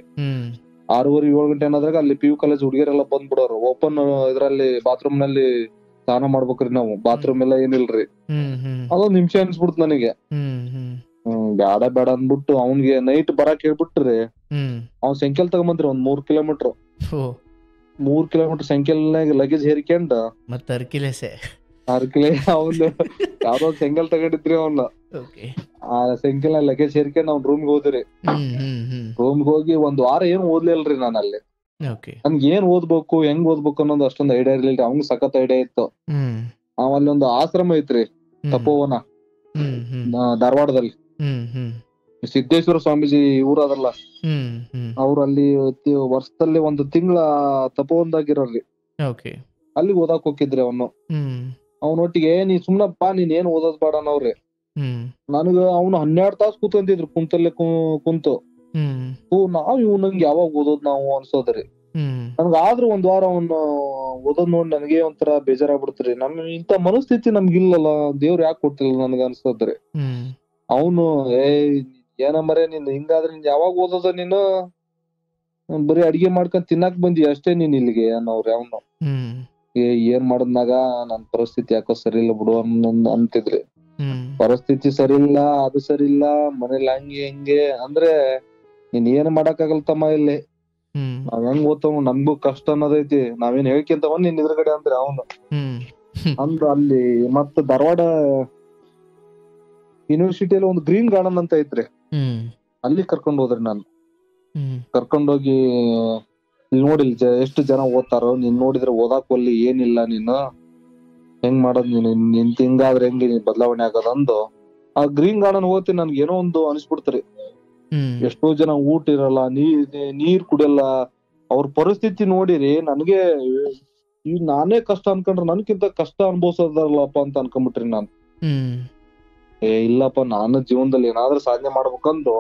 6:30-7 ಗಂಟೆ ಅನ್ನೋದ್ರಾಗ ಅಲ್ಲಿ PU ಕಾಲೇಜ್ ಹುಡುಗಿಯರೆಲ್ಲ ಬಂದ್ಬಿಡೋರು. ಓಪನ್ ಇದ್ರಲ್ಲಿ ಬಾತ್ರೂಮ್ ನಲ್ಲಿ ಸ್ನಾನ ಮಾಡ್ಬೇಕ್ರಿ ನಾವು, ಬಾತ್ರೂಮ್ ಎಲ್ಲ ಏನಿಲ್ರಿ. ಅದೊಂದ್ ನಿಮಿಷ ಅನ್ಸ್ಬಿಡ್ತು ನನಗೆ. ಬ್ಯಾಡ ಬೇಡ ಅಂದ್ಬಿಟ್ಟು ಅವ್ನ್ಗೆ ನೈಟ್ ಬರಾಕ್ ಹೇಳ್ಬಿಟ್ರಿ. ಅವ್ನ್ ಸೈಕಲ್ ತಗೊಂಬಂದ್ರಿ ಒಂದ್ 3 ಕಿಲೋಮೀಟರ್ 3 ಕಿಲೋಮೀಟರ್ ಸೈಕಲ್ನಾಗ ಲಗೇಜ್ ಹೇರಿಕೊಂಡ ಮತ್ತೆ ಅರ್ಕಿಲೆ ಅವ್ನು ಯಾವ್ದೋ ಸೈಕಲ್ ತಗೊಂಡಿದ್ರಿ ಅವ್ನ. ಆ ಸೈಕಲ್ ಲಗೇಜ್ ಹೇರ್ಕೊಂಡ್ ಅವ್ನ್ ರೂಮ್ಗೆ ಹೋದ್ರಿ. ರೂಮ್ಗೆ ಹೋಗಿ 1 ವಾರ ಏನ್ ಓದ್ಲಿಲ್ರಿ ನಾನು ಅಲ್ಲಿ. ನನ್ಗೆ ಏನ್ ಓದ್ಬೇಕು ಹೆಂಗ್ ಓದ್ಬೇಕು ಅನ್ನೋದು ಅಷ್ಟೊಂದು ಐಡಿಯಾ ಇರ್ಲಿಲ್ರಿ. ಅವ್ನ್ ಸಖತ್ ಐಡಿಯಾ ಇತ್ತು. ಅಲ್ಲಿ ಒಂದು ಆಶ್ರಮ ಐತ್ರಿ, ತಪೋವನ, ಧಾರವಾಡದಲ್ಲಿ. ಸಿದ್ದೇಶ್ವರ ಸ್ವಾಮೀಜಿ ಇವ್ರು ಅದಲ್ಲ, ಅವ್ರು ಅಲ್ಲಿ ವರ್ಷದಲ್ಲಿ 1 ತಿಂಗಳ ತಪೋವನದಾಗಿರ್ರಿ. ಅಲ್ಲಿ ಓದಾಕ್ ಹೋಗಿದ್ರಿ ಅವನು. ಅವನೊಟ್ಟಿಗೆ ನೀ ಸುಮ್ನಪ್ಪಾ ನೀನ್ ಏನ್ ಓದೋದ್ ಬೇಡ ಅನ್ನೋವ್ರಿ. ನನಗ ಅವ್ನು 12 ತಾಸು ಕೂತ್ಕೊಂತಿದ್ರು ಕುಂತಲ್ಲೇ ಕುಂತು. ನಾವ್ ಇವ್ನಂಗ್ ಯಾವಾಗ ಓದೋದ್ ನಾವು ಅನ್ಸೋದ್ರಿ. ನನ್ಗ ಆದ್ರೂ 1 ವಾರ ಅವ್ನು ಓದೋದ್ ನೋಡಿ ನನಗೆ ಒಂಥರ ಬೇಜಾರಾಗ್ಬಿಡ್ತ್ರಿ. ಇಂತ ಮನಸ್ಥಿತಿ ನಮ್ಗಿಲ್ಲಲ್ಲ, ದೇವ್ರ ಯಾಕೆ ಕೊಟ್ಟಿಲ್ಲ ನನ್ಗ ಅನ್ಸೋದ್ರಿ. ಅವನು ಏನ ಮರೆ ನೀನ್ ಹಿಂಗಾದ್ರೆ ನೀನ್ ಯಾವಾಗ ಓದೋದ, ನೀನು ಬರೀ ಅಡಿಗೆ ಮಾಡ್ಕೊಂಡ್ ತಿನ್ನಾಕ್ ಬಂದಿ ಅಷ್ಟೇ ನೀನ್ ಇಲ್ಲಿಗೆ ಅನ್ನೋವ್ರಿ ಅವನು. ಏನ್ ಮಾಡದ್ನಾಗ ನನ್ ಪರಿಸ್ಥಿತಿ ಯಾಕೋ ಸರಿ ಇಲ್ಲ ಬಿಡು ಅಂತಿದ್ರಿ. ಪರಿಸ್ಥಿತಿ ಸರಿ ಇಲ್ಲ, ಅದು ಸರಿ ಇಲ್ಲ, ಮನೇಲಿ ಹಂಗೆ ಹಿಂಗೆ ಅಂದ್ರೆ ನೀನ್ ಏನ್ ಮಾಡಕ್ ಆಗಲ್ತಮ್ಮ ಇಲ್ಲಿ. ನಾವ್ ಹೆಂಗ್ ಓದ್ತಾವ ನಮ್ಗೂ ಕಷ್ಟ ಅನ್ನೋದೈತಿ, ನಾವೇನ್ ಹೇಳ್ಕೊಂತವ ನೀನ್ ಎದುರುಗಡೆ ಅಂದ್ರೆ ಅವನು ಅಂದ್ರ. ಅಲ್ಲಿ ಮತ್ತ ಧಾರವಾಡ ಯೂನಿವರ್ಸಿಟಿಯಲ್ಲಿ ಒಂದು ಗ್ರೀನ್ ಗಾರ್ಡನ್ ಅಂತ ಐತ್ರಿ, ಅಲ್ಲಿ ಕರ್ಕೊಂಡ್ ಹೋದ್ರಿ. ನಾನು ಕರ್ಕೊಂಡೋಗಿ ಇಲ್ಲಿ ನೋಡಿ ಎಷ್ಟು ಜನ ಓದ್ತಾರೋ, ನೀನ್ ನೋಡಿದ್ರೆ ಓದಾಕ್ ಒಲ್ಲಿ ಏನಿಲ್ಲ, ನೀನು ಹೆಂಗ್ ಮಾಡೋದ್, ನೀನ್ ಹಿಂಗಾದ್ರೆ ಹೆಂಗೆ ನೀನ್ ಬದಲಾವಣೆ ಆಗೋದಂದು ಆ ಗ್ರೀನ್ ಗಾರ್ಡನ್ ಓದ್ತೀನಿ. ನನ್ಗೆ ಏನೋ ಒಂದು ಅನಿಸ್ಬಿಡ್ತ್ರಿ. ಎಷ್ಟೋ ಜನ ಊಟ ಇರಲ್ಲ, ನೀರ್ ಕುಡಿಯಲ್ಲ. ಅವ್ರ ಪರಿಸ್ಥಿತಿ ನೋಡಿರಿ ನನಗೆ ನಾನೇ ಕಷ್ಟ ಅನ್ಕೊಂಡ್ರೆ ನನ್ಕಿಂತ ಕಷ್ಟ ಅನ್ಭವಿಸೋದಲ್ಲಪ್ಪ ಅಂತ ಅನ್ಕೊಂಡ್ಬಿಟ್ರಿ ನಾನು. ಇಲ್ಲಪ್ಪ, ನಾನು ಜೀವನದಲ್ಲಿ ಏನಾದ್ರೂ ಸಾಧನೆ ಮಾಡ್ಬೇಕಂದು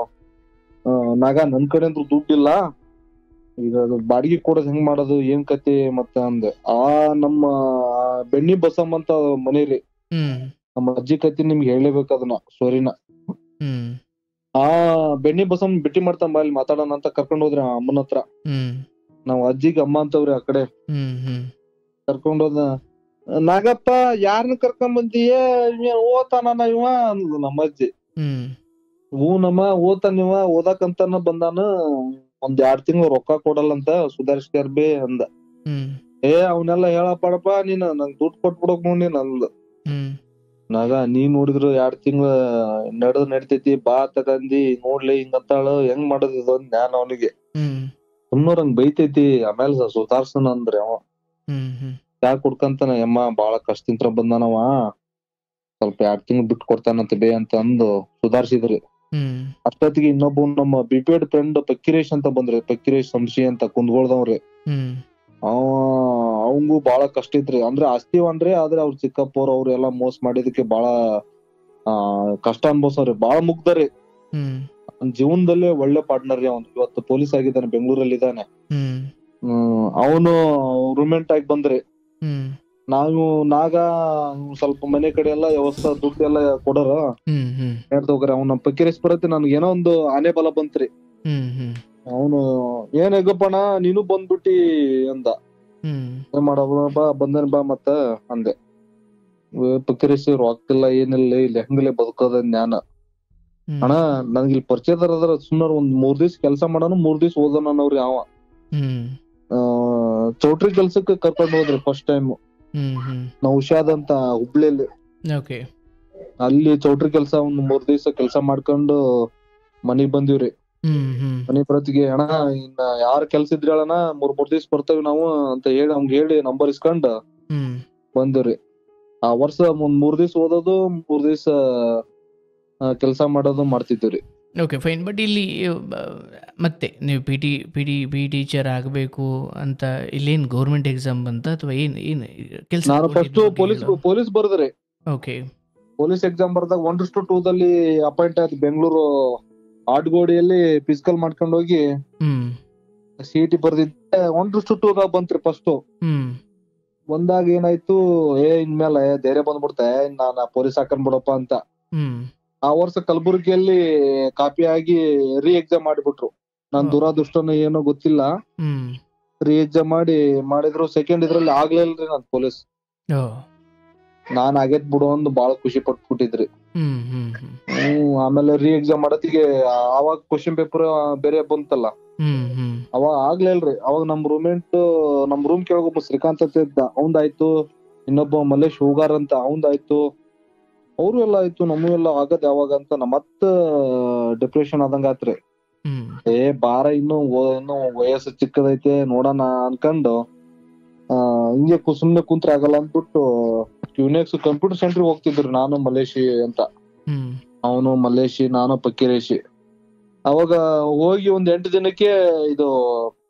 ನನ್ ಕಡೆ ಅಂತೂ ದುಡ್ಡಿಲ್ಲ, ಈಗ ಅದು ಬಾಡಿಗೆ ಕೊಡೋದ್ ಹೆಂಗ್ ಮಾಡೋದು ಏನ್ ಕತೆ ಮತ್ತೆ ಅಂದೆ. ನಮ್ಮ ಬೆಣ್ಣಿ ಬಸಮ್ಮ ಅಂತ ಮನೆ ರೀ, ನಮ್ಮ ಅಜ್ಜಿ ಕತಿ ನಿಮ್ಗೆ ಹೇಳಲೇಬೇಕು ಅದನ್ನ ಸ್ಟೋರಿನ. ಬೆಣ್ಣಿ ಬಸಮ್ಮ ಭೇಟಿ ಮಾಡ್ತಾನ ಬಾ ಇಲ್ಲಿ ಮಾತಾಡೋಣ ಅಂತ ಕರ್ಕೊಂಡ್ ಹೋದ್ರಿ ಅಮ್ಮನ ಹತ್ರ. ನಾವ್ ಅಜ್ಜಿಗೆ ಅಮ್ಮ ಅಂತವ್ರಿ ಆ ಕಡೆ. ಕರ್ಕೊಂಡೋದ ನಾಗಪ್ಪ ಯಾರನ್ನ ಕರ್ಕೊಂಡ್ ಬಂದೀಯ, ಓದ್ತಾನ ಇವ ಅಂದ್ಲು ನಮ್ಮಜ್ಜಿ. ಹ್ಮ್ ನಮ್ಮ ಓದ್ತಾನ ಇವ, ಓದಾಕಂತಾನ ಬಂದಾನ, ಒಂದ್ 2 ತಿಂಗಳು ರೊಕ್ಕ ಕೊಡಲ್ಲಂತ ಸುಧಾರಿಸ್ಕ್ಯಾರ ಬೇ ಅಂದ. ಹ್ಮ್ ಅವನೆಲ್ಲ ಹೇಳಪ್ಪಾಡಪ್ಪ ನೀನ್, ನಂಗ್ ದುಡ್ಡು ಕೊಟ್ಬಿಡಕ್ ನೋಡಿ ಅಂದ್ಲು. ಹ್ಮ್ ನಾಗ ನೀನ್ ನೋಡಿದ್ರು 2 ತಿಂಗಳ ನಡಿತೈತಿ, ಬಾ ತಗಂದಿ ನೋಡ್ಲಿ ಹಿಂಗಂತಾಳು, ಹೆಂಗ್ ಮಾಡೋದ್ ಇದು ಅಂದ್ ನಾನ್ ಅವನಿಗೆ. ಹ್ಮ್ ಸುಮ್ನವ್ರಂಗ್ ಬೈತೈತಿ, ಆಮೇಲೆ ಸುಧಾರ್ಸನ ಅಂದ್ರೆ ಅವ. ಹ್ಮ್ ಹ್ಮ್ ಯಾಕೆ ಕುಡ್ಕಂತಾನ ಯಮ್ಮ, ಬಾಳ ಕಷ್ಟದಿಂತ್ರ ಬಂದಾನವ, ಸ್ವಲ್ಪ 2 ತಿಂಗಳು ಬಿಟ್ಟು ಕೊಡ್ತಾನಂತ ಬೇ ಅಂತ ಅಂದು ಸುಧಾರ್ಸಿದ್ರಿ. ಹ್ಮ್ ಅಷ್ಟೊತ್ತಿಗೆ ಇನ್ನೊಬ್ಬ ನಮ್ಮ ಬಿಪೇಡ್ ಫ್ರೆಂಡ್ ಪಕ್ಕಿರೇಶ್ ಅಂತ ಬಂದ್ರಿ, ಪಕ್ಕಿರೇಶ್ ಸಂಶಿ ಅಂತ ಕುಂದಗೋಳ್ದವ್ರಿ. ಹ್ಮ್ ಅವಂಗೂ ಬಾಳ ಕಷ್ಟ ಇತ್ರಿ, ಅಂದ್ರೆ ಆಸ್ತಿವನ್ರಿ, ಆದ್ರೆ ಅವ್ರ ಚಿಕ್ಕಪ್ಪವ್ರ ಅವ್ರೆಲ್ಲಾ ಮೋಸ ಮಾಡಿದಕ್ಕೆ ಬಾಳ ಕಷ್ಟ ಅನ್ಭವ್ಸವ್ರಿ, ಬಾಳ ಮುಗ್ದರಿ. ಹ್ಮ್ ಜೀವನದಲ್ಲೇ ಒಳ್ಳೆ ಪಾರ್ಟ್ನರ್ ರೀ ಅವ್ನು, ಇವತ್ತು ಪೊಲೀಸ್ ಆಗಿದ್ದಾನೆ, ಬೆಂಗಳೂರಲ್ಲಿ ಇದ್ದಾನೆ. ಹ್ಮ್ ಅವನು ರೂಮ್ಮೆಂಟ್ ಆಗಿ ಬಂದ್ರಿ. ಹ್ಮ್ ನಾಗ ಸ್ವಲ್ಪ ಮನೆ ಕಡೆ ಎಲ್ಲಾ ವ್ಯವಸ್ಥೆ ದುಡ್ಡು ಎಲ್ಲ ಕೊಡೋರು ಹ್ಮ್ ಹ್ಮ್ ಹೇಳ್ತೋಗ್ರಿ. ಅವ್ನ ಪಕ್ಕಿರೇಶ್ ಬರತ್ತೆ, ನನ್ಗೆ ಏನೋ ಒಂದು ಆನೆ ಬಲ ಬಂತ್ರಿ. ಹ್ಮ್ ಹ್ಮ್ ಅವನು ಏನ್ ಹೆಗಪ್ಪಣ ನೀನು ಬಂದ್ಬಿಟ್ಟಿ ಅಂದ. ಹ್ಮ್ ಏನ್ ಮಾಡಪ್ಪ ಬಂದನ್ ಬಾ ಮತ್ತ ಅಂದೆ. ಪಕ್ಕಿರೇಶ್ ರೊಕ್ಕಿಲ್ಲ ಏನಿಲ್ಲ, ಇಲ್ಲಿ ಹೆಂಗಲೇ ಬದುಕೋದ ಜ್ಞಾನ ಅಣ್ಣ, ನನ್ಗೆ ಇಲ್ಲಿ ಪರಿಚಯದಾರ ಅದ್ರ, ಸುಮಾರು ಒಂದ್ 3 ದಿವ್ಸ ಕೆಲ್ಸ ಮಾಡೋನು, 3 ದಿವ್ಸ ಓದೋಣ ಅನ್ನೋರಿ ಅವ. ಚೌಟ್ರಿ ಕೆಲ್ಸಕ್ಕೆ ಕರ್ಕೊಂಡ್ ಹೋದ್ರಿ ಫಸ್ಟ್ ಟೈಮ್. ನಾವು ಉಷಾದ್ ಅಂತ ಹುಬ್ಳಿಯಲ್ಲಿ, ಅಲ್ಲಿ ಚೌಟ್ರಿ ಕೆಲ್ಸ ಒಂದ್ 3 ದಿವ್ಸ ಕೆಲ್ಸ ಮಾಡ್ಕೊಂಡು ಮನಿಗ್ ಬಂದಿವ್ರಿ. ಮನಿ ಪ್ರತಿಗೆ ಅಣ್ಣ ಇನ್ನ ಯಾರ ಕೆಲ್ಸ ಇದ್ರಿ ಅಣ್ಣ, 3 ದಿವ್ಸ ಬರ್ತೇವಿ ನಾವು ಅಂತ ಹೇಳಿ ಅವ್ನ್ಗ್ ಹೇಳಿ ನಂಬರ್ ಇಸ್ಕೊಂಡ್ ಬಂದಿವ್ರಿ. ಆ ವರ್ಷ ಒಂದ್ 3 ದಿವ್ಸ ಓದೋದು, 3 ದಿವ್ಸ ಕೆಲ್ಸ ಮಾಡೋದು ಮಾಡ್ತಿದ್ದೀವ್ರಿ. Okay fine. ಬಟ್ ಇಲ್ಲಿ ಮತ್ತೆ ನೀವು ಪಿ ಟೀಚರ್ ಆಗಬೇಕು ಅಂತ ಇಲ್ಲೇನು ಗೌರ್ಮೆಂಟ್ ಎಕ್ಸಾಮ್ ಬಂತ ಅಥವಾ ಏನು ಕೆಲಸ? ನಾನು ಫಸ್ಟ್ ಪೊಲೀಸ್ ಬರ್ದ್ರಿ. ಓಕೆ, ಪೊಲೀಸ್ ಎಕ್ಸಾಮ್ ಬರ್ದಾಗ 1:2 ಅಪಾಯಿಂಟ್ ಆಯ್ತು. ಬೆಂಗಳೂರು ಆಡ್ಗೋಡಿಯಲ್ಲಿ ಫಿಸಿಕಲ್ ಮಾಡ್ಕೊಂಡ್ ಹೋಗಿ CET ಬರ್ದಿದ್ದೆ. 1:2 ಬಂತ್ರಿ ಫಸ್ಟ್. ಬಂದಾಗ ಏನಾಯ್ತು, ಇನ್ಮೇಲೆ ಧೈರ್ಯ ಬಂದ್ಬಿಡ್ತೆ, ನಾನ್ ಪೊಲೀಸ್ ಹಾಕೊಂಡ್ ಬಿಡಪ್ಪ ಅಂತ. ಆ ವರ್ಷ ಕಲಬುರಗಿಯಲ್ಲಿ ಕಾಪಿ ಆಗಿ ರೀ ಎಕ್ಸಾಮ್ ಮಾಡಿಬಿಟ್ರು. ನಾನ್ ದುರಾದೃಷ್ಟನೋ ಏನೋ ಗೊತ್ತಿಲ್ಲ, ರೀ ಎಕ್ಸಾಮ್ ಮಾಡಿದ್ರು. ಸೆಕೆಂಡ್ ಇದ್ರಲ್ಲಿ ಆಗ್ಲೇ ಇಲ್ರಿ ನಾನ್ ಪೊಲೀಸ್. ನಾನ್ ಆಗೇತ್ ಬಿಡು ಅಂದ್ ಬಾಳ ಖುಷಿ ಪಟ್ಬಿಟ್ಟಿದ್ರಿ. ಆಮೇಲೆ ರೀ ಎಕ್ಸಾಮ್ ಮಾಡತ್ತಿಗೆ ಅವಾಗ ಕ್ವಶನ್ ಪೇಪರ್ ಬೇರೆ ಬಂತಲ್ಲ, ಅವಾಗ ಆಗ್ಲೇ ಇಲ್ರಿ. ಅವಾಗ ನಮ್ ರೂಮ್ ಕೆಳಗೊಬ್ಬ ಶ್ರೀಕಾಂತ್ ಅಂತ ಇದ್ದ, ಅವಂದಾಯ್ತು. ಇನ್ನೊಬ್ಬ ಮಲ್ಲೇಶ್ ಹೂಗಾರ್ ಅಂತ ಅವಂದಾಯ್ತು. ಅವ್ರು ಎಲ್ಲ ಆಯ್ತು, ನಮ್ಮೂ ಎಲ್ಲ ಆಗದ್ ಯಾವಾಗ ಅಂತ ಮತ್ತ ಡಿಪ್ರೆಷನ್ ಆದಂಗ ಆತ್ರಿ. ಬಾರ ಇನ್ನು ವಯಸ್ಸು ಚಿಕ್ಕದೈತೆ ನೋಡೋಣ ಅನ್ಕೊಂಡು ಹಿಂಗೆ ಸುಮ್ನೆ ಕುಂತ್ರೆ ಆಗಲ್ಲ ಅಂದ್ಬಿಟ್ಟು ಕ್ಯೂನೆಕ್ಸ್ ಕಂಪ್ಯೂಟರ್ ಸೆಂಟರ್ ಹೋಗ್ತಿದ್ರು, ನಾನು ಮಲ್ಲೇಶಿ ಅಂತ. ಅವನು ಮಲ್ಲೇಶಿ, ನಾನು ಪಕ್ಕಿರೇಶಿ. ಅವಾಗ ಹೋಗಿ ಒಂದ್ 8 ದಿನಕ್ಕೆ ಇದು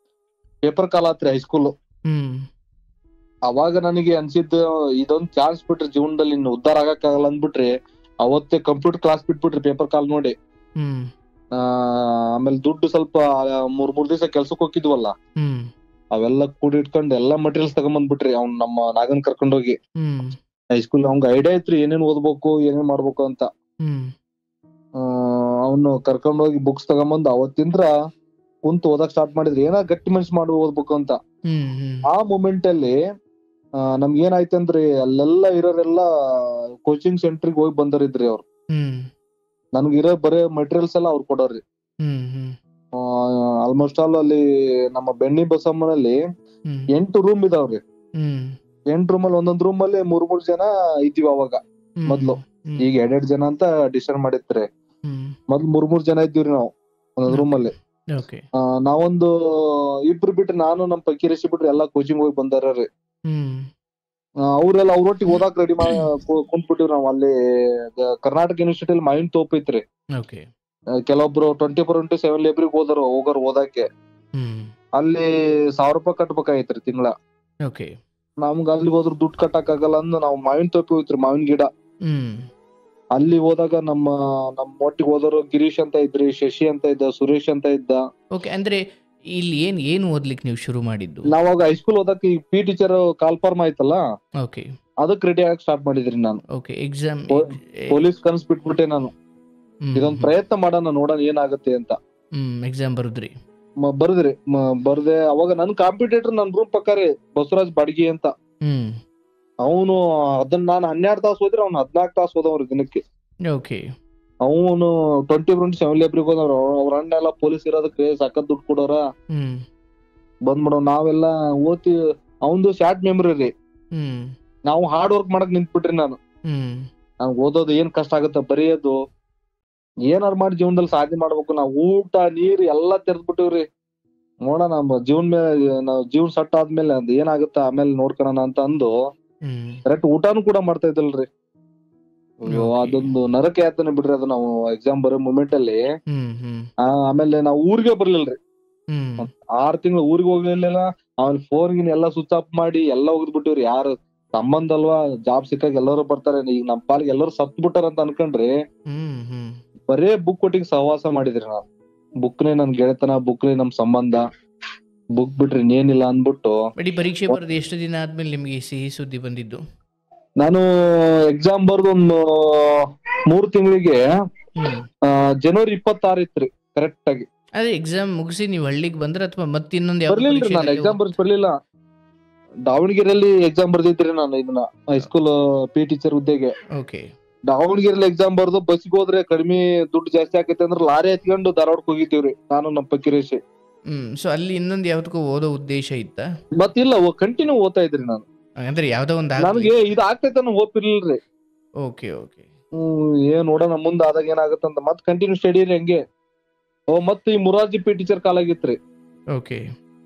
ಪೇಪರ್ ಕಾಲ್ ಆತ್ರಿ ಹೈಸ್ಕೂಲ್. ಅವಾಗ ನನಗೆ ಅನ್ಸಿದ್ದು, ಇದೊಂದ್ ಚಾನ್ಸ್ ಬಿಟ್ರಿ ಜೀವನದಲ್ಲಿ ಇನ್ನು ಉದ್ದಾರ ಆಗಕ್ಕಾಗಲ್ಲ ಅಂದ್ಬಿಟ್ರಿ. ಅವತ್ತೇ ಕಂಪ್ಯೂಟರ್ ಕ್ಲಾಸ್ ಬಿಟ್ಬಿಟ್ರಿ ಪೇಪರ್ ಕಾಲ್ ನೋಡಿ. ಆಮೇಲೆ ದುಡ್ಡು ಸ್ವಲ್ಪ 3 ದಿವಸ ಕೆಲ್ಸಕ್ ಹೋಗಿದ್ವಲ್ಲ, ಅವೆಲ್ಲ ಕೂಡಿ ಇಟ್ಕೊಂಡು ಎಲ್ಲಾ ಮಟೀರಿಯಲ್ಸ್ ತಗೊಂಬಂದ್ಬಿಟ್ರಿ. ಅವ್ನ್ ನಮ್ಮ ನಾಗನ್ ಕರ್ಕೊಂಡ್ ಹೋಗಿ ಹೈಸ್ಕೂಲ್. ಅವ್ನ್ಗ್ ಐಡಿಯಾ ಐತ್ರಿ ಏನೇನ್ ಓದ್ಬೇಕು ಏನೇನ್ ಮಾಡ್ಬೇಕು ಅಂತ. ಅವ್ನು ಕರ್ಕೊಂಡ್ ಹೋಗಿ ಬುಕ್ಸ್ ತಗೊಂಬಂದ್ ಅವತ್ತಿಂದ್ರ ಕುಂತ್ ಓದಕ್ ಸ್ಟಾರ್ಟ್ ಮಾಡಿದ್ರಿ. ಏನೋ ಗಟ್ಟಿ ಮನ್ಸ್ ಮಾಡಿ ಓದ್ಬೇಕು ಅಂತ. ಆ ಮೂಮೆಂಟ್ ಅಲ್ಲಿ ನಮ್ಗೆ ಏನಾಯ್ತಂದ್ರಿ, ಅಲ್ಲೆಲ್ಲ ಇರೋರೆಲ್ಲ ಕೋಚಿಂಗ್ ಸೆಂಟರ್ಗೆ ಹೋಗಿ ಬಂದರಿದ್ರಿ ಅವ್ರು. ನನ್ಗಿರೋ ಬರೇ ಮಟೀರಿಯಲ್ಸ್ ಎಲ್ಲ ಅವ್ರು ಕೊಡೋರಿ. ಆಲ್ಮೋಸ್ಟ್ ಆಲ್ ಅಲ್ಲಿ ನಮ್ಮ ಬೆಣ್ಣಿ ಬಸಮ್ಮನಲ್ಲಿ 8 ರೂಮ್ ಇದಾವ್ರಿ. 8 ರೂಮಲ್ಲಿ ಒಂದೊಂದ್ ರೂಮ್ ಅಲ್ಲಿ 3 ಜನ ಇದ್ವಿ ಅವಾಗ ಮೊದ್ಲು. ಈಗ 2 ಜನ ಅಂತ ಡಿಸೈಡ್ ಮಾಡಿತ್ರಿ. ಮೊದ್ಲು 3 ಜನ ಇದ್ದೀವ್ರಿ ನಾವು ಒಂದೊಂದ್ ರೂಮ್ ಅಲ್ಲಿ. ನಾವೊಂದು 2 ಬಿಟ್ರೆ, ನಾನು ನಮ್ ಪಕ್ಕಿರೇಶಿ ಬಿಟ್ರೆ ಎಲ್ಲಾ ಕೋಚಿಂಗ್ ಹೋಗಿ ಬಂದಾರ್ರಿ. ಅವ್ರೆಲ್ಲ ಅವ್ರೊಟ್ಟಿಗೆ ಓದಾಕ್ ರೆಡಿ ಕುಂತ್ಬಿಟ್ಟಿವ್ ನಾವ್. ಅಲ್ಲಿ ಕರ್ನಾಟಕ ಯೂನಿವರ್ಸಿಟಿಯಲ್ಲಿ ಮೈನ್ ತೋಪ್ ಐತ್ರಿ. ಕೆಲವೊಬ್ರು 24/7 ಲೈಬ್ರರಿಗೆ ಹೋಗೋರು ಓದಾಕೆ. ಅಲ್ಲಿ 1000 ರೂಪಾಯಿ ಕಟ್ಬೇಕಾಯ್ತ್ರಿ ತಿಂಗಳ. ನಮ್ಗ ಅಲ್ಲಿ ಹೋದ್ರ ದುಡ್ಡು ಕಟ್ಟಕ್ ಆಗಲ್ಲ ಅಂದ್ ನಾವ್ ಮಾವಿನ ತೋಪಿ ಹೋಯ್ತ್ರಿ, ಮಾವಿನ ಗಿಡ. ಅಲ್ಲಿ ಹೋದಾಗ ನಮ್ಮ ಒಟ್ಟಿಗೆ ಹೋದವರು ಗಿರೀಶ್ ಅಂತ ಇದ್ರಿ, ಶಶಿ ಅಂತ ಇದ್ದ, ಸುರೇಶ್ ಅಂತ ಇದ್ದ. ಅಂದ್ರೆ ಇಲ್ಲಿ ಏನು ಓದ್ಲಿಕ್ಕೆ ನೀವು ಶುರು ಮಾಡಿದ್ದು? ನಾವಾಗ ಹೈಸ್ಕೂಲ್ ಓದಕ್ಕೆ ಈ ಪಿ ಟೀಚರ್ ಕಾಲ್ಫಾರ್ಮ್ ಆಯ್ತಲ್ಲ, ಅದಕ್ ರೆಡಿ ಆಗಕ್ ಸ್ಟಾರ್ಟ್ ಮಾಡಿದ್ರಿ ನಾನು. ಎಕ್ಸಾಮ್ ಪೊಲೀಸ್ ಕನ್ಸ್ ಬಿಟ್ಬಿಟ್ಟೆ ನಾನು. ಇದೊಂದ್ ಪ್ರಯತ್ನ ಮಾಡೋಣ, ನೋಡೋಣ ಏನಾಗುತ್ತೆ ಅಂತ. ಎಕ್ಸಾಮ್ ಬರುದ್ರಿ? ಬರ್ದೆ. ಅವಾಗ ನನ್ ಕಾಂಪಿಟೇಟರ್ ನನ್ ರೂಮ್ ಪಕ್ಕಾರಿ ಬಸವರಾಜ್ ಬಾಡ್ಗಿ ಅಂತ. ಅವನು ಅದನ್ನ ನಾನು 12 ತಾಸು ಹೋದ್ರೆ ಅವ್ನು 14 ತಾಸು ಹೋದವ್ರು ದಿನಕ್ಕೆ. ಓಕೆ. ಅವನು 20/7 ಲೇಬ್ರಿಗೆ ಹೋದವ್ರು. ಅವ್ರ ಅಣ್ಣ ಎಲ್ಲ ಪೊಲೀಸ್ ಇರೋದಕ್ಕೆ ಸಖತ್ ದುಡ್ಡು ಕೊಡೋರ ಹ್ಮ್ ಬಂದ್ಬಿಡೋ. ನಾವೆಲ್ಲ ಓದ್ತಿ. ಅವಂದು ಶಾರ್ಟ್ ಮೆಮರಿ ರೀ. ಹ್ಮ್ ನಾವು ಹಾರ್ಡ್ ವರ್ಕ್ ಮಾಡಕ್ ನಿಂತ್ಬಿಟ್ರಿ. ನಾನು ಓದೋದು ಏನ್ ಕಷ್ಟ ಆಗುತ್ತೆ, ಬರೆಯೋದು ಏನಾರು ಮಾಡಿ ಜೀವನದಲ್ಲಿ ಸಾಧನೆ ಮಾಡ್ಬೇಕು. ನಾವು ಊಟ ನೀರು ಎಲ್ಲಾ ತೆರೆದ್ಬಿಟ್ಟಿವ್ರಿ. ನೋಡೋಣ ನಮ್ಮ ಜೀವನ ಮೇಲೆ, ನಾವ್ ಜೀವನ ಸೆಟ್ ಆದ್ಮೇಲೆ ಅದ್ ಏನಾಗುತ್ತೆ ಆಮೇಲೆ ನೋಡ್ಕೊಳೋಣ ಅಂತ ಅಂದು ಕರೆಕ್ಟ್ ಊಟಾನು ಕೂಡ ಮಾಡ್ತಾ ಇದ್ದಲ್ರಿ. ಅದೊಂದು ನರಕ ಯಾತನೆ ಬಿಡ್ರಿ ಅದು. ನಾವು ಎಕ್ಸಾಮ್ ಬರೋ ಮೂಮೆಂಟ್ ಅಲ್ಲಿ ಆಮೇಲೆ ನಾವು ಊರಿಗೆ ಬರ್ಲಿಲ್ರಿ. 6 ತಿಂಗಳು ಊರಿಗೆ ಹೋಗ್ಲಿಲ್ಲ. ಆಮೇಲೆ ಫೋನ್ ಗಿನ್ ಎಲ್ಲಾ ಸ್ವಿಚ್ ಆಫ್ ಮಾಡಿ ಎಲ್ಲಾ ಹೋಗ್ಬಿಟ್ಟಿವ್ರಿ. ಯಾರು ಸಂಬಂಧ ಅಲ್ವಾ, ಜಾಬ್ ಸಿಕ್ಕಾಗ ಎಲ್ಲರೂ ಬರ್ತಾರೆ. ಈಗ ನಮ್ ಪಾಲಿಗೆ ಎಲ್ಲರೂ ಸತ್ ಬಿಟ್ಟಾರ ಅಂತ ಅನ್ಕೊಂಡ್ರಿ. ಬರೇ ಬುಕ್ ಒಟ್ಟಿಗೆ ಸಹವಾಸ ಮಾಡಿದ್ರಿ. ನಾನು ಬುಕ್ನೇ ನನ್ ಗೆಳೆತನ, ಬುಕ್ನೇ ನಮ್ ಸಂಬಂಧ, ಬುಕ್ ಬಿಟ್ರಿ ಇನ್ನೇನಿಲ್ಲ ಅಂದ್ಬಿಟ್ಟು. ಪರೀಕ್ಷೆ ಬರೋದು ಎಷ್ಟು ದಿನ ಆದ್ಮೇಲೆ ನಿಮ್ಗೆ ಸಿಹಿ ಸುದ್ದಿ ಬಂದಿದ್ದು? ನಾನು ಎಕ್ಸಾಮ್ ಬರ್ದು ಒಂದು 3 ತಿಂಗಳಿಗೆ ಜನವರಿ 26 ಇತ್ರಿ ಕರೆಕ್ಟ್ ಆಗಿ. ಅದೇ ಎಕ್ಸಾಮ್ ಮುಗಿಸಿ ನೀವು ಹಳ್ಳಿಗೆ ಬಂದ್ರ ಅಥವಾ ಮತ್ತೆ ಇನ್ನೊಂದು ಬರ್ಲಿಲ್ರಿ. ನಾನು ಎಕ್ಸಾಮ್ ಬರ್ಲಿಲ್ಲ. ದಾವಣಗೆರೆಯಲ್ಲಿ ಎಕ್ಸಾಮ್ ಬರ್ದಿದ್ರಿ ನಾನು ಇದನ್ನ ಹೈಸ್ಕೂಲ್ ಪಿ ಟೀಚರ್ ಹುದ್ದೆಗೆ. ದಾವಣಗೆರೆಯಲ್ಲಿ ಎಕ್ಸಾಮ್ ಬರ್ದು ಬಸ್ಗೆ ಹೋದ್ರೆ ಕಡಿಮೆ ದುಡ್ಡು ಜಾಸ್ತಿ ಆಕೈತೆ ಅಂದ್ರೆ ಲಾರಿ ಎತ್ಕೊಂಡು ಧಾರವಾಡಕ್ಕೆ ಹೋಗಿದ್ದೀವ್ರಿ ನಾನು ನಮ್ಮ ಪಕ್ಕಿರೇಶಿ. ಸೊ ಅಲ್ಲಿ ಇನ್ನೊಂದು ಯಾವ್ದಕ್ಕೂ ಓದೋ ಉದ್ದೇಶ ಇತ್ತ? ಮತ್ತಿಲ್ಲ, ಕಂಟಿನ್ಯೂ ಓದ್ತಾ ಇದ್ರಿ ನಾನು. ಅಂದ್ರೆ ಯಾವ್ದೋ ಒಂದು ನನಗೆ ಇದು ಆಗ್ತೈತೆ ಅನ್ನೋ ಹೋಪ್ ಇರ್ಲಿಲ್ರಿ. Okay okay. ಏನ್ ನೋಡೋಣ ಮುಂದೆ ಆದಾಗ ಏನಾಗತ್ತಂತ ಮತ್ ಕಂಟಿನ್ಯೂ ಸ್ಟಡಿ ರೀ ಹಂಗೆ. ಮತ್ ಈ ಮುರಾರ್ಜಿ ಪಿ ಟೀಚರ್ ಕಾಲ್ ಆಗಿತ್ರಿ. ಓಕೆ.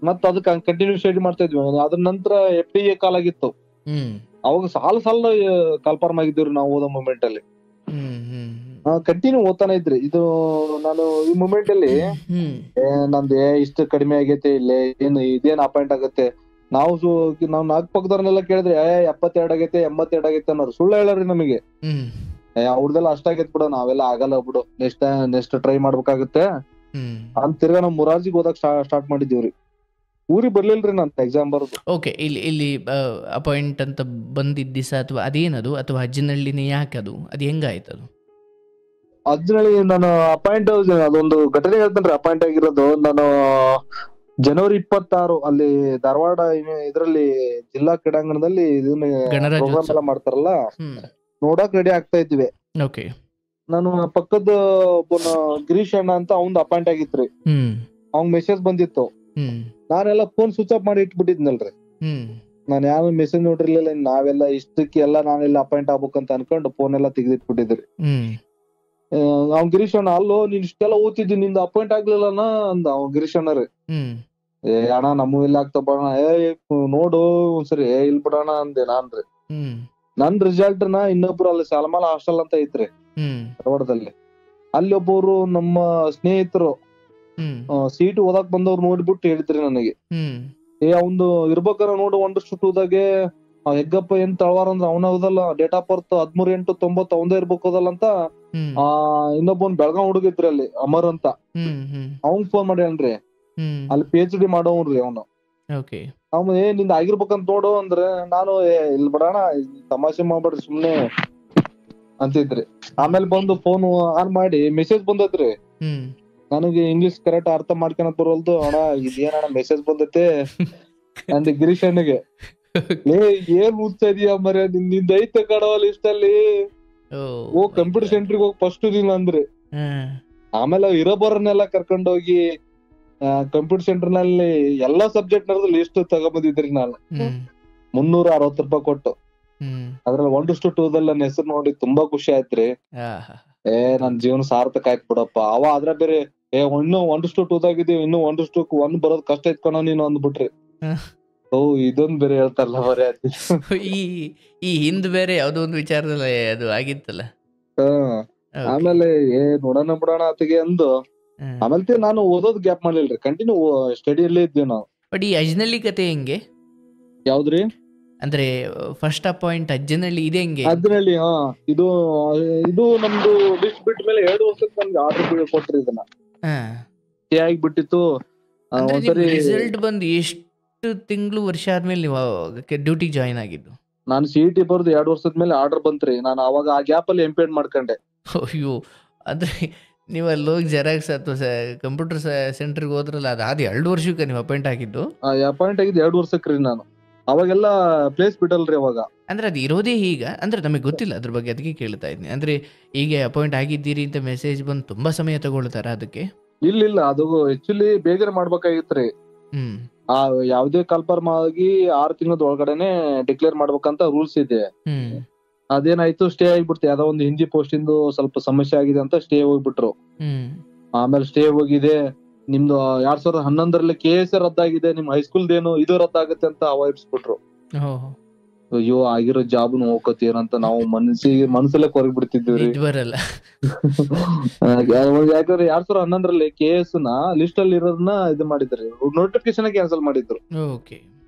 ಮತ್ ಅದಕ್ಕೆ ಕಂಟಿನ್ಯೂ ಸ್ಟಡಿ ಮಾಡ್ತಾ ಇದ್ವಿ. ಅದ್ರ ನಂತರ FDA ಕಾಲ್ ಆಗಿತ್ತು. ಅವಾಗ ಸಾಲ ಕಾಲ್ಫಾರ್ಮ್ ಆಗಿದ್ದೀವ್ರಿ ನಾವು ಓದೋ ಮೂಮೆಂಟ್ ಅಲ್ಲಿ. ಕಂಟಿನ್ಯೂ ಓದ್ತಾನೆ ಇದ್ರಿ. ಇದು ನಾನು ಈ ಮೂಮೆಂಟ್ ಅಲ್ಲಿ ನಂದು ಇಷ್ಟು ಕಡಿಮೆ ಆಗೈತೆ, ಇಲ್ಲೇ ಏನು ಇದೇನ್ ಅಪಾಯಿಂಟ್ ಆಗತ್ತೆ. ನಾವು ನಾಲ್ಕು ಪಕ್ಕದವ್ರನ್ನೆಲ್ಲ ಕೇಳಿದ್ರೆ 72 ಆಗೈತೆ 82 ಆಗೈತೆ ಅನ್ನೋರು ಸುಳ್ಳು ಹೇಳಾರಿ ನಮಗೆ. ಅವ್ರದೆಲ್ಲ ಅಷ್ಟಾಗೈತ್ ಬಿಡು, ನಾವೆಲ್ಲ ಆಗಲ್ಲ ಬಿಡು, ನೆಕ್ಸ್ಟ್ ಟ್ರೈ ಮಾಡ್ಬೇಕಾಗತ್ತೆ ಅಂತ ತಿರ್ಗಾ ನಾವ್ ಮುರಾರ್ಜಿಗೆ ಓದಕ್ ಸ್ಟಾರ್ಟ್ ಮಾಡಿದೀವ್ರಿ. ಊರಿಗೆ ಬರ್ಲಿಲ್ರಿ ನಾನು ಎಕ್ಸಾಮ್ ಬರೋದು. ಓಕೆ. ಇಲ್ಲಿ ಅಪಾಯಿಂಟ್ ಅಂತ ಬಂದಿದ್ದ ದಿವಸ ಅಥವಾ ಅದೇನದು ಅಥವಾ ಅಜ್ಜನಹಳ್ಳಿನೇ ಯಾಕೆ ಅದು ಹೆಂಗಾಯ್ತದು? ಅಜ್ಜನಹಳ್ಳಿ ನಾನು ಅಪಾಯಿಂಟ್, ಅದೊಂದು ಘಟನೆ ಹೇಳ್ತೇನ್ರಿ. ಅಪಾಯಿಂಟ್ ಆಗಿರೋದು ನಾನು ಜನವರಿ 26 ಅಲ್ಲಿ ಧಾರವಾಡ ಇದ್ರಲ್ಲಿ ಜಿಲ್ಲಾ ಕ್ರೀಡಾಂಗಣದಲ್ಲಿ ಪ್ರೋಗ್ರಾಮ್ ಎಲ್ಲ ಮಾಡ್ತಾರಲ್ಲ, ನೋಡಕ್ ರೆಡಿ ಆಗ್ತಾ ಇದ್ವಿ. ನಾನು ಪಕ್ಕದ ಒಬ್ಬನ ಗಿರೀಶ್ ಅಣ್ಣ ಅಂತ ಅವ್ನ್ ಅಪಾಯಿಂಟ್ ಆಗಿತ್ರಿ. ಅವ್ನ್ ಮೆಸೇಜ್ ಬಂದಿತ್ತು. ನಾನೆಲ್ಲ ಫೋನ್ ಸ್ವಿಚ್ ಆಫ್ ಮಾಡಿ ಇಟ್ಬಿಟ್ಟಿದ್ನಲ್ರಿ. ನಾನ್ ಯಾವ ಮೆಸೇಜ್ ನೋಡಿರ್ಲಿಲ್ಲ. ನಾವೆಲ್ಲ ಇಷ್ಟಕ್ಕೆ ಎಲ್ಲ ನಾನೆಲ್ಲ ಅಪಾಯಿಂಟ್ ಆಗ್ಬೇಕಂತ ಅನ್ಕೊಂಡು ಫೋನ್ ಎಲ್ಲ ತೆಗೆದಿಟ್ಬಿಟ್ಟಿದ್ರಿ. ಅವ್ನ್ ಗಿರೀಶ್ ಅಣ್ಣ, ಅಲ್ಲೋ ನೀನ್ ಇಷ್ಟೆಲ್ಲ ಓದ್ತಿದ್ದಿ, ನಿಂದ ಅಪಾಯಿಂಟ್ ಆಗ್ಲಿಲ್ಲನ ಅಂದ ಅವ್ನ್ ಗಿರೀಶ್ ಅಣ್ಣ ರೀ. ಅಣ್ಣ ನಮ್ಮ ಇಲ್ಲ ಆಗ್ತಾ ಬರೋಣ, ನೋಡು ಒಂದ್ಸರಿ ಇಲ್ ಬಿಡೋಣ ಅಂದೆ ನಾನ್ರಿ. ನನ್ ರಿಸಲ್ಟ್ ನ ಇನ್ನೊಬ್ರು ಅಲ್ಲಿ ಸಾಲಮಾಲ ಹಾಸ್ಟೆಲ್ ಅಂತ ಐತ್ರಿ ಧಾರವಾಡದಲ್ಲಿ, ಅಲ್ಲಿ ಒಬ್ಬರು ನಮ್ಮ ಸ್ನೇಹಿತರು ಸೀಟ್ ಓದಾಕ್ ಬಂದವ್ರು ನೋಡ್ಬಿಟ್ಟು ಹೇಳಿದ್ರಿ ನನಗೆ, ಅವಂದು ಇರ್ಬೇಕಾರ ನೋಡು ಒಂದಷ್ಟು ಟೂದಾಗೆ ಹೆಗ್ಗಪ್ಪ ಏನ್ ತಳವಾರ ಅಂದ್ರ ಅವನ ಹೌದಲ್ಲ, ಡೇಟ್ ಆಫ್ ಬರ್ತ್ 13/8/90 ಅವಂದೇ ಇರ್ಬೇಕದಲ್ಲ ಅಂತ ಇನ್ನೊಬ್ಬನ್ ಬೆಳಗಾವ್ ಹುಡುಗಿದ್ರಿ ಅಲ್ಲಿ ಅಮರ್ ಅಂತ, ಅವನ್ ಫೋನ್ ಮಾಡಿ ಅನ್ರಿ ಅಲ್ಲಿ PhD ಮಾಡೋನ್ರಿ ಅವನು. ಅವ್ನು ನಿಂದ ಆಗಿರ್ಬೇಕಂತ ನೋಡು ಅಂದ್ರೆ ನಾನು ಇಲ್ ಬಿಡೋಣ ತಮಾಷೆ ಮಾಡ್ಬೇಡ್ರಿ ಸುಮ್ನೆ ಅಂತಿದ್ರಿ. ಆಮೇಲೆ ಬಂದು ಫೋನ್ ಆನ್ ಮಾಡಿ ಮೆಸೇಜ್ ಬಂದತ್ರಿ. ನನಗೆ ಇಂಗ್ಲಿಷ್ ಕರೆಕ್ಟ್ ಅರ್ಥ ಮಾಡ್ಕೊಳಕ್ ಬರೋಲ್ದು. ಅಣ್ಣ ಇದೇನಣ್ಣ ಮೆಸೇಜ್ ಬಂದೈತೆ ಅಂದ ಗಿರೀಶ್ ಅಣ್ಣಗೆ. ಏನ್ ಮುಗ್ತಾ ಇದೀಯ ಮರ್ಯ, ನಿಂದ ಐತೆ ಕಡವಲ್ ಇಷ್ಟಲ್ಲಿ ಕಂಪ್ಯೂಟರ್ ಸೆಂಟ್ರಿಗೆ ಹೋಗಿ ಫಸ್ಟ್ ದಿನ ಅಂದ್ರಿ. ಆಮೇಲೆ ಇರೋಬರನ್ನೆಲ್ಲ ಕರ್ಕೊಂಡೋಗಿ ಕಂಪ್ಯೂಟರ್ ಸೆಂಟರ್ ನಲ್ಲಿ ಎಲ್ಲಾ ಸಬ್ಜೆಕ್ಟ್ ನರ್ದು ಲಿಸ್ಟ್ ತಗೊಂಬಂದಿದ್ರಿ ನಾನು 360 ರೂಪಾಯಿ ಕೊಟ್ಟು. ಅದ್ರಲ್ಲಿ 1:2 ನನ್ನ ಹೆಸರು ನೋಡಿ ತುಂಬಾ ಖುಷಿ ಆಯ್ತ್ರಿ. ನನ್ ಜೀವನ ಸಾರ್ಥಕ ಆಯ್ತು ಬಿಡಪ್ಪ. ಅದ್ರ ಬೇರೆ ಇನ್ನು 1:2 ಇನ್ನು 1:1 ಬರೋದ್ ಕಷ್ಟ ಇತ್ಕೊಂಡ ನೀನು ಅಂದ್ಬಿಟ್ರಿ. ಇದೊಂದ್ ಬೇರೆ ಹೇಳ್ತಾರಲ್ಲ ಬರೇ ಈ ಹಿಂದ್ ಬೇರೆ ಯಾವ್ದೋ ಒಂದು ವಿಚಾರದಲ್ಲಿ ಅದು ಆಗಿತ್ತಲ್ಲ. ಆಮೇಲೆ ನೋಡೋಣ ಬಿಡೋಣ ಅತಿಗೆ ಅಂದು ಆಮೇಲೆ ನಾನು ಓದೋದ್ ಗ್ಯಾಪ್ ಮಾಡ್ಲಿಲ್ರಿ, ಕಂಟಿನ್ಯೂ ಸ್ಟಡಿಯಲ್ಲೇ ಇದ್ದೀವಿ ನಾವು. ಬಟ್ ಈ ಅಜ್ಜನಹಳ್ಳಿ ಕತೆ ಹೆಂಗೆ? ಯಾವ್ದ್ರಿ? ಅಂದ್ರೆ ಫಸ್ಟ್ ಅಪಾಯಿಂಟ್ ಅಜ್ಜನಹಳ್ಳಿ ಇದೆ ಹೆಂಗೆ? ಅಜ್ಜನಹಳ್ಳಿ ಇದು ನಮ್ದು ಲಿಸ್ಟ್ ಬಿಟ್ಟ ಮೇಲೆ 2 ವರ್ಷಕ್ಕೆ ನಮ್ಗೆ ಆರ್ಡರ್ ಕೊಟ್ರಿ. ಇದನ್ನ ಆಗ್ಬಿಟ್ಟಿತ್ತು. ರಿಸಲ್ಟ್ ಬಂದು ಎಷ್ಟು ತಿಂಗಳು ವರ್ಷ ಆದ್ಮೇಲೆ ನೀವು ಡ್ಯೂಟಿ ಜಾಯಿನ್ ಆಗಿದ್ದು? ನಾನು CET ಬರ್ದು 2 ವರ್ಷದ ಮೇಲೆ ಆರ್ಡರ್ ಬಂತ್ರಿ. ನಾನು ಅವಾಗ ಆ ಗ್ಯಾಪ್ ಅಲ್ಲಿ ಎಂಪೇಡ್ ಮಾಡ್ಕೊಂಡೆ. ಅಯ್ಯೋ, ಅಂದ್ರೆ ನೀವು ಅಲ್ಲಿ ಹೋಗಿ ಜೆರಾಕ್ಸ್ ಅಥವಾ ಕಂಪ್ಯೂಟರ್ ಸೆಂಟರ್ಗೆ ಹೋದ್ರಲ್ಲ, ಅದಾದ 2 ವರ್ಷಕ್ಕೆ ನೀವು ಅಪಾಯಿಂಟ್ ಆಗಿದ್ದು? ಅಪಾಯಿಂಟ್ ಆಗಿದ್ದು 2 ವರ್ಷಕ್ಕೆ ರೀ ನಾನು. ಅವಾಗೆಲ್ಲ ಪ್ಲೇಸ್ ಬಿಡಲ್ರಿ ಅವಾಗ. ಅಂದ್ರೆ ಅದು ಇರೋದೇ ಈಗ ಅಂದ್ರೆ ನಮಗೆ ಗೊತ್ತಿಲ್ಲ ಅದ್ರ ಬಗ್ಗೆ, ಅದಕ್ಕೆ ಕೇಳ್ತಾ ಇದ್ದೀನಿ. ಅಂದ್ರೆ ಈಗ ಅಪಾಯಿಂಟ್ ಆಗಿದ್ದೀರಿ ಅಂತ ಮೆಸೇಜ್ ಬಂದು ತುಂಬಾ ಸಮಯ ತಗೊಳ್ತಾರ ಅದಕ್ಕೆ? ಇಲ್ಲ ಅದು ಆಕ್ಚುಲಿ ಬೇಗನೆ ಮಾಡ್ಬೇಕಾಗಿತ್ರಿ. ಹ್ಮ್ ಆ ಯಾವ್ದೇ ಕನ್ಫರ್ಮ್ ಆಗಿ 6 ತಿಂಗಳದ ಒಳಗಡೆನೆ ಡಿಕ್ಲೇರ್ ಮಾಡ್ಬೇಕಂತ ರೂಲ್ಸ್ ಇದೆ. ಹ್ಮ್ ಅದೇನಾಯ್ತು, ಸ್ಟೇ ಆಗ್ಬಿಡ್ತು. ಯಾವ್ದೋ ಒಂದು ಹಿಂದಿ ಪೋಸ್ಟ್ ಇಂದು ಸ್ವಲ್ಪ ಸಮಸ್ಯೆ ಆಗಿದೆ ಅಂತ ಸ್ಟೇ ಹೋಗ್ಬಿಟ್ರು. ಹ್ಮ್ ಆಮೇಲೆ ಸ್ಟೇ ಹೋಗಿದೆ. ನಿಮ್ದು 2011ರಲ್ಲಿ KS ರದ್ದಾಗಿದೆ, ನಿಮ್ ಹೈಸ್ಕೂಲ್ದೇನು ಇದು ರದ್ದಾಗುತ್ತೆ ಅಂತ ಅವಾಯಿಸ್ಬಿಟ್ರು. ಓಹೋ ಅಯ್ಯೋ, ಆಗಿರೋ ಜಾಬ್ನು ಹೋಗ್ಕೋತೀರಂತ ನಾವು ಮನಸ್ಸಲ್ಲೇ ಕೊರಗ್ ಬಿಡ್ತಿದ್ವಿ. ನಿಜ ಬರಲ್ಲ. ಯಾಕಂದ್ರೆ 2011ರಲ್ಲಿ KS ನ ಲಿಸ್ಟ್ ಅಲ್ಲಿ ಇರೋದನ್ನ ಇದು ಮಾಡಿದ್ರಿ, ನೋಟಿಫಿಕೇಶನ್ ಕ್ಯಾನ್ಸಲ್ ಮಾಡಿದ್ರು. ಓಕೆ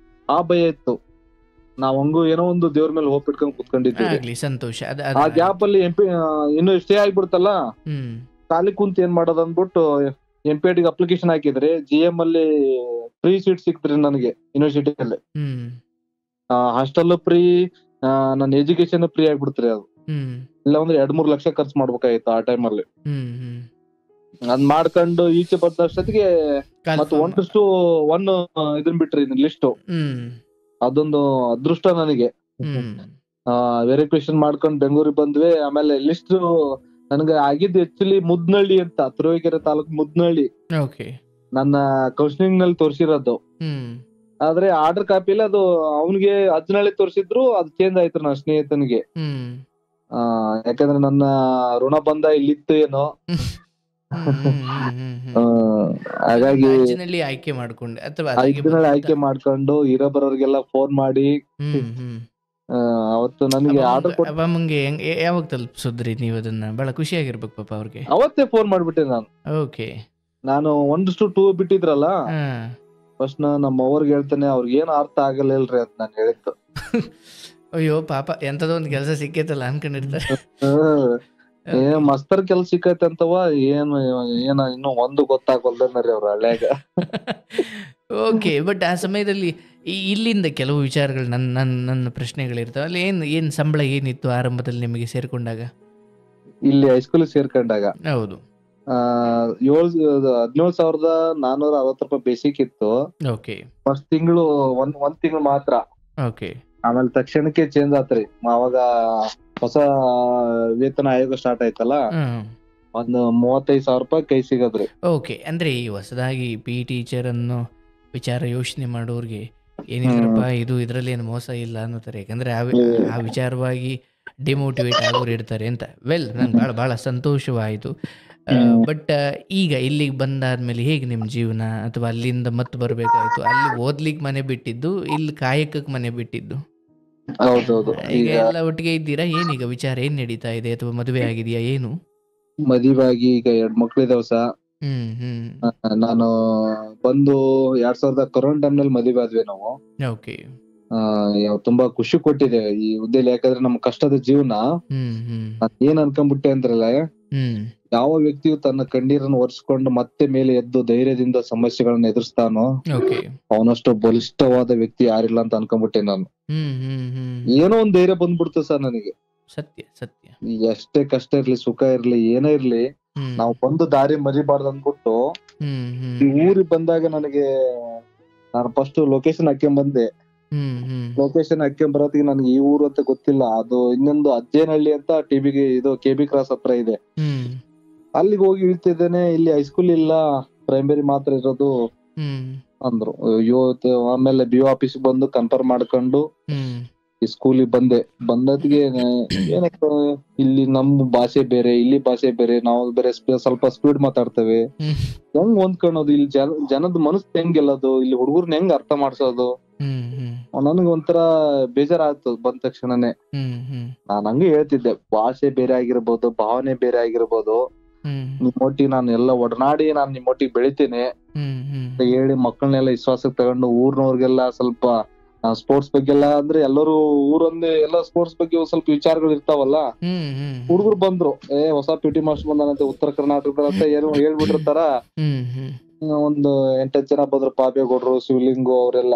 ಆ ಭಯ ಇತ್ತು. ನಾವ್ ಹಂಗು ಏನೋ ಒಂದು ದೇವ್ರ ಮೇಲೆ ಹೋಪ್ ಇಟ್ಕೊಂಡ್ ಕುತ್ಕೊಂಡಿದ್ವಿ. ಆಗ್ಲಿ ಸಂತೋಷ. ಆ ಗ್ಯಾಪ್ ಅಲ್ಲಿ ಇನ್ನು ಸ್ಟೇ ಆಗ್ಬಿಡ್ತಲ್ಲ, ಹ್ಮ್ ಖಾಲಿ ಕುಂತ ಏನ್ ಮಾಡೋದ್ ಅಂದ್ಬಿಟ್ಟು MPED ಗೆ ಅಪ್ಲಿಕೇಶನ್ ಹಾಕಿದ್ರೆ GM ಅಲ್ಲಿ ಫ್ರೀ ಸೀಟ್ ಸಿಕ್ತ್ರಿ ನನಗೆ ಯೂನಿವರ್ಸಿಟಿಯಲ್ಲಿ. ಹ್ಮ್ ಹಾಸ್ಟೆಲ್ ಫ್ರೀ, ನನ್ನ ಎಜುಕೇಶನ್ ಫ್ರೀ ಆಗ್ಬಿಡ್ತ್ರಿ ಅದು. ಹ್ಮ್ ಇಲ್ಲ ಅಂದ್ರೆ 2-3 ಲಕ್ಷ ಖರ್ಚು ಮಾಡ್ಬೇಕಾಗಿತ್ತು ಆ ಟೈಮ್ ಅಲ್ಲಿ. ಹ್ಮ್ ಹ್ಮ್ ಅದ್ ಮಾಡ್ಕೊಂಡು ಈಚೆ ಬಂದಷ್ಟೊತ್ತಿಗೆ ಮತ್ತೆ 1:1 ಇದನ್ ಬಿಟ್ರಿ ಲಿಸ್ಟ್. ಹ್ಮ್ ಅದೊಂದು ಅದೃಷ್ಟ ನನಗೆ. ಹ್ಮ್ ವೆರಿಫಿಕೇಶನ್ ಮಾಡ್ಕೊಂಡು ಬೆಂಗಳೂರಿಗೆ ಬಂದ್ವಿ. ಆಮೇಲೆ ಲಿಸ್ಟ್ ನನ್ಗೆ ಆಗಿದ್ದು ಆಕ್ಚುಲಿ ಮುದ್ನಳ್ಳಿ ಅಂತ, ತುರುವೇಕೆರೆ ತಾಲೂಕು ಮುದ್ನಳ್ಳಿ. ಓಕೆ ನನ್ನ ಕೌನ್ಸಿಲಿಂಗ್ ನಲ್ಲಿ ತೋರಿಸಿರೋದು. ಹ್ಮ್ ಆದ್ರೆ ಆರ್ಡರ್ ಕಾಪಿಲಿ ಅದು ಅವನಿಗೆ ಅಜ್ನಳ್ಳಿ ತೋರಿಸಿದ್ರು, ಅದು ಚೇಂಜ್ ಆಯ್ತು ನನ್ನ ಸ್ನೇಹಿತನಿಗೆ. ಹ್ಮ್ ಯಾಕಂದ್ರೆ ನನ್ನ ಋಣ ಬಂಧ ಇಲ್ಲಿತ್ತು ಏನೋ. ಹಾಗಾಗಿ ರಾಜ್ಯದಲ್ಲಿ ಆಯ್ಕೆ ಮಾಡ್ಕೊಂಡೆ ಅಥವಾ ಆಯ್ಕೆ ಮಾಡ್ಕೊಂಡು ಇರೋ ಬರೋರ್ಗೆಲ್ಲ ಫೋನ್ ಮಾಡಿ ಅವತ್ತು ನನಗೆ ಆರ್ಡರ್ ಅಮ್ಮಂಗೆ ಯಾವಾಗ ತಲುಪಿಸಿದ್ರಿ ನೀವು ಅದನ್ನ? ಬಹಳ ಖುಷಿಯಾಗಿರ್ಬೇಕು ಪಾಪ ಅವ್ರಿಗೆ. ಅವತ್ತೇ ಫೋನ್ ಮಾಡ್ಬಿಟ್ಟೆ ನಾನು. ಓಕೆ, ನಾನು 1:2 ಬಿಟ್ಟಿದ್ರಲ್ಲ, ಫಸ್ಟ್ ನಮ್ಮ ಅವ್ರಿಗೆ ಹೇಳ್ತೇನೆ, ಅವ್ರಿಗೆ ಏನು ಅರ್ಥ ಆಗಲ್ಲ ಇಲ್ರಿ ಅಂತ ನಾನು ಹೇಳಿದ್ದು. ಅಯ್ಯೋ ಪಾಪ, ಎಂತದೋ ಒಂದು ಕೆಲಸ ಸಿಕ್ಕೈತಲ್ಲ ಅನ್ಕೊಂಡಿರ್ತಾರೆ. ಮಸ್ತರ್ ಕೆಲ್ಸ ಸಿಕ್ಕೈತೆ ಅಂತವ, ಏನ ಇನ್ನು ಒಂದು ಗೊತ್ತಾಗಲ್ದನ್ರಿ ಅವ್ರ ಹಳ್ಳ್ಯಾಗ. ಓಕೆ, ಬಟ್ ಆ ಸಮಯದಲ್ಲಿ ಇಲ್ಲಿಂದ ಕೆಲವು ವಿಚಾರಗಳು ನನ್ನ ಪ್ರಶ್ನೆಗಳಿರ್ತಾವ. ಅಲ್ಲಿ ಏನ್ ಸಂಬಳ ಏನಿತ್ತು ಆರಂಭದಲ್ಲಿ ನಿಮಗೆ ಸೇರ್ಕೊಂಡಾಗ? ಇಲ್ಲಿ ಹೈಸ್ಕೂಲ್ ಸೇರ್ಕೊಂಡಾಗ ಹೌದು 17,460 ರೂಪಾಯಿ ಬೇಸಿಕ್ ಇತ್ತು. ಓಕೆ, ಫಸ್ಟ್ ತಿಂಗಳು ಒಂದ್ ತಿಂಗಳು ಮಾತ್ರ. ಓಕೆ, ಆಮೇಲೆ ತಕ್ಷಣಕ್ಕೆ ಚೇಂಜ್ ಆತ್ರಿ. ಅವಾಗ ಹೊಸ ವೇತನ ಆಯೋಗ ಸ್ಟಾರ್ಟ್ ಆಯ್ತಲ್ಲ, ಒಂದು 35,000 ರೂಪಾಯಿ ಕೈ ಸಿಗದ್ರಿ. ಓಕೆ, ಅಂದ್ರೆ ಈ ಹೊಸದಾಗಿ PE ಟೀಚರ್ ಅನ್ನೋ ವಿಚಾರ ಯೋಚನೆ ಮಾಡೋರ್ಗೆ ಏನಿದ್ರಪ್ಪ ಇದು, ಇದ್ರಲ್ಲಿ ಏನು ಮೋಸ ಇಲ್ಲ ಅನ್ನೋತಾರೆ. ಯಾಕಂದ್ರೆ ಆ ವಿಚಾರವಾಗಿ ಡಿಮೋಟಿವೇಟ್ ಆಗೋರು ಇರ್ತಾರೆ ಅಂತ. ವೆಲ್, ನಂಗೆ ಬಹಳ ಸಂತೋಷವಾಯಿತು. ಬಟ್ ಈಗ ಇಲ್ಲಿಗೆ ಬಂದಾದ್ಮೇಲೆ ಹೇಗೆ ನಿಮ್ಮ ಜೀವನ? ಅಥವಾ ಅಲ್ಲಿಂದ ಮತ್ತೆ ಬರ್ಬೇಕಾಯ್ತು, ಅಲ್ಲಿ ಓದ್ಲಿಕ್ಕೆ ಮನೆ ಬಿಟ್ಟಿದ್ದು, ಇಲ್ಲಿ ಕಾಯಕಕ್ಕೆ ಮನೆ ಬಿಟ್ಟಿದ್ದು. ಹೌದೌದು. ಈಗ ಎಲ್ಲ ಒಟ್ಟಿಗೆ ಇದ್ದೀರಾ? ಏನೀಗ ವಿಚಾರ, ಏನ್ ನಡೀತಾ ಇದೆ? ಅಥವಾ ಮದುವೆ ಆಗಿದೆಯಾ ಏನು? ಮದುವೆ ಆಗಿ ಈಗ 2 ಮಕ್ಳಿದಾವ ಸಹ. ನಾನು ಬಂದು 2000 ಕೊರೋನಾ ಟೈಮ್ ನಲ್ಲಿ ಮದುವೆ ಆದ್ವಿ ನಾವು. ಓಕೆ, ತುಂಬಾ ಖುಷಿ ಕೊಟ್ಟಿದೆ ಈ ಹುದ್ದೆಲಿ. ಯಾಕಂದ್ರೆ ನಮ್ ಕಷ್ಟದ ಜೀವನ ಏನ್ ಅನ್ಕೊಂಡ್ಬಿಟ್ಟೆ ಅಂದ್ರಲ್ಲ, ಯಾವ ವ್ಯಕ್ತಿಯು ತನ್ನ ಕಣ್ಣೀರನ್ನು ಒರೆಸ್ಕೊಂಡು ಮತ್ತೆ ಮೇಲೆ ಎದ್ದು ಧೈರ್ಯದಿಂದ ಸಮಸ್ಯೆಗಳನ್ನ ಎದುರಿಸ್ತಾನೋ ಅವನಷ್ಟು ಬಲಿಷ್ಠವಾದ ವ್ಯಕ್ತಿ ಯಾರಿಲ್ಲ ಅಂತ ಅನ್ಕೊಂಡ್ಬಿಟ್ಟೆ ನಾನು. ಏನೋ ಒಂದ್ ಧೈರ್ಯ ಬಂದ್ಬಿಡ್ತು ಸರ್ ನನಗೆ. ಸತ್ಯ ಸತ್ಯ. ಎಷ್ಟೇ ಕಷ್ಟ ಇರ್ಲಿ, ಸುಖ ಇರ್ಲಿ, ಏನೇ ಇರ್ಲಿ, ನಾವು ಬಂದು ದಾರಿ ಮರಿಬಾರ್ದು ಅಂದ್ಬಿಟ್ಟು ಈ ಊರಿಗೆ ಬಂದಾಗ ನನಗೆ, ನಾನು ಫಸ್ಟ್ ಲೊಕೇಶನ್ ಹಾಕ್ಕೊಂಡ್ ಬಂದೆ. ಲೊಕೇಶನ್ ಹಾಕ್ಕೊಂಡ್ ಬರೋತ್ತಿಗೆ ನನ್ಗೆ ಈ ಊರು ಅಂತ ಗೊತ್ತಿಲ್ಲ. ಅದು ಇನ್ನೊಂದು ಅಜ್ಜೇನಹಳ್ಳಿ ಅಂತ KB ಕ್ರಾಸ್ ಹತ್ರ ಇದೆ. ಅಲ್ಲಿಗೆ ಹೋಗಿ ಇಳ್ತಿದ್ದೇನೆ. ಇಲ್ಲಿ ಹೈಸ್ಕೂಲ್ ಇಲ್ಲ, ಪ್ರೈಮರಿ ಮಾತ್ರ ಇರೋದು ಅಂದ್ರು. ಅಯ್ಯೋ, ಆಮೇಲೆ BO ಆಫೀಸ್ ಬಂದು ಕನ್ಫರ್ಮ್ ಮಾಡ್ಕೊಂಡು ಈ ಸ್ಕೂಲಿಗೆ ಬಂದದ್ಗೆ ಏನಪ್ಪ, ಇಲ್ಲಿ ನಮ್ ಭಾಷೆ ಬೇರೆ, ಇಲ್ಲಿ ಭಾಷೆ ಬೇರೆ, ನಾವು ಬೇರೆ ಸ್ವಲ್ಪ ಸ್ಪೀಡ್ ಮಾತಾಡ್ತೇವೆ. ಹೆಂಗ್ ಹೊಂದ್ಕೊಳ್ಳೋದು, ಇಲ್ಲಿ ಜನದ ಮನಸ್ಸು ಹೆಂಗ್ ಗೆಲ್ಲೋದು, ಇಲ್ಲಿ ಹುಡುಗರ್ನ ಹೆಂಗ್ ಅರ್ಥ ಮಾಡ್ಸೋದು, ನನ್ಗೆ ಒಂಥರ ಬೇಜಾರಾಯ್ತು ಬಂದ ತಕ್ಷಣನೇ. ನಾನ್ ಹಂಗೆ ಹೇಳ್ತಿದ್ದೆ, ಭಾಷೆ ಬೇರೆ ಆಗಿರ್ಬೋದು, ಭಾವನೆ ಬೇರೆ ಆಗಿರ್ಬೋದು, ನಿಮ್ಮೊಟ್ಟಿಗೆ ನಾನು ಎಲ್ಲ ಒಡನಾಡಿ ನಾನು ನಿಮ್ಮೊಟ್ಟಿಗೆ ಬೆಳಿತೀನಿ ಅಂತ ಹೇಳಿ ಮಕ್ಕಳನ್ನೆಲ್ಲ ವಿಶ್ವಾಸಕ್ಕೆ ತಗೊಂಡು ಊರ್ನವ್ರಿಗೆಲ್ಲ ಸ್ವಲ್ಪ ಸ್ಪೋರ್ಟ್ಸ್ ಬಗ್ಗೆ ಎಲ್ಲ, ಅಂದ್ರೆ ಎಲ್ಲರೂ ಊರೊಂದೇ ಎಲ್ಲ ಸ್ಪೋರ್ಟ್ಸ್ ಬಗ್ಗೆ ಒಂದ್ ಸ್ವಲ್ಪ ವಿಚಾರಗಳು ಇರ್ತಾವಲ್ಲ, ಹುಡುಗರು ಬಂದ್ರು, ಹೊಸ PT ಮಾಸ್ಟರ್ ಬಂದಾನಂತೆ ಉತ್ತರ ಕರ್ನಾಟಕದ ಅಂತ ಏನು ಹೇಳ್ಬಿಟ್ಟಿರ್ತಾರ. ಒಂದು 8 ಜನ ಬಂದ್ರು, ಪಾಪೇಗೌಡ್ರು, ಶಿವಲಿಂಗು ಅವರೆಲ್ಲ.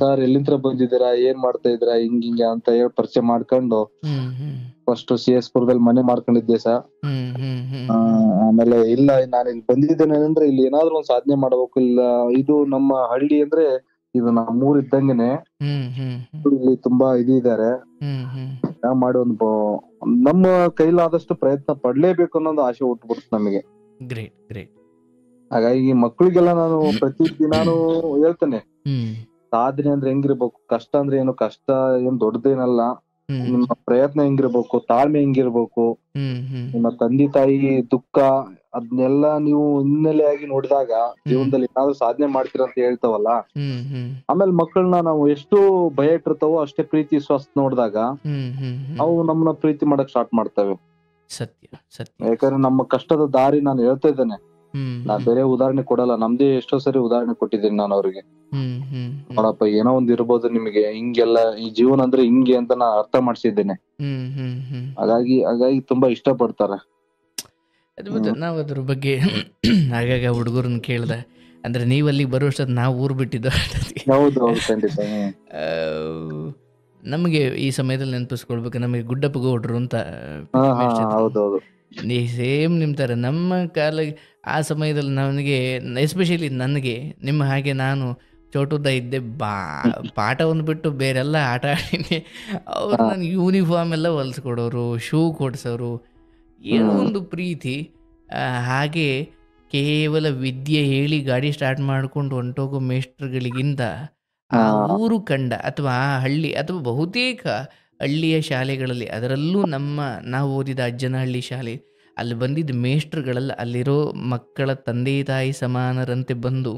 ಸರ್ ಎಲ್ಲಿಂದ ಬಂದಿದ್ದೀರಾ, ಏನ್ ಮಾಡ್ತಾ ಇದ್ದೀರಾ, ಹಿಂಗಿಂಗ ಅಂತ ಹೇಳಿ ಪರಿಚಯ ಮಾಡ್ಕೊಂಡು ಫಸ್ಟ್ CS ಪುರದಲ್ಲಿ ಮನೆ ಮಾಡ್ಕೊಂಡಿದ್ದೆ ಸರ್. ಆಮೇಲೆ ಇಲ್ಲ, ನಾನು ಇಲ್ಲಿ ಬಂದಿದ್ದೇನೆ ಅಂದ್ರೆ ಇಲ್ಲಿ ಏನಾದ್ರು ಒಂದ್ ಸಾಧನೆ ಮಾಡ್ಬೇಕು. ಇಲ್ಲ, ಇದು ನಮ್ಮ ಹಳ್ಳಿ ಅಂದ್ರೆ ಇದು ನಮ್ಮೂರ್ ಇದ್ದಂಗೆನೆ ಹ್ಮ್ ಹ್ಮ್ ಹ್ಮ್ ಇಲ್ಲಿ ತುಂಬಾ ಇದ್ದಾರೆ. ಹ್ಮ್ ಹ್ಮ್ ನಾವ್ ಮಾಡಿ ನಮ್ಮ ಕೈಲಾದಷ್ಟು ಪ್ರಯತ್ನ ಪಡ್ಲೇಬೇಕು ಅನ್ನೋದು ಆಸೆ ಹುಟ್ಬಿಡ್ತು ನಮಗೆ. Great great. ಹಾಗಾಗಿ ಈ ಮಕ್ಳಿಗೆಲ್ಲ ನಾನು ಪ್ರತಿ ದಿನಾನು ಹೇಳ್ತೇನೆ, ಹ್ಮ್ ಸಾಧನೆ ಅಂದ್ರೆ ಹೆಂಗಿರ್ಬೇಕು, ಕಷ್ಟ ಅಂದ್ರೆ ಏನು, ಕಷ್ಟ ಏನ್ ದೊಡ್ಡದೇನಲ್ಲ, ಹ್ಮ್ ನಿಮ್ಮ ಪ್ರಯತ್ನ ಹೆಂಗಿರ್ಬೇಕು, ತಾಳ್ಮೆ ಹೆಂಗಿರ್ಬೇಕು, ಹ್ಮ್ ಹ್ಮ್ ನಿಮ್ಮ ತಂದೆ ತಾಯಿ ದುಃಖ ಅದನ್ನೆಲ್ಲ ನೀವು ಹಿನ್ನೆಲೆಯಾಗಿ ನೋಡಿದಾಗ ಜೀವನದಲ್ಲಿ ಏನಾದ್ರು ಸಾಧನೆ ಮಾಡ್ತೀರ ಅಂತ ಹೇಳ್ತಾವಲ್ಲ. ಹ್ಮ್ ಹ್ಮ್ ಆಮೇಲೆ ಮಕ್ಕಳನ್ನ ನಾವು ಎಷ್ಟು ಭಯ ಇಟ್ಟಿರ್ತಾವೋ ಅಷ್ಟೇ ಪ್ರೀತಿ ವಿಶ್ವಾಸ ನೋಡಿದಾಗ ಹ್ಮ್ ಹ್ಮ್ ಹ್ಮ್ ಅವು ನಮ್ಮನ್ನ ಪ್ರೀತಿ ಮಾಡಕ್ ಸ್ಟಾರ್ಟ್ ಮಾಡ್ತವೆ. ಸತ್ಯ ಸತ್ಯ. ಯಾಕಂದ್ರೆ ನಮ್ಮ ಕಷ್ಟದ ದಾರಿ ನಾನು ಹೇಳ್ತಾ ಇದ್ದೇನೆ, ಹ್ಮ್ ನಾನ್ ಬೇರೆ ಉದಾಹರಣೆ ಕೊಡಲ್ಲ, ನಮ್ದೇ ಎಷ್ಟೋ ಸರಿ ಉದಾಹರಣೆ ಕೊಟ್ಟಿದ್ದೀನಿ ನಾನು ಅವ್ರಿಗೆ. ಹ್ಮ್ ಹ್ಮ್ ನೋಡಪ್ಪ ಏನೋ ಒಂದ್ ಇರ್ಬೋದು ನಿಮ್ಗೆ, ಹಿಂಗೆಲ್ಲ ಈ ಜೀವನ ಅಂದ್ರೆ ಹಿಂಗೆ ಅಂತ ನಾ ಅರ್ಥ ಮಾಡ್ಸಿದ್ದೇನೆ. ಹ್ಮ್ ಹ್ಮ್ ಹ್ಮ್ ಹಾಗಾಗಿ ತುಂಬಾ ಇಷ್ಟ ಪಡ್ತಾರೆ. ಅದು ನಾವು ಅದ್ರ ಬಗ್ಗೆ ಆಗಾಗ ಹುಡುಗರನ್ನ ಕೇಳ್ದ, ಅಂದ್ರೆ ನೀವು ಅಲ್ಲಿಗೆ ಬರುವಷ್ಟೊತ್ತು ನಾವು ಊರು ಬಿಟ್ಟಿದ್ದು ಹೌದು ಖಂಡಿತ. ನಮಗೆ ಈ ಸಮಯದಲ್ಲಿ ನೆನಪಿಸ್ಕೊಳ್ಬೇಕು, ನಮಗೆ ಗುಡ್ಡಪ್ಪ ಗೌಡ್ರು ಅಂತ ಹೌದೌದು. ಸೇಮ್ ನಿಮ್ಮ ಥರ ನಮ್ಮ ಕಾಲ ಆ ಸಮಯದಲ್ಲಿ ನನಗೆ, ಎಸ್ಪೆಷಲಿ ನನಗೆ ನಿಮ್ಮ ಹಾಗೆ ನಾನು ಚೋಟುದ್ದ ಇದ್ದೆ, ಪಾಠವನ್ನು ಬಿಟ್ಟು ಬೇರೆಲ್ಲ ಆಟ ಆಡಿನಿ. ಅವ್ರು ನನಗೆ ಯೂನಿಫಾರ್ಮ್ ಎಲ್ಲ ಹೊಲಿಸ್ಕೊಡೋರು, ಶೂ ಕೊಡ್ಸೋರು, ಏನೋ ಒಂದು ಪ್ರೀತಿ. ಹಾಗೆ ಕೇವಲ ವಿದ್ಯೆ ಹೇಳಿ ಗಾಡಿ ಸ್ಟಾರ್ಟ್ ಮಾಡ್ಕೊಂಡು ಹೊಂಟೋಗೋ ಮೇಷ್ಟ್ರುಗಳಿಗಿಂತ ಆ ಊರು ಕಂಡ ಅಥವಾ ಆ ಹಳ್ಳಿ ಅಥವಾ ಬಹುತೇಕ ಹಳ್ಳಿಯ ಶಾಲೆಗಳಲ್ಲಿ, ಅದರಲ್ಲೂ ನಾವು ಓದಿದ ಅಜ್ಜನಹಳ್ಳಿ ಶಾಲೆ, ಅಲ್ಲಿ ಬಂದಿದ್ದ ಮೇಷ್ಟ್ರುಗಳೆಲ್ಲ ಅಲ್ಲಿರೋ ಮಕ್ಕಳ ತಂದೆ ತಾಯಿ ಸಮಾನರಂತೆ ಬಂದು,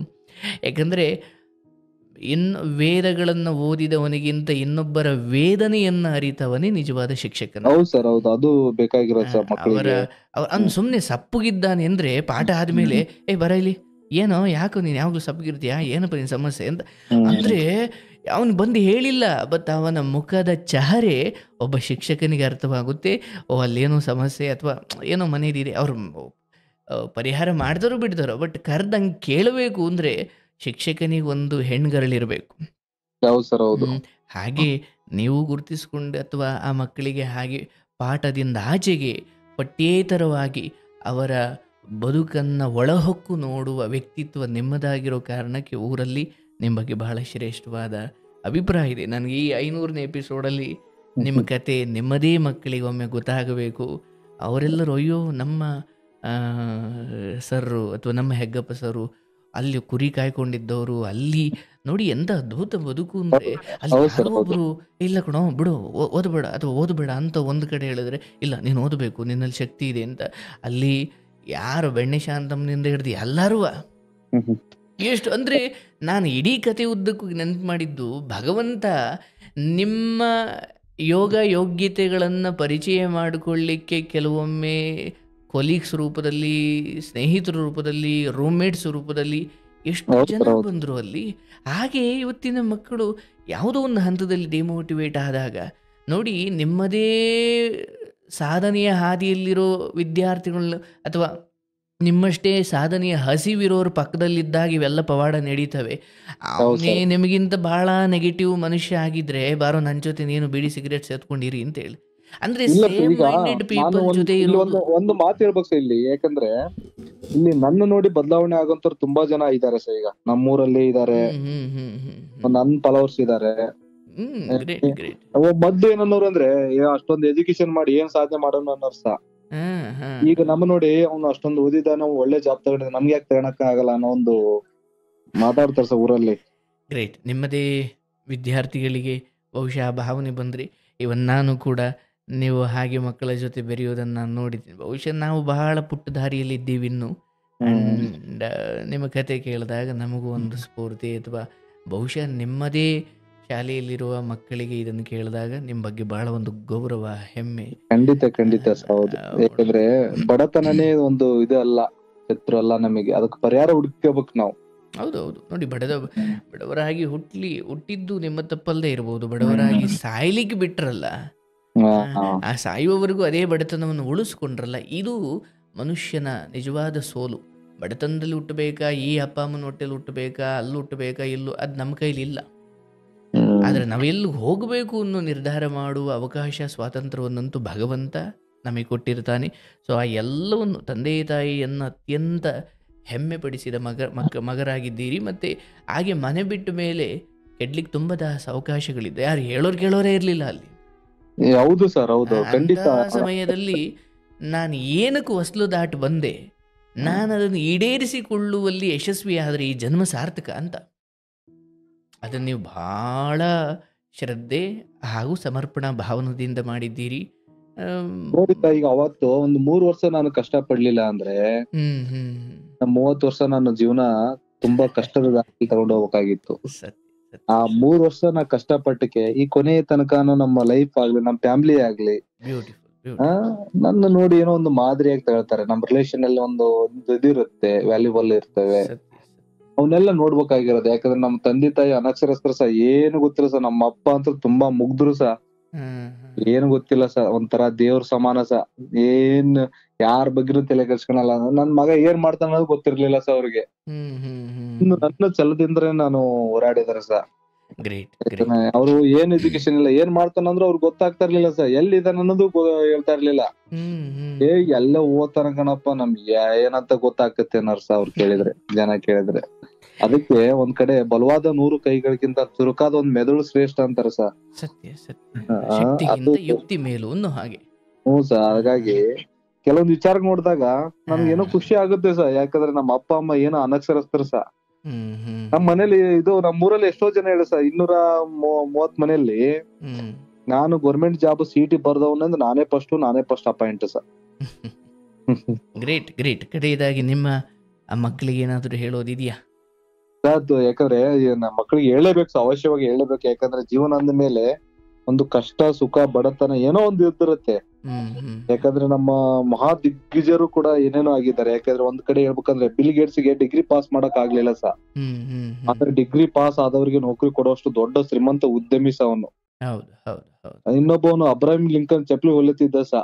ಯಾಕಂದರೆ ವೇದಗಳನ್ನು ಓದಿದವನಿಗಿಂತ ಇನ್ನೊಬ್ಬರ ವೇದನೆಯನ್ನು ಅರಿತವನೇ ನಿಜವಾದ ಶಿಕ್ಷಕನ. ಹೌದು ಸರ್, ಹೌದು, ಅದು ಬೇಕಾಗಿರೋದು ಮಕ್ಕಳಿಗೆ. ಅವ್ನು ಸುಮ್ಮನೆ ಸಪ್ಪಗಿದ್ದಾನೆ ಅಂದರೆ ಪಾಠ ಆದಮೇಲೆ ಬರ ಇಲ್ಲಿ, ಏನೋ ಯಾಕೋ ನೀನು ಯಾವಾಗಲೂ ಸಪ್ಪಗಿರ್ತೀಯಾ, ಏನಪ್ಪ ನಿನ್ನ ಸಮಸ್ಯೆ ಅಂತ ಅಂದರೆ ಅವನು ಬಂದು ಹೇಳಿಲ್ಲ, ಬಟ್ ಅವನ ಮುಖದ ಚಹರೆ ಒಬ್ಬ ಶಿಕ್ಷಕನಿಗೆ ಅರ್ಥವಾಗುತ್ತೆ. ಅಲ್ಲೇನೋ ಸಮಸ್ಯೆ ಅಥವಾ ಏನೋ ಮನೇಲಿದೆ, ಅವ್ರು ಪರಿಹಾರ ಮಾಡಿದವರು ಬಿಡ್ತಾರೋ, ಬಟ್ ಕರೆದಂಗೆ ಕೇಳಬೇಕು ಅಂದರೆ ಶಿಕ್ಷಕನಿಗೆ ಒಂದು ಹೆಣ್ಗರಳಿರಬೇಕು. ಹಾಗೆ ನೀವು ಗುರುತಿಸ್ಕೊಂಡು ಅಥವಾ ಆ ಮಕ್ಕಳಿಗೆ ಹಾಗೆ ಪಾಠದಿಂದ ಆಚೆಗೆ ಪಠ್ಯೇತರವಾಗಿ ಅವರ ಬದುಕನ್ನು ಒಳಹೊಕ್ಕು ನೋಡುವ ವ್ಯಕ್ತಿತ್ವ ನಿಮ್ಮದಾಗಿರೋ ಕಾರಣಕ್ಕೆ ಊರಲ್ಲಿ ನಿಮ್ಮ ಬಗ್ಗೆ ಬಹಳ ಶ್ರೇಷ್ಠವಾದ ಅಭಿಪ್ರಾಯ ಇದೆ. ನನಗೆ ಈ 500ನೇ ಎಪಿಸೋಡಲ್ಲಿ ನಿಮ್ಮ ಕತೆ ನಿಮ್ಮದೇ ಮಕ್ಕಳಿಗೆ ಒಮ್ಮೆ ಗೊತ್ತಾಗಬೇಕು. ಅವರೆಲ್ಲರೂ ಅಯ್ಯೋ ನಮ್ಮ ಸರ್ರು ಅಥವಾ ನಮ್ಮ ಹೆಗ್ಗಪ್ಪ ಸರು ಅಲ್ಲಿ ಕುರಿ ಕಾಯ್ಕೊಂಡಿದ್ದವರು, ಅಲ್ಲಿ ನೋಡಿ ಎಂತ ಅದ್ಭುತ ಬದುಕು ಅಂದರೆ, ಅಲ್ಲಿ ಯಾರೋ ಒಬ್ರು ಇಲ್ಲ ಕಣೋ ಬಿಡು ಓದಬೇಡ ಅಥವಾ ಓದಬೇಡ ಅಂತ ಒಂದು ಕಡೆ ಹೇಳಿದ್ರೆ, ಇಲ್ಲ ನೀನು ಓದಬೇಕು, ನಿನ್ನಲ್ಲಿ ಶಕ್ತಿ ಇದೆ ಅಂತ. ಅಲ್ಲಿ ಯಾರು ಬೆಣ್ಣೆ ಶಾಂತಮ್ಮನಿಂದ ಹಿಡಿದು ಎಲ್ಲರೂ ಎಷ್ಟು ಅಂದರೆ, ನಾನು ಇಡೀ ಕತೆ ಉದ್ದಕ್ಕೂ ನೆನಪು ಮಾಡಿದ್ದು, ಭಗವಂತ ನಿಮ್ಮ ಯೋಗ ಯೋಗ್ಯತೆಗಳನ್ನು ಪರಿಚಯ ಮಾಡಿಕೊಳ್ಳಿಕ್ಕೆ ಕೆಲವೊಮ್ಮೆ ಕೊಲೀಗ್ಸ್ ರೂಪದಲ್ಲಿ, ಸ್ನೇಹಿತರ ರೂಪದಲ್ಲಿ, ರೂಮ್ಮೇಟ್ಸ್ ರೂಪದಲ್ಲಿ ಎಷ್ಟು ಜನ ಬಂದರು ಅಲ್ಲಿ. ಹಾಗೆ ಇವತ್ತಿನ ಮಕ್ಕಳು ಯಾವುದೋ ಒಂದು ಹಂತದಲ್ಲಿ ಡಿಮೋಟಿವೇಟ್ ಆದಾಗ ನೋಡಿ, ನಿಮ್ಮದೇ ಸಾಧನೆಯ ಹಾದಿಯಲ್ಲಿರೋ ವಿದ್ಯಾರ್ಥಿಗಳು ಅಥವಾ ನಿಮ್ಮಷ್ಟೇ ಸಾಧನೆಯ ಹಸಿವಿರೋರ ಪಕ್ಕದಲ್ಲಿದ್ದಾಗ ಇವೆಲ್ಲ ಪವಾಡ ನಡೀತವೆ. ಅವನೇ ನಿಮಗಿಂತ ಭಾಳ ನೆಗೆಟಿವ್ ಮನುಷ್ಯ ಆಗಿದ್ರೆ, ಬಾರೋ ನನ್ನ ಜೊತೆ ನೀನು ಬೀಡಿ ಸಿಗರೇಟ್ ಸೇತ್ಕೊಂಡಿರಿ ಅಂತೇಳಿ, ಅಂದ್ರೆ ಒಂದು ಮಾತು ಹೇಳ್ಬೇಕು ಇಲ್ಲಿ. ಯಾಕಂದ್ರೆ ಇಲ್ಲಿ ನನ್ನ ನೋಡಿ ಬದಲಾವಣೆ ಆಗೋಂತವ್ರು ತುಂಬಾ ಜನ ಇದಾರೆ ಸರ್. ಈಗ ನಮ್ಮೂರಲ್ಲಿ ಇದಾರೆ, ನನ್ ಫಾಲೋವರ್ಸ್ ಇದಾರೆ. ಮೊದ್ಲು ಏನನ್ನೋರು ಅಂದ್ರೆ ಅಷ್ಟೊಂದು ಎಜುಕೇಶನ್ ಮಾಡಿ ಏನ್ ಸಾಧನೆ ಮಾಡೋಣ ಅನ್ನೋರ್ಸ. ಈಗ ನಮ್ಮ ನೋಡಿ ಅವ್ನು ಅಷ್ಟೊಂದು ಓದಿದ, ನಾವು ಒಳ್ಳೆ ಜಾಬ್ ತಗೊಂಡಿದ್ದೆ, ನಮ್ಗೆ ಯಾಕೆ ತಗೊಳಕ್ ಆಗಲ್ಲ ಅನ್ನೋ ಒಂದು ಮಾತಾಡ್ತಾರೆ ಸರ್ ಊರಲ್ಲಿ. ಗ್ರೇಟ್. ನಿಮ್ಮದೇ ವಿದ್ಯಾರ್ಥಿಗಳಿಗೆ ಬಹುಶಃ ಭಾವನೆ ಬಂದ್ರಿ. ಇವನ್ ನಾನು ಕೂಡ ನೀವು ಹಾಗೆ ಮಕ್ಕಳ ಜೊತೆ ಬೆರೆಯೋದನ್ನು ನಾನು ನೋಡಿದ್ದೀನಿ. ಬಹುಶಃ ನಾವು ಬಹಳ ಪುಟ್ಟ ದಾರಿಯಲ್ಲಿ ಇದ್ದೀವಿ ಇನ್ನು. ಆ್ಯಂಡ್ ನಿಮ್ಮ ಕತೆ ಕೇಳಿದಾಗ ನಮಗೂ ಒಂದು ಸ್ಫೂರ್ತಿ, ಅಥವಾ ಬಹುಶಃ ನಿಮ್ಮದೇ ಶಾಲೆಯಲ್ಲಿರುವ ಮಕ್ಕಳಿಗೆ ಇದನ್ನು ಕೇಳಿದಾಗ ನಿಮ್ಮ ಬಗ್ಗೆ ಬಹಳ ಒಂದು ಗೌರವ, ಹೆಮ್ಮೆ. ಖಂಡಿತ ಹೌದು. ಯಾಕಂದ್ರೆ ಬಡತನನೇ ಒಂದು ಇದು ಅಲ್ಲ, ಶತ್ರು ಅಲ್ಲ ನಮಗೆ, ಅದಕ್ಕೆ ಪರಿಹಾರ ಹುಡುಕಬೇಕು ನಾವು. ಹೌದೌದು. ನೋಡಿ, ಬಡವರಾಗಿ ಹುಟ್ಟಿದ್ದು ನಿಮ್ಮ ತಪ್ಪಲ್ಲದೆ ಇರ್ಬೋದು, ಬಡವರಾಗಿ ಸಾಯ್ಲಿಕ್ಕೆ ಬಿಟ್ರಲ್ಲ, ಆ ಸಾಯುವವರೆಗೂ ಅದೇ ಬಡತನವನ್ನು ಉಳಿಸ್ಕೊಂಡ್ರಲ್ಲ, ಇದು ಮನುಷ್ಯನ ನಿಜವಾದ ಸೋಲು. ಬಡತನದಲ್ಲಿ ಹುಟ್ಟಬೇಕಾ, ಈ ಅಪ್ಪ ಅಮ್ಮನ ಹೊಟ್ಟೆಲಿ ಹುಟ್ಟಬೇಕಾ, ಅಲ್ಲಿ ಹುಟ್ಟಬೇಕಾ, ಇಲ್ಲೂ ಅದು ನಮ್ಮ ಕೈಲಿ ಇಲ್ಲ. ಆದರೆ ನಾವೆಲ್ಲಿ ಹೋಗಬೇಕು ಅನ್ನೋ ನಿರ್ಧಾರ ಮಾಡುವ ಅವಕಾಶ, ಸ್ವಾತಂತ್ರ್ಯವನ್ನಂತೂ ಭಗವಂತ ನಮಗೆ ಕೊಟ್ಟಿರ್ತಾನೆ. ಸೊ ಆ ಎಲ್ಲವನ್ನು ತಂದೆ ತಾಯಿಯನ್ನು ಅತ್ಯಂತ ಹೆಮ್ಮೆ ಪಡಿಸಿದ ಮಗರಾಗಿದ್ದೀರಿ. ಮತ್ತು ಹಾಗೆ ಮನೆ ಬಿಟ್ಟ ಮೇಲೆ ಕೆಡ್ಲಿಕ್ಕೆ ತುಂಬ ಅವಕಾಶಗಳಿದೆ, ಯಾರು ಹೇಳೋರು ಕೇಳೋರೇ ಇರಲಿಲ್ಲ ಅಲ್ಲಿ. ಹೌದು ಸರ್, ಹೌದು, ಅಂಥ ಖಂಡಿತ. ಸಮಯದಲ್ಲಿ ನಾನು ಏನಕ್ಕೆ ಹೊಸಲು ದಾಟಿ ಬಂದೆ, ನಾನು ಅದನ್ನು ಈಡೇರಿಸಿಕೊಳ್ಳುವಲ್ಲಿ ಯಶಸ್ವಿಯಾದರೆ ಈ ಜನ್ಮ ಸಾರ್ಥಕ ಅಂತ. ಅದನ್ನು ನೀವು ಭಾಳ ಶ್ರದ್ಧೆ ಹಾಗೂ ಸಮರ್ಪಣಾ ಭಾವನದಿಂದ ಮಾಡಿದ್ದೀರಿ. ನೋಡಿ ಈಗ ಅವತ್ತು ಒಂದು 3 ವರ್ಷ ನಾನು ಕಷ್ಟ ಪಡ್ಲಿಲ್ಲ ಅಂದ್ರೆ 30 ವರ್ಷ ನನ್ನ ಜೀವನ ತುಂಬಾ ಕಷ್ಟದ ದಾರಿ ತಗೊಂಡು ಹೋಗ್ಬೇಕಾಗಿತ್ತು. ಆ 3 ವರ್ಷ ನಾ ಕಷ್ಟಪಟ್ಟಕ್ಕೆ ಈ ಕೊನೆಯ ತನಕನೂ ನಮ್ಮ ಲೈಫ್ ಆಗ್ಲಿ, ನಮ್ಮ ಫ್ಯಾಮಿಲಿ ಆಗ್ಲಿ ನನ್ನ ನೋಡಿ ಏನೋ ಒಂದು ಮಾದರಿಯಾಗಿ ತಗೊಳ್ತಾರೆ. ನಮ್ಮ ರಿಲೇಶನ್ ಅಲ್ಲಿ ಒಂದು ಇದಿರುತ್ತೆ, ವ್ಯಾಲ್ಯೂಬಲ್ ಇರ್ತವೆ, ಅವನ್ನೆಲ್ಲ ನೋಡ್ಬೇಕಾಗಿರೋದು. ಯಾಕಂದ್ರೆ ನಮ್ಮ ತಂದೆ ತಾಯಿ ಅನಕ್ಷರಸ್ಥರು ಸಹ, ಏನು ಗೊತ್ತಿಲ್ಲ ಸರ್. ನಮ್ಮ ಅಪ್ಪ ಅಂತ ತುಂಬಾ ಮುಗ್ದ್ರು ಸಹ, ಏನು ಗೊತ್ತಿಲ್ಲ ಸರ್, ಒಂಥರ ದೇವ್ರ ಸಮಾನ ಸಹ. ಏನ್ ಯಾರ ಬಗ್ಗೆನೂ ತಲೆ ಕೆಡ್ಸ್ಕೊಳಲ್ಲ. ನನ್ ಮಗ ಏನ್ ಮಾಡ್ತಾನ ಅನ್ನೋದು ಗೊತ್ತಿರ್ಲಿಲ್ಲ ಸರ್ ಅವ್ರಿಗೆ. ನನ್ನ ಛಲದಿಂದ್ರೆ ನಾನು ಹೋರಾಡಿದಾರೆ ಸರ್. ಅವ್ರು ಏನ್ ಎಜುಕೇಶನ್ ಇಲ್ಲ, ಏನ್ ಮಾಡ್ತಾನಂದ್ರು ಅವ್ರಿಗೆ ಗೊತ್ತಾಗ್ತಾ ಇರ್ಲಿಲ್ಲ ಸರ್. ಎಲ್ಲಿದ್ದಾನ ಅನ್ನೋದು ಹೇಳ್ತಾ ಇರ್ಲಿಲ್ಲ. ಎಲ್ಲ ಓದ್ತಾನ ಕಣಪ್ಪ, ನಮ್ಗೆ ಏನಂತ ಗೊತ್ತಾಗ್ತತೆ ಅನ್ನೋರು ಸರ್ ಅವ್ರು ಕೇಳಿದ್ರೆ, ಜನ ಕೇಳಿದ್ರೆ. ಅದಕ್ಕೆ ಒಂದ್ ಕಡೆ ಬಲವಾದ 100 ಕೈಗಳಿಗಿಂತ ಚುರುಕಾದ ಒಂದ್ ಮೆದುಳು ಶ್ರೇಷ್ಠ ಅಂತಾರ ಸರ್. ಯುಕ್ತಿ ಮೇಲು ಹಾಗೆ. ಹ್ಞೂ ಸರ್. ಹಾಗಾಗಿ ಕೆಲವೊಂದು ವಿಚಾರ ನೋಡಿದಾಗ ನಮ್ಗೇನೋ ಖುಷಿ ಆಗುತ್ತೆ ಸರ್. ಯಾಕಂದ್ರೆ ನಮ್ಮ ಅಪ್ಪ ಅಮ್ಮ ಏನೋ ಅನಕ್ಷರಸ್ಥರು ಸರ್. ನಮ್ ಮನೇಲಿ ನಮ್ಮೂರಲ್ಲಿ ಎಷ್ಟೋ ಜನ ಹೇಳಿ ಸರ್, 230 ಮನೆಯಲ್ಲಿ ನಾನು ಗೌರ್ಮೆಂಟ್ ಜಾಬ್ CET ಬರ್ದವನಂದ್ರೆ ನಾನೇ ಫಸ್ಟ್ ಅಪಾಯಿಂಟ್ ಸರ್. ಗ್ರೇಟ್. ಕಡೆಯದಾಗಿ ನಿಮ್ಮ ಮಕ್ಕಳಿಗೆ ಏನಾದ್ರು ಹೇಳೋದಿದ್ಯಾ? ಯಾಕಂದ್ರೆ ನಮ್ಮ ಮಕ್ಕಳಿಗೆ ಹೇಳಲೇಬೇಕು ಸರ್, ಅವಶ್ಯವಾಗಿ ಹೇಳಬೇಕು. ಯಾಕಂದ್ರೆ ಜೀವನ ಅಂದ ಮೇಲೆ ಒಂದು ಕಷ್ಟ ಸುಖ ಬಡತನ ಏನೋ ಒಂದು ಇದ್ದಿರುತ್ತೆ. ಯಾಕಂದ್ರೆ ನಮ್ಮ ಮಹಾ ದಿಗ್ಗಜರು ಕೂಡ ಏನೇನೋ ಆಗಿದ್ದಾರೆ. ಯಾಕಂದ್ರೆ ಒಂದ್ ಕಡೆ ಹೇಳ್ಬೇಕಂದ್ರೆ ಬಿಲ್ ಗೇಟ್ಸ್ ಗೆ ಡಿಗ್ರಿ ಪಾಸ್ ಮಾಡಕ್ ಆಗ್ಲಿಲ್ಲ ಸರ್. ಆದ್ರೆ ಡಿಗ್ರಿ ಪಾಸ್ ಆದವ್ರಿಗೆ ನೌಕರಿ ಕೊಡುವಷ್ಟು ದೊಡ್ಡ ಶ್ರೀಮಂತ ಉದ್ಯಮಿ ಸಹ ಅವನು. ಇನ್ನೊಬ್ಬವನು ಅಬ್ರಾಹಿಂ ಲಿಂಕನ್ ಚಪ್ಪಲಿ ಹೊಲಿತಿದ್ದ ಸಹ.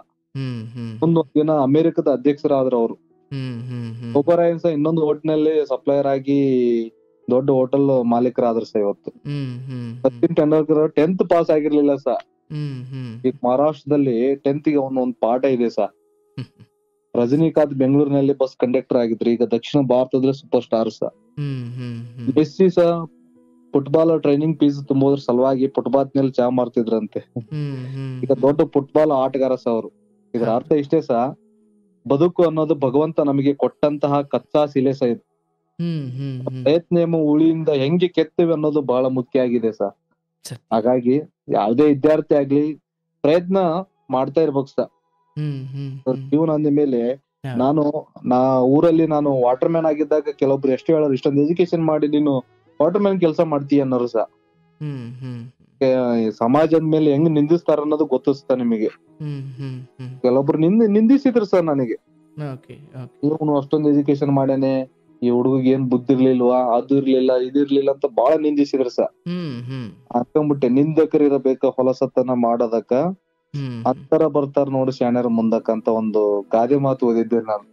ಒಂದೊಂದ್ ದಿನ ಅಮೆರಿಕದ ಅಧ್ಯಕ್ಷರಾದ್ರು ಅವರು. ಒಬ್ಬರಾಯನ್ ಸಹ ಇನ್ನೊಂದು ಹೋಟೆಲ್ನಲ್ಲಿ ಸಪ್ಲೈಯರ್ ಆಗಿ ದೊಡ್ಡ ಹೋಟೆಲ್ ಮಾಲೀಕರಾದ್ರು ಸಹ ಇವತ್ತು. ಸಚಿನ್ ತೆಂಡೂಲ್ಕರ್ 10th ಪಾಸ್ ಆಗಿರ್ಲಿಲ್ಲ ಸರ್. ಈಗ ಮಹಾರಾಷ್ಟ್ರದಲ್ಲಿ 10th ಗೆ ಒಂದ್ ಪಾಠ ಇದೆ ಸರ್. ರಜನಿಕಾಂತ್ ಬೆಂಗಳೂರಿನಲ್ಲಿ ಬಸ್ ಕಂಡಕ್ಟರ್ ಆಗಿದ್ರು, ಈಗ ದಕ್ಷಿಣ ಭಾರತದಲ್ಲಿ ಸೂಪರ್ ಸ್ಟಾರ್ ಸರ್. ಮೆಸ್ಸಿ ಸಹ ಫುಟ್ಬಾಲ್ ಟ್ರೈನಿಂಗ್ ಫೀಸ್ ತುಂಬೋದ್ರ ಸಲುವಾಗಿ ಫುಟ್ಪಾತ್ ನಲ್ಲಿ ಚಾ ಮಾರ್ತಿದ್ರಂತೆ. ಈಗ ದೊಡ್ಡ ಫುಟ್ಬಾಲ್ ಆಟಗಾರ ಸಹ ಅವರು. ಇದರ ಅರ್ಥ ಇಷ್ಟೇ ಸಹ, ಬದುಕು ಅನ್ನೋದು ಭಗವಂತ ನಮಗೆ ಕೊಟ್ಟಂತಹ ಕಚ್ಚಾ ಶಿಲೆ ಸಹ ಇದು. ಪ್ರಯತ್ನ ಎಂಬ ಉಳಿಯಿಂದ ಹೆಂಗೆ ಕೆತ್ತೇವೆ ಅನ್ನೋದು ಬಹಳ ಮುಖ್ಯ ಆಗಿದೆ ಸರ್. ಹಾಗಾಗಿ ಯಾವ್ದೇ ವಿದ್ಯಾರ್ಥಿ ಆಗ್ಲಿ ಪ್ರಯತ್ನ ಮಾಡ್ತಾ ಇರ್ಬೇಕು ಸರ್. ಜೀವನ ಅಂದ ಮೇಲೆ ಊರಲ್ಲಿ ನಾನು ವಾಟರ್ ಮ್ಯಾನ್ ಆಗಿದ್ದಾಗ ಕೆಲವೊಬ್ರು ಎಷ್ಟು ಹೇಳೋರು, ಇಷ್ಟೊಂದು ಎಜುಕೇಶನ್ ಮಾಡಿ ನೀನು ವಾಟರ್ ಮ್ಯಾನ್ ಕೆಲಸ ಮಾಡ್ತೀಯ ಅನ್ನೋರು ಸರ್. ಸಮಾಜದ ಮೇಲೆ ಹೆಂಗ್ ನಿಂದಿಸ್ತಾರ ಅನ್ನೋದು ಗೊತ್ತಿಸ್ತಾ ನಿಮಗೆ. ಕೆಲವೊಬ್ರು ನಿಂದಿಸಿದ್ರು ಸರ್ ನನಗೆ, ಇವನು ಅಷ್ಟೊಂದು ಎಜುಕೇಶನ್ ಮಾಡ್ಯಾನೆ, ಈ ಹುಡುಗಿಗೆ ಏನ್ ಬುದ್ಧಿ ಇರ್ಲಿಲ್ವಾ, ಅದು ಇರ್ಲಿಲ್ಲ ಇದಿರ್ಲಿಲ್ಲ ಅಂತ ಬಾಳ ನಿಂದಿಸಿದ್ರು ಸರ್. ಅನ್ಕೊಂಡ್ಬಿಟ್ಟೆ, ನಿಂದಕರು ಇರಬೇಕ ಹೊಲಸತನ ಮಾಡೋದಕ್ಕ, ಹತ್ತರ ಬರ್ತಾರ ನೋಡಿ ಶಾಣ್ಯರ ಮುಂದಕ್ಕ ಅಂತ ಒಂದು ಗಾದೆ ಮಾತು ಓದಿದ್ದೆ ನಾನು.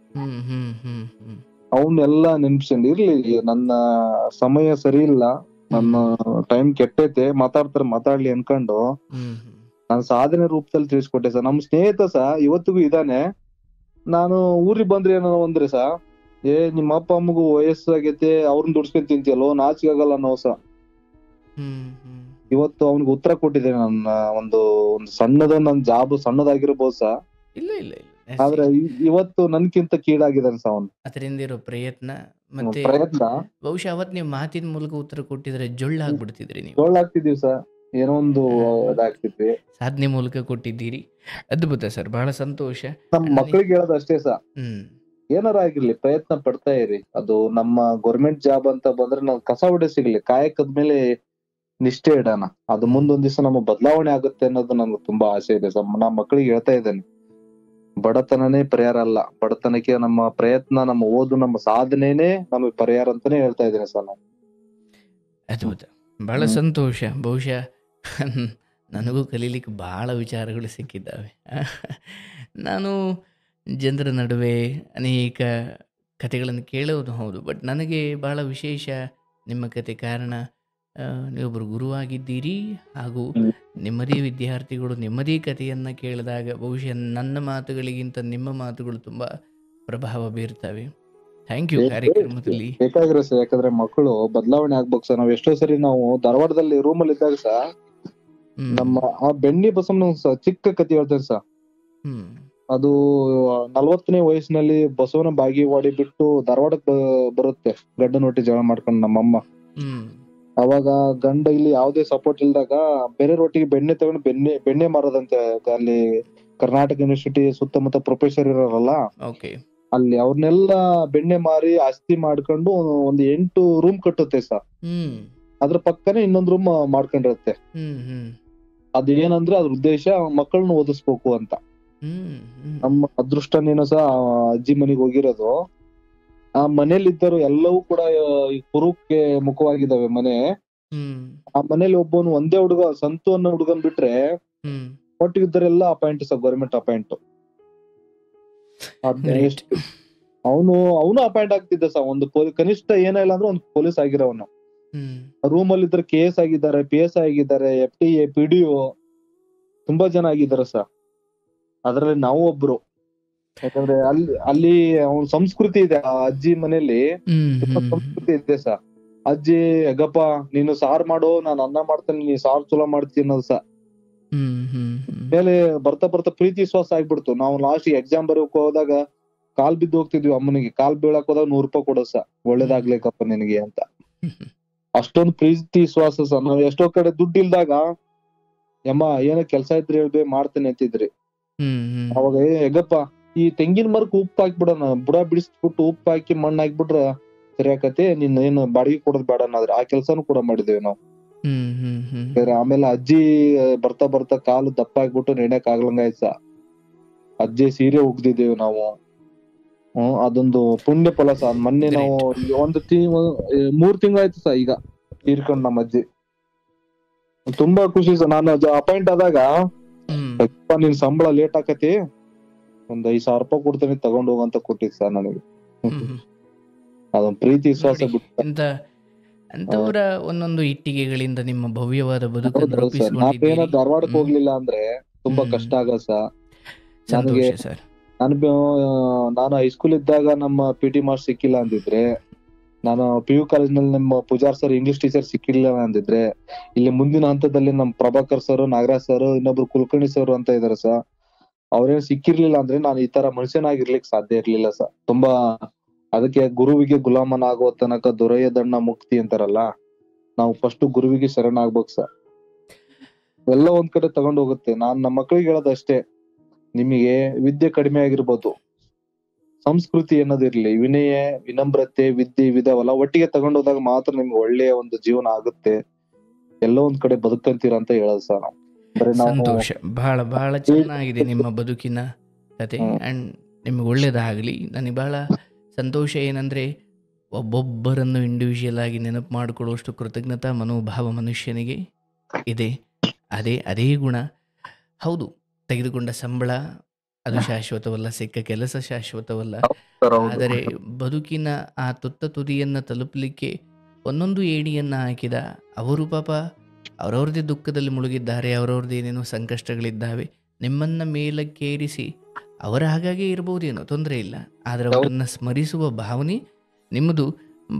ಅವನ್ನೆಲ್ಲಾ ನೆನ್ಸ್ಕೊಂಡು ಇರ್ಲಿ, ನನ್ನ ಸಮಯ ಸರಿ ಇಲ್ಲ, ನನ್ನ ಟೈಮ್ ಕೆಟ್ಟೈತೆ, ಮಾತಾಡ್ಲಿ ಅನ್ಕೊಂಡು ನಾನು ಸಾಧನೆ ರೂಪದಲ್ಲಿ ತಿಳಿಸ್ಕೊಟ್ಟೆ ಸರ್. ನಮ್ ಸ್ನೇಹಿತ ಸಹ ಇವತ್ತಿಗೂ ಇದಾನೆ. ನಾನು ಊರಿಗೆ ಬಂದ್ರೆ ಏನೋ ಅಂದ್ರೆ ಸಹ, ನಿಮ್ಮ ಅಪ್ಪ ಅಮ್ಮಗೂ ವಯಸ್ಸು ಆಗೈತೆ, ಅವ್ರನ್ನ ದುಡ್ಸ್ಕೊಂಡ್ ತಿಂತಿಯಲ್ಲೋ, ನಾಚಿಕೆ ಆಗಲ್ಲ ಅನ್ನೋ ಸಹ. ಇವತ್ತು ಅವ್ನಿಗೆ ಉತ್ತರ ಕೊಟ್ಟಿದ್ದೇನೆ. ನನ್ನ ಒಂದು ನನ್ ಜಾಬ್ ಸಣ್ಣದಾಗಿರ್ಬೋದು ಸಹ, ಆದ್ರೆ ಇವತ್ತು ನನ್ಕಿಂತ ಕೀಳಾಗಿದ್ದಾನೆ ಸಹ ಅವನು. ಅದರಿಂದ ಇರೋ ಪ್ರಯತ್ನ ಬಹುಶಃ ಅವತ್ ನೀವು ಮಾತಿನ ಮೂಲಕ ಉತ್ತರ ಕೊಟ್ಟಿದ್ರೆ ಜೊಳ್ಳಾಗ್ಬಿಡ್ತಿದ್ರಿ ನೀವು. ಜೊಳ್ಳಾಗ್ತಿದೀವಿ ಸರ್, ಏನೋ ಒಂದು ಇದಾಗ್ತಿದ್ವಿ. ಸಾಧನೆ ಮೂಲಕ ಕೊಟ್ಟಿದ್ದೀರಿ, ಅದ್ಭುತ ಸರ್, ಬಹಳ ಸಂತೋಷ. ನಮ್ಮ ಮಕ್ಕಳಿಗೆ ಹೇಳೋದು ಅಷ್ಟೇ ಸರ್, ಏನಾರ ಆಗಿರ್ಲಿ ಪ್ರಯತ್ನ ಪಡ್ತಾ ಇರಿ. ಅದು ನಮ್ಮ ಗೌರ್ಮೆಂಟ್ ಜಾಬ್ ಅಂತ ಬಂದ್ರೆ ನಾವು ಕಸ ಹೊಡೆ ಸಿಗ್ಲಿ, ಕಾಯಕದ ಮೇಲೆ ನಿಷ್ಠೆ ಇಡೋಣ. ಅದು ಮುಂದೊಂದ್ ದಿವಸ ನಮ್ಮ ಬದಲಾವಣೆ ಆಗುತ್ತೆ ಅನ್ನೋದು ನನ್ಗೆ ತುಂಬಾ ಆಸೆ ಇದೆ ಸರ್. ನಮ್ಮ ಮಕ್ಕಳಿಗೆ ಹೇಳ್ತಾ ಇದ್ದೇನೆ, ಬಡತನನೇ ಪರಿಹಾರ ಅಲ್ಲ, ಬಡತನಕ್ಕೆ ನಮ್ಮ ಪ್ರಯತ್ನ, ನಮ್ಮ ಓದು, ನಮ್ಮ ಸಾಧನೆನೇ ನಮಗೆ ಪರಿಹಾರ ಅಂತಾನೆ ಹೇಳ್ತಾ ಇದ್ದೇನೆ ಸರ್ ನಾನು. ಅದ್ಭುತ, ಬಹಳ ಸಂತೋಷ. ಬಹುಶಃ ನನಗೂ ಕಲೀಲಿಕ್ಕೆ ಬಹಳ ವಿಚಾರಗಳು ಸಿಕ್ಕಿದ್ದಾವೆ. ನಾನು ಜನರ ನಡುವೆ ಅನೇಕ ಕಥೆಗಳನ್ನು ಕೇಳೋದು ಹೌದು, ಬಟ್ ನನಗೆ ಬಹಳ ವಿಶೇಷ ನಿಮ್ಮ ಕತೆ. ಕಾರಣ ನೀವೊಬ್ಬರು ಗುರುವಾಗಿದ್ದೀರಿ, ಹಾಗೂ ನಿಮ್ಮದೇ ವಿದ್ಯಾರ್ಥಿಗಳು ನಿಮ್ಮದೇ ಕಥೆಯನ್ನು ಕೇಳಿದಾಗ ಬಹುಶಃ ನನ್ನ ಮಾತುಗಳಿಗಿಂತ ನಿಮ್ಮ ಮಾತುಗಳು ತುಂಬ ಪ್ರಭಾವ ಬೀರ್ತವೆ. ಥ್ಯಾಂಕ್ ಯು ಕಾರ್ಯಕ್ರಮದಲ್ಲಿ. ಬೇಕಾಗಿರೋ ಸರ್, ಯಾಕಂದ್ರೆ ಮಕ್ಕಳು ಬದಲಾವಣೆ ಆಗ್ಬೇಕು ಸರ್. ನಾವ್ ಎಷ್ಟೋ ಸರಿ ನಾವು ಧಾರವಾಡದಲ್ಲಿ ರೂಮ್ ಅಲ್ಲಿ ಇದ್ದಾಗ ಸರ್, ನಮ್ಮ ಆ ಬೆಣ್ಣಿ ಬಸವನ ಚಿಕ್ಕ ಕಥೆ ಹೇಳ್ತೇನೆ ಸರ್. ಅದು 40ನೇ ವಯಸ್ಸಿನಲ್ಲಿ ಬಸವನ ಬಾಗಿವಾಡಿ ಬಿಟ್ಟು ಧಾರವಾಡಕ್ಕೆ ಬರುತ್ತೆ, ಗಡ್ಡನೊಟ್ಟಿ ಜಗಳ ಮಾಡ್ಕೊಂಡು ನಮ್ಮಮ್ಮ. ಅವಾಗ ಗಂಡ ಇಲ್ಲಿ ಯಾವ್ದೇ ಸಪೋರ್ಟ್ ಇಲ್ದಾಗ ಬೇರೆ ರೊಟ್ಟಿಗೆ ಬೆಣ್ಣೆ ತಗೊಂಡು ಬೆಣ್ಣೆ ಮಾರೋದಂತೆ. ಅಲ್ಲಿ ಕರ್ನಾಟಕ ಯೂನಿವರ್ಸಿಟಿ ಸುತ್ತಮುತ್ತ ಪ್ರೊಫೆಸರ್ ಇರೋರಲ್ಲ, ಅಲ್ಲಿ ಅವ್ರನ್ನೆಲ್ಲ ಬೆಣ್ಣೆ ಮಾರಿ ಆಸ್ತಿ ಮಾಡ್ಕೊಂಡು ಒಂದು 8 ರೂಮ್ ಕಟ್ಟುತ್ತೆ ಸರ್. ಅದ್ರ ಪಕ್ಕನೆ ಇನ್ನೊಂದ್ ರೂಮ್ ಮಾಡ್ಕೊಂಡಿರುತ್ತೆ. ಅದೇನಂದ್ರೆ ಅದ್ರ ಉದ್ದೇಶ ಮಕ್ಕಳನ್ನ ಓದಿಸ್ಬೇಕು ಅಂತ. ನಮ್ಮ ಅದೃಷ್ಟನೇನೋ ಸಹ ಅಜ್ಜಿ ಮನೆಗೆ ಹೋಗಿರೋದು. ಆ ಮನೇಲಿದ್ದರು ಎಲ್ಲವೂ ಕೂಡ ಈ ಕುರುಕ್ಕೆ ಮುಖವಾಗಿದ್ದಾವೆ ಮನೆ. ಆ ಮನೇಲಿ ಒಬ್ಬನು ಒಂದೇ ಹುಡುಗ, ಸಂತು ಅನ್ನೋ ಹುಡುಗನ್ ಬಿಟ್ರೆ ಒಟ್ಟಿಗಿದ್ದರೆಲ್ಲ ಅಪಾಯಿಂಟ್ ಸರ್, ಗೌರ್ಮೆಂಟ್ ಅಪಾಯಿಂಟ್. ಅವನು ಅಪಾಯಿಂಟ್ ಆಗ್ತಿದ್ದ ಸರ್. ಒಂದು ಕನಿಷ್ಠ ಏನಿಲ್ಲ ಅಂದ್ರೆ ಒಂದು ಪೊಲೀಸ್ ಆಗಿರೋನು. ರೂಮ್ ಅಲ್ಲಿ ಇದ್ರೆ KS ಆಗಿದ್ದಾರೆ, PS ಆಗಿದ್ದಾರೆ, FTA, PDO ತುಂಬಾ ಜನ ಆಗಿದ್ದಾರೆ ಸರ್. ಅದ್ರಲ್ಲಿ ನಾವು ಒಬ್ರು. ಯಾಕಂದ್ರೆ ಅಲ್ಲಿ ಅವನ ಸಂಸ್ಕೃತಿ ಇದೆ. ಆ ಅಜ್ಜಿ ಮನೇಲಿ ಸಂಸ್ಕೃತಿ ಇದೆ ಸರ್. ಅಜ್ಜಿ ಹೆಗಪ್ಪ ನೀನು ಸಾರ್ ಮಾಡು, ನಾನು ಅನ್ನ ಮಾಡ್ತೇನೆ, ನೀ ಸಾರ್ ಚಲೋ ಮಾಡ್ತೀನಿ ಅನ್ನೋದು ಸರ್. ಮೇಲೆ ಬರ್ತಾ ಬರ್ತಾ ಪ್ರೀತಿ ವಿಶ್ವಾಸ ಆಗ್ಬಿಡ್ತು. ನಾವು ಲಾಸ್ಟ್ ಎಕ್ಸಾಮ್ ಬರೋಕ್ ಹೋದಾಗ ಕಾಲ್ ಬಿದ್ದು ಹೋಗ್ತಿದ್ವಿ ಅಮ್ಮನಿಗೆ. ಕಾಲ್ ಬೀಳಕ್ ಹೋದಾಗ 100 ರೂಪಾಯಿ ಕೊಡೋ ಸರ್, ಒಳ್ಳೇದಾಗ್ಲಿಕ್ಕಪ್ಪ ನಿನಗೆ ಅಂತ. ಅಷ್ಟೊಂದು ಪ್ರೀತಿ ವಿಶ್ವಾಸ ಸರ್. ನಾವ್ ಎಷ್ಟೋ ಕಡೆ ದುಡ್ಡು ಇಲ್ದಾಗ ಯಮ್ಮ ಏನೋ ಕೆಲ್ಸ ಇದ್ರಿ ಹೇಳ್ಬೇ ಮಾಡ್ತೇನೆ ಅಂತಿದ್ರಿ. ಅವಾಗ ಹೆಗಪ್ಪ ಈ ತೆಂಗಿನ ಮರಕ್ ಉಪ್ಪು ಹಾಕ್ಬಿಡೋಣ, ಬುಡ ಬಿಡಿಸ್ಬಿಟ್ಟು ಉಪ್ಪು ಹಾಕಿ ಮಣ್ಣು ಹಾಕ್ಬಿಟ್ರ ಸರಿ ಆಕತಿ, ನಿನ್ ಏನು ಬಾಡಿಗೆ ಕೊಡೋದ್ ಬೇಡ ಅನ್ನೋದ್ರೆ ಆ ಕೆಲ್ಸಾನು ಕೂಡ ಮಾಡಿದೇವಿ ನಾವು. ಆಮೇಲೆ ಅಜ್ಜಿ ಬರ್ತಾ ಬರ್ತಾ ಕಾಲು ದಪ್ಪ ಆಗ್ಬಿಟ್ಟು ನೆಡ್ಯಕ್ ಆಗ್ಲಂಗಾಯ್ತ. ಅಜ್ಜಿ ಸೀರೆ ಉಗ್ದಿದ್ದೇವೆ ನಾವು. ಅದೊಂದು ಪುಣ್ಯ ಫಲ ಸಹ. ಮೊನ್ನೆ ನಾವು 3 ತಿಂಗಳಾಯ್ತು ಸಹ ಈಗ ತೀರ್ಕೊಂಡ್ ನಮ್ಮ ಅಜ್ಜಿ. ತುಂಬಾ ಖುಷಿ ಸರ್. ನಾನು ಅಪಾಯಿಂಟ್ ಆದಾಗ ನಿನ್ ಸಂಬಳ ಲೇಟ್ ಆಕತಿ, ಒಂದ್ 5,000 ರೂಪಾಯಿ ಕೊಡ್ತೇನೆ ತಗೊಂಡ್ ಹೋಗಂತ ಕೊಟ್ಟಿದ್ ಸರ್ ನನಗೆ. ಅದೊಂದ್ ಪ್ರೀತಿ ವಿಶ್ವಾಸ ಬಿಟ್ಟು ಅಂತವರ ಒಂದೊಂದು ಇಟ್ಟಿಗೆಗಳಿಂದ ನಿಮ್ಮ ಭವ್ಯವಾದ ಬದುಕನ್ನು ನಾವೇನೋ ಧಾರವಾಡಕ್ಕೆ ಹೋಗ್ಲಿಲ್ಲ ಅಂದ್ರೆ ತುಂಬಾ ಕಷ್ಟ ಆಗಲ್ಲ ಸರ್. ನನಗೆ ನಾನು ಹೈಸ್ಕೂಲ್ ಇದ್ದಾಗ ನಮ್ಮ PT ಮಾಸ್ಟರ್ ಸಿಕ್ಕಿಲ್ಲ ಅಂದಿದ್ರೆ, ನಾನು PU ಕಾಲೇಜ್ನಲ್ಲಿ ನಮ್ಮ ಪೂಜಾರ್ ಸರ್ ಇಂಗ್ಲಿಷ್ ಟೀಚರ್ ಸಿಕ್ಕಿಲ್ಲ ಅಂದಿದ್ರೆ, ಇಲ್ಲಿ ಮುಂದಿನ ಹಂತದಲ್ಲಿ ನಮ್ ಪ್ರಭಾಕರ್ ಸರ್, ನಾಗರಾಜ್ ಸರ್, ಇನ್ನೊಬ್ರು ಕುಲಕರ್ಣಿ ಸರ್ ಅಂತ ಇದಾರೆ ಸರ್. ಅವ್ರೇನ್ ಸಿಕ್ಕಿರ್ಲಿಲ್ಲ ಅಂದ್ರೆ ನಾನು ಈ ತರ ಮನುಷ್ಯನಾಗಿರ್ಲಿಕ್ಕೆ ಸಾಧ್ಯ ಇರ್ಲಿಲ್ಲ ಸರ್. ತುಂಬಾ ಅದಕ್ಕೆ ಗುರುವಿಗೆ ಗುಲಾಮನಾಗುವ ತನಕ ದೊರೆಯದಣ್ಣ ಮುಕ್ತಿ ಅಂತಾರಲ್ಲ, ನಾವು ಫಸ್ಟ್ ಗುರುವಿಗೆ ಶರಣಾಗ್ಬೇಕು ಸರ್. ಎಲ್ಲ ಒಂದ್ ಕಡೆ ತಗೊಂಡ್ ಹೋಗುತ್ತೆ. ನಾನ್ ನಮ್ಮ ಮಕ್ಳಿಗೆ ಹೇಳೋದಷ್ಟೇ, ನಿಮಗೆ ವಿದ್ಯೆ ಕಡಿಮೆ ಆಗಿರ್ಬೋದು, ಸಂಸ್ಕೃತಿ ಅನ್ನೋದಿರ್ಲಿ, ವಿನಯ, ವಿನಮ್ರತೆ, ವಿದ್ಯೆ ಇದಾವಲ್ಲ ಒಟ್ಟಿಗೆ ತಗೊಂಡೋದಾಗ ಮಾತ್ರ ನಿಮ್ಗೆ ಒಳ್ಳೆಯ ಒಂದು ಜೀವನ ಆಗುತ್ತೆ. ಎಲ್ಲೋ ಒಂದ್ ಕಡೆ ಬದುಕಂತೀರ ಅಂತ ಹೇಳೋದು ಸರ್ ನಾವು. ಸಂತೋಷ. ಬಹಳ ಬಹಳ ಚೆನ್ನಾಗಿದೆ ನಿಮ್ಮ ಬದುಕಿನ ಕತೆ. ಅಂಡ್ ನಿಮ್ಗೆ ಒಳ್ಳೇದಾಗಲಿ. ನನಗೆ ಬಹಳ ಸಂತೋಷ ಏನಂದ್ರೆ, ಒಬ್ಬೊಬ್ಬರನ್ನು ಇಂಡಿವಿಜುವಲ್ ಆಗಿ ನೆನಪು ಮಾಡಿಕೊಳ್ಳುವಷ್ಟು ಕೃತಜ್ಞತಾ ಮನೋಭಾವ ಮನುಷ್ಯನಿಗೆ ಇದೆ. ಅದೇ ಗುಣ. ಹೌದು, ತೆಗೆದುಕೊಂಡ ಸಂಬಳ ಅದು ಶಾಶ್ವತವಲ್ಲ, ಸಿಕ್ಕ ಕೆಲಸ ಶಾಶ್ವತವಲ್ಲ. ಆದರೆ ಬದುಕಿನ ಆ ತುತ್ತ ತುದಿಯನ್ನು ತಲುಪಲಿಕ್ಕೆ ಒಂದೊಂದು ಏಣಿಯನ್ನು ಹಾಕಿದ ಅವರು ಪಾಪ ಅವರವ್ರದ್ದೇ ದುಃಖದಲ್ಲಿ ಮುಳುಗಿದ್ದಾರೆ, ಅವರವ್ರದ್ದು ಏನೇನೋ ಸಂಕಷ್ಟಗಳಿದ್ದಾವೆ. ನಿಮ್ಮನ್ನು ಮೇಲಕ್ಕೇರಿಸಿ ಅವರ ಹಾಗಾಗಿ ಇರ್ಬೋದೇನೋ, ತೊಂದರೆ ಇಲ್ಲ. ಆದರೆ ಅವರನ್ನು ಸ್ಮರಿಸುವ ಭಾವನೆ ನಿಮ್ಮದು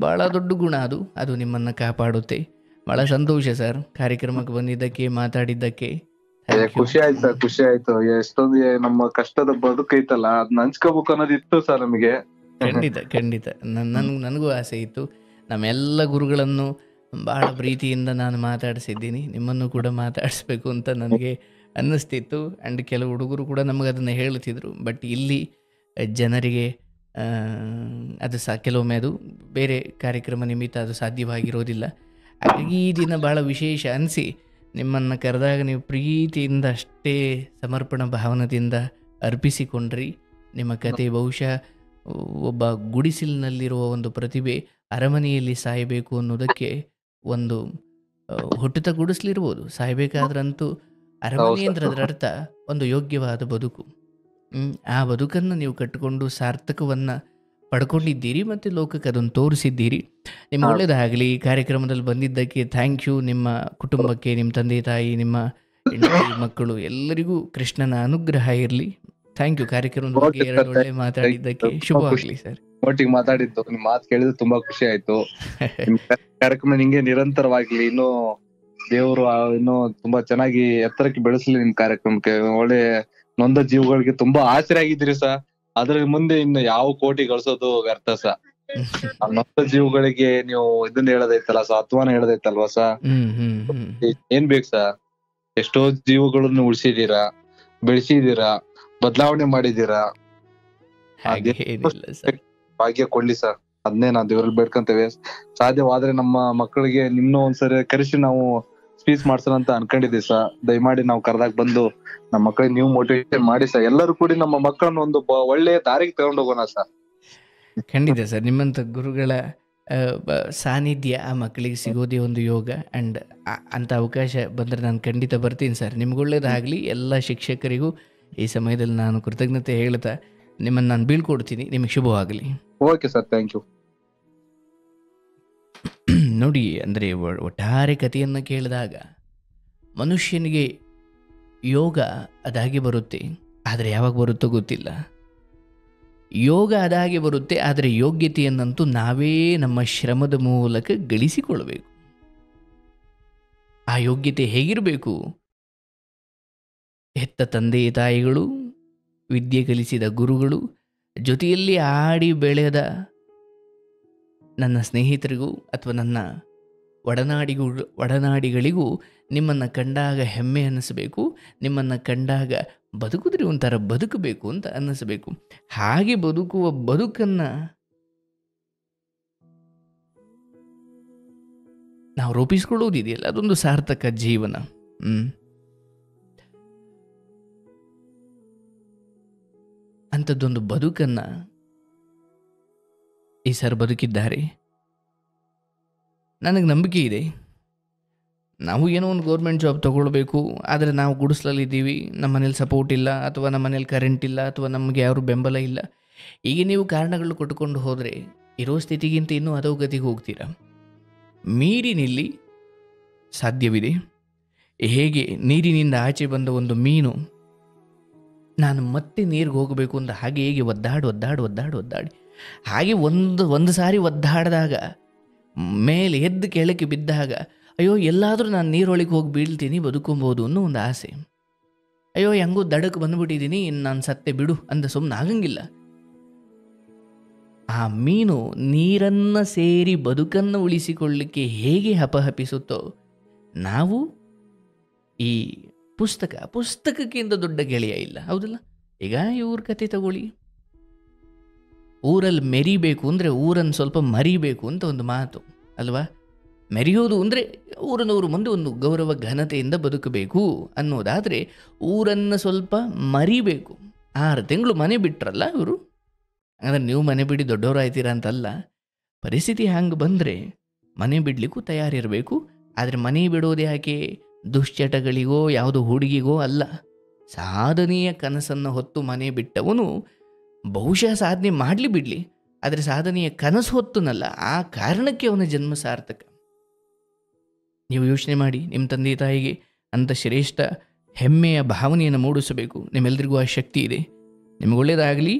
ಭಾಳ ದೊಡ್ಡ ಗುಣ. ಅದು ನಿಮ್ಮನ್ನು ಕಾಪಾಡುತ್ತೆ. ಭಾಳ ಸಂತೋಷ ಸರ್ ಕಾರ್ಯಕ್ರಮಕ್ಕೆ ಬಂದಿದ್ದಕ್ಕೆ, ಮಾತಾಡಿದ್ದಕ್ಕೆ. ಖುಷಿ ಆಯ್ತು ಸರ್, ಖುಷಿ ಆಯ್ತು. ಎಷ್ಟೊಂದು ನಮ್ಮ ಕಷ್ಟದ ಬದುಕೈತಲ್ಲ ಅದನ್ನ ಹಂಚ್ಕೋಬೇಕು ಅನ್ನೋದು ಇತ್ತು ಸರ್ ನಮಗೆ. ಖಂಡಿತ ನನಗೂ ಆಸೆ ಇತ್ತು. ನಮ್ಮೆಲ್ಲ ಗುರುಗಳನ್ನು ಬಹಳ ಪ್ರೀತಿಯಿಂದ ನಾನು ಮಾತಾಡಿಸಿದ್ದೀನಿ. ನಿಮ್ಮನ್ನು ಕೂಡ ಮಾತಾಡಿಸ್ಬೇಕು ಅಂತ ನನಗೆ ಅನ್ನಿಸ್ತಿತ್ತು. ಆ್ಯಂಡ್ ಕೆಲವು ಹುಡುಗರು ಕೂಡ ನಮಗೆ ಅದನ್ನು ಹೇಳ್ತಿದ್ರು. ಬಟ್ ಇಲ್ಲಿ ಜನರಿಗೆ ಅದು ಕೆಲವೊಮ್ಮೆ ಅದು ಬೇರೆ ಕಾರ್ಯಕ್ರಮ ನಿಮಿತ್ತ ಅದು ಸಾಧ್ಯವಾಗಿರೋದಿಲ್ಲ. ಹಾಗಾಗಿ ಈ ದಿನ ಭಾಳ ವಿಶೇಷ ಅನಿಸಿ ನಿಮ್ಮನ್ನು ಕರೆದಾಗ ನೀವು ಪ್ರೀತಿಯಿಂದ ಅಷ್ಟೇ ಸಮರ್ಪಣಾ ಭಾವನದಿಂದ ಅರ್ಪಿಸಿಕೊಂಡ್ರಿ. ನಿಮ್ಮ ಕತೆ ಬಹುಶಃ ಒಬ್ಬ ಗುಡಿಸಿಲಿನಲ್ಲಿರುವ ಒಂದು ಪ್ರತಿಭೆ ಅರಮನೆಯಲ್ಲಿ ಸಾಯಬೇಕು ಅನ್ನೋದಕ್ಕೆ ಒಂದು ಹುಟ್ಟುತ್ತ ಗುಡಿಸ್ಲಿರ್ಬೋದು. ಸಾಯಬೇಕಾದ್ರಂತೂ ಅರಮನೆ ಅಂದ್ರೆ ಅದರ ಅರ್ಥ ಒಂದು ಯೋಗ್ಯವಾದ ಬದುಕು. ಆ ಬದುಕನ್ನು ನೀವು ಕಟ್ಟಿಕೊಂಡು ಸಾರ್ಥಕವನ್ನು ಪಡ್ಕೊಂಡಿದ್ದೀರಿ ಮತ್ತು ಲೋಕಕ್ಕೆ ಅದನ್ನು ತೋರಿಸಿದ್ದೀರಿ. ನಿಮ್ಗೆ ಒಳ್ಳೇದಾಗಲಿ. ಕಾರ್ಯಕ್ರಮದಲ್ಲಿ ಬಂದಿದ್ದಕ್ಕೆ ಥ್ಯಾಂಕ್ ಯು. ನಿಮ್ಮ ಕುಟುಂಬಕ್ಕೆ, ನಿಮ್ಮ ತಂದೆ ತಾಯಿ, ನಿಮ್ಮ ಹೆಂಡತಿ, ಮಕ್ಕಳು ಎಲ್ಲರಿಗೂ ಕೃಷ್ಣನ ಅನುಗ್ರಹ ಇರಲಿ. Thank you. ಕಾರ್ಯಕ್ರಮದ ಬಗ್ಗೆ ಓಕೆ ಎರಡು ಸರ್, ಒಳ್ಳೆ ಮಾತಾಡಿದ್ದಕ್ಕೆ ತುಂಬಾ ಖುಷಿ ಶುಭವಾಗಲಿ ಸರ್. ಒಟ್ಟಿಗೆ ಮಾತಾಡಿದ್ದು, ನಿಮ್ ಮಾತು ಕೇಳಿದ್ರೆ ತುಂಬಾ ಖುಷಿ ಆಯ್ತು. ನಿಮ್ ಕಾರ್ಯಕ್ರಮ ನಿಂಗೆ ನಿರಂತರವಾಗ್ಲಿ, ಇನ್ನು ದೇವರು ಇನ್ನು ತುಂಬಾ ಚೆನ್ನಾಗಿ ಎತ್ತರಕ್ಕೆ ಬೆಳೆಸಲಿ ನಿಮ್ ಕಾರ್ಯಕ್ರಮಕ್ಕೆ. ಒಳ್ಳೆ ನೊಂದ ಜೀವಗಳಿಗೆ ತುಂಬಾ ಆಸರೆ ಆಗಿದ್ದೀರಿ ಸರ್. ಅದ್ರ ಮುಂದೆ ಇನ್ನು ಯಾವ ಕೋಟಿ ಗಳಿಸೋದು ವ್ಯರ್ಥ ಸರ್. ಆ ನೊಂದ ಜೀವಗಳಿಗೆ ನೀವು ಇದನ್ನ ಹೇಳದೈತಲ್ಲ ಸರ್, ಸಾತ್ವನ ಹೇಳದೈತಲ್ವಾ ಸರ್, ಏನ್ ಬೇಕು ಸರ್? ಎಷ್ಟೋ ಜೀವಗಳನ್ನು ಉಳಿಸಿದೀರಾ, ಬೆಳೆಸಿದೀರಾ, ಬದಲಾವಣೆ ಮಾಡಿದೀರಾ. ಹಾಗೆ ಏನಿಲ್ಲ ಸರ್. ಭಾಗ್ಯ ಕೊಡ್ಲಿ ಸರ್, ಅದನ್ನೇ ನಾವು ದೇವ್ರಲ್ಲಿ ಬೇಡ್ಕೊಂತೇವೆ. ಸಾಧ್ಯವಾದ್ರೆ ನಮ್ಮ ಮಕ್ಕಳಿಗೆ ನಿಮ್ನ ಒಂದ್ಸರಿ ಕರೆಸಿ ನಾವು ಸ್ಪೀಚ್ ಮಾಡ್ಸೋಣ ಅಂತ ಅನ್ಕೊಂಡಿದ್ದೀವಿ ಸರ್. ದಯಮಾಡಿ ನಾವು ಕರೆದಾಗ ಬಂದು ನಮ್ಮ ಮಕ್ಕಳಿಗೆ ನೀವು ಮೋಟಿವೇಶನ್ ಮಾಡಿ ಸರ್. ಎಲ್ಲರೂ ಕೂಡಿ ನಮ್ಮ ಮಕ್ಕಳನ್ನ ಒಂದು ಒಳ್ಳೆ ದಾರಿಗೆ ತಗೊಂಡು ಹೋಗೋಣ ಸರ್. ಖಂಡಿತ ಸರ್. ನಿಮ್ಮಂಥ ಗುರುಗಳ ಸಾನ್ನಿಧ್ಯ ಆ ಮಕ್ಕಳಿಗೆ ಸಿಗೋದೇ ಒಂದು ಯೋಗ. ಆ್ಯಂಡ್ ಅಂಥ ಅವಕಾಶ ಬಂದರೆ ನಾನು ಖಂಡಿತ ಬರ್ತೀನಿ ಸರ್. ನಿಮ್ಗೊಳ್ಳೇದಾಗಲಿ. ಎಲ್ಲ ಶಿಕ್ಷಕರಿಗೂ ಈ ಸಮಯದಲ್ಲಿ ನಾನು ಕೃತಜ್ಞತೆ ಹೇಳ್ತಾ ನಿಮ್ಮನ್ನು ನಾನು ಬೀಳ್ಕೊಡ್ತೀನಿ. ನಿಮಗೆ ಶುಭವಾಗಲಿ. Okay sir, thank you. ನೋಡಿ, ಅಂದರೆ ಒಟ್ಟಾರೆ ಕಥೆಯನ್ನು ಕೇಳಿದಾಗ ಮನುಷ್ಯನಿಗೆ ಯೋಗ ಅದಾಗಿ ಬರುತ್ತೆ, ಆದರೆ ಯಾವಾಗ ಬರುತ್ತೋ ಗೊತ್ತಿಲ್ಲ. ಯೋಗ ಅದಾಗಿ ಬರುತ್ತೆ, ಆದರೆ ಯೋಗ್ಯತೆಯನ್ನಂತೂ ನಾವೇ ನಮ್ಮ ಶ್ರಮದ ಮೂಲಕ ಗಳಿಸಿಕೊಳ್ಳಬೇಕು. ಆ ಯೋಗ್ಯತೆ ಹೇಗಿರಬೇಕು? ಹೆತ್ತ ತಂದೆ ತಾಯಿಗಳು, ವಿದ್ಯೆ ಕಲಿಸಿದ ಗುರುಗಳು, ಜೊತೆಯಲ್ಲಿ ಆಡಿ ಬೆಳೆದ ನನ್ನ ಸ್ನೇಹಿತರಿಗೂ ಅಥವಾ ನನ್ನ ಒಡನಾಡಿಗಳಿಗೂ ನಿಮ್ಮನ್ನು ಕಂಡಾಗ ಹೆಮ್ಮೆ ಅನ್ನಿಸಬೇಕು. ನಿಮ್ಮನ್ನು ಕಂಡಾಗ ಬದುಕಿದ್ರೆ ಒಂಥರ ಬದುಕಬೇಕು ಅಂತ ಅನ್ನಿಸಬೇಕು. ಹಾಗೆ ಬದುಕುವ ಬದುಕನ್ನು ನಾವು ರೂಪಿಸ್ಕೊಳ್ಳೋದಿದೆಯಲ್ಲ, ಅದೊಂದು ಸಾರ್ಥಕ ಜೀವನ. ಅಂಥದ್ದೊಂದು ಬದುಕನ್ನು ಈ ಸರ್ ಬದುಕಿದ್ದಾರೆ. ನನಗೆ ನಂಬಿಕೆ ಇದೆ. ನಾವು ಏನೋ ಒಂದು ಗೌರ್ಮೆಂಟ್ ಜಾಬ್ ತೊಗೊಳ್ಬೇಕು, ಆದರೆ ನಾವು ಗುಡಿಸ್ಲಲ್ಲಿದ್ದೀವಿ, ನಮ್ಮ ಮನೇಲಿ ಸಪೋರ್ಟ್ ಇಲ್ಲ, ಅಥವಾ ನಮ್ಮ ಮನೇಲಿ ಕರೆಂಟ್ ಇಲ್ಲ, ಅಥವಾ ನಮಗೆ ಯಾರು ಬೆಂಬಲ ಇಲ್ಲ. ಈಗ ನೀವು ಕಾರಣಗಳು ಕೊಟ್ಟುಕೊಂಡು ಹೋದರೆ ಇರೋ ಸ್ಥಿತಿಗಿಂತ ಇನ್ನೂ ಅಧೋಗತಿಗೆ ಹೋಗ್ತೀರಾ. ಮೀರಿನಲ್ಲಿ ಸಾಧ್ಯವಿದೆ. ಹೇಗೆ ನೀರಿನಿಂದ ಆಚೆ ಬಂದ ಒಂದು ಮೀನು ನಾನು ಮತ್ತೆ ನೀರಿಗೆ ಹೋಗಬೇಕು ಅಂತ ಹಾಗೆ ಹೇಗೆ ಒದ್ದಾಡಿ ಹಾಗೆ ಒಂದು ಸಾರಿ ಒದ್ದಾಡಿದಾಗ ಮೇಲೆ ಎದ್ದು ಕೆಳಕ್ಕೆ ಬಿದ್ದಾಗ, ಅಯ್ಯೋ ಎಲ್ಲಾದರೂ ನಾನು ನೀರೊಳಗೆ ಹೋಗಿ ಬೀಳ್ತೀನಿ, ಬದುಕೊಬೋದು ಅನ್ನೋ ಒಂದು ಆಸೆ. ಅಯ್ಯೋ ಹೆಂಗೂ ದಡಕ್ಕೆ ಬಂದುಬಿಟ್ಟಿದ್ದೀನಿ, ಇನ್ನು ನಾನು ಸತ್ತೆ ಬಿಡು ಅಂತ ಸುಮ್ಮನೆ ಆಗಂಗಿಲ್ಲ. ಆ ಮೀನು ನೀರನ್ನು ಸೇರಿ ಬದುಕನ್ನು ಉಳಿಸಿಕೊಳ್ಳಲಿಕ್ಕೆ ಹೇಗೆ ಹಪಹಪಿಸುತ್ತೋ, ನಾವು ಈ ಪುಸ್ತಕಕ್ಕಿಂತ ದೊಡ್ಡ ಗೆಳೆಯ ಇಲ್ಲ, ಹೌದಲ್ಲ? ಈಗ ಇವ್ರ ಕತೆ ತಗೊಳ್ಳಿ. ಊರಲ್ಲಿ ಮೆರಿಬೇಕು ಅಂದರೆ ಊರನ್ನು ಸ್ವಲ್ಪ ಮರಿಬೇಕು ಅಂತ ಒಂದು ಮಾತು ಅಲ್ವಾ? ಮೆರೆಯೋದು ಅಂದರೆ ಊರನವ್ರ ಮುಂದೆ ಒಂದು ಗೌರವ ಘನತೆಯಿಂದ ಬದುಕಬೇಕು ಅನ್ನೋದಾದರೆ ಊರನ್ನು ಸ್ವಲ್ಪ ಮರಿಬೇಕು. 6 ತಿಂಗಳು ಮನೆ ಬಿಟ್ರಲ್ಲ ಇವರು. ಅಂದರೆ ನೀವು ಮನೆ ಬಿಡಿ ದೊಡ್ಡವರಾಯ್ತೀರಾ ಅಂತಲ್ಲ. ಪರಿಸ್ಥಿತಿ ಹಂಗೆ ಬಂದರೆ ಮನೆ ಬಿಡಲಿಕ್ಕೂ ತಯಾರಿರಬೇಕು. ಆದರೆ ಮನೆ ಬಿಡೋದು ಯಾಕೆ? ದುಶ್ಚಟಗಳಿಗೋ ಯಾವುದೋ ಹುಡುಗಿಗೋ ಅಲ್ಲ. ಸಾಧನೆಯ ಕನಸನ್ನು ಹೊತ್ತು ಮನೆ ಬಿಟ್ಟವನು ಬಹುಶಃ ಸಾಧನೆ ಮಾಡಲಿ ಬಿಡಲಿ, ಆದರೆ ಸಾಧನೆಯ ಕನಸು ಹೊತ್ತುನಲ್ಲ, ಆ ಕಾರಣಕ್ಕೆ ಅವನ ಜನ್ಮ ಸಾರ್ಥಕ. ನೀವು ಯೋಚನೆ ಮಾಡಿ, ನಿಮ್ಮ ತಂದೆ ತಾಯಿಗೆ ಅಂಥ ಶ್ರೇಷ್ಠ ಹೆಮ್ಮೆಯ ಭಾವನೆಯನ್ನು ಮೂಡಿಸಬೇಕು. ನಿಮ್ಮೆಲ್ಲರಿಗೂ ಆ ಶಕ್ತಿ ಇದೆ. ನಿಮಗೆ ಒಳ್ಳೆಯದಾಗಲಿ.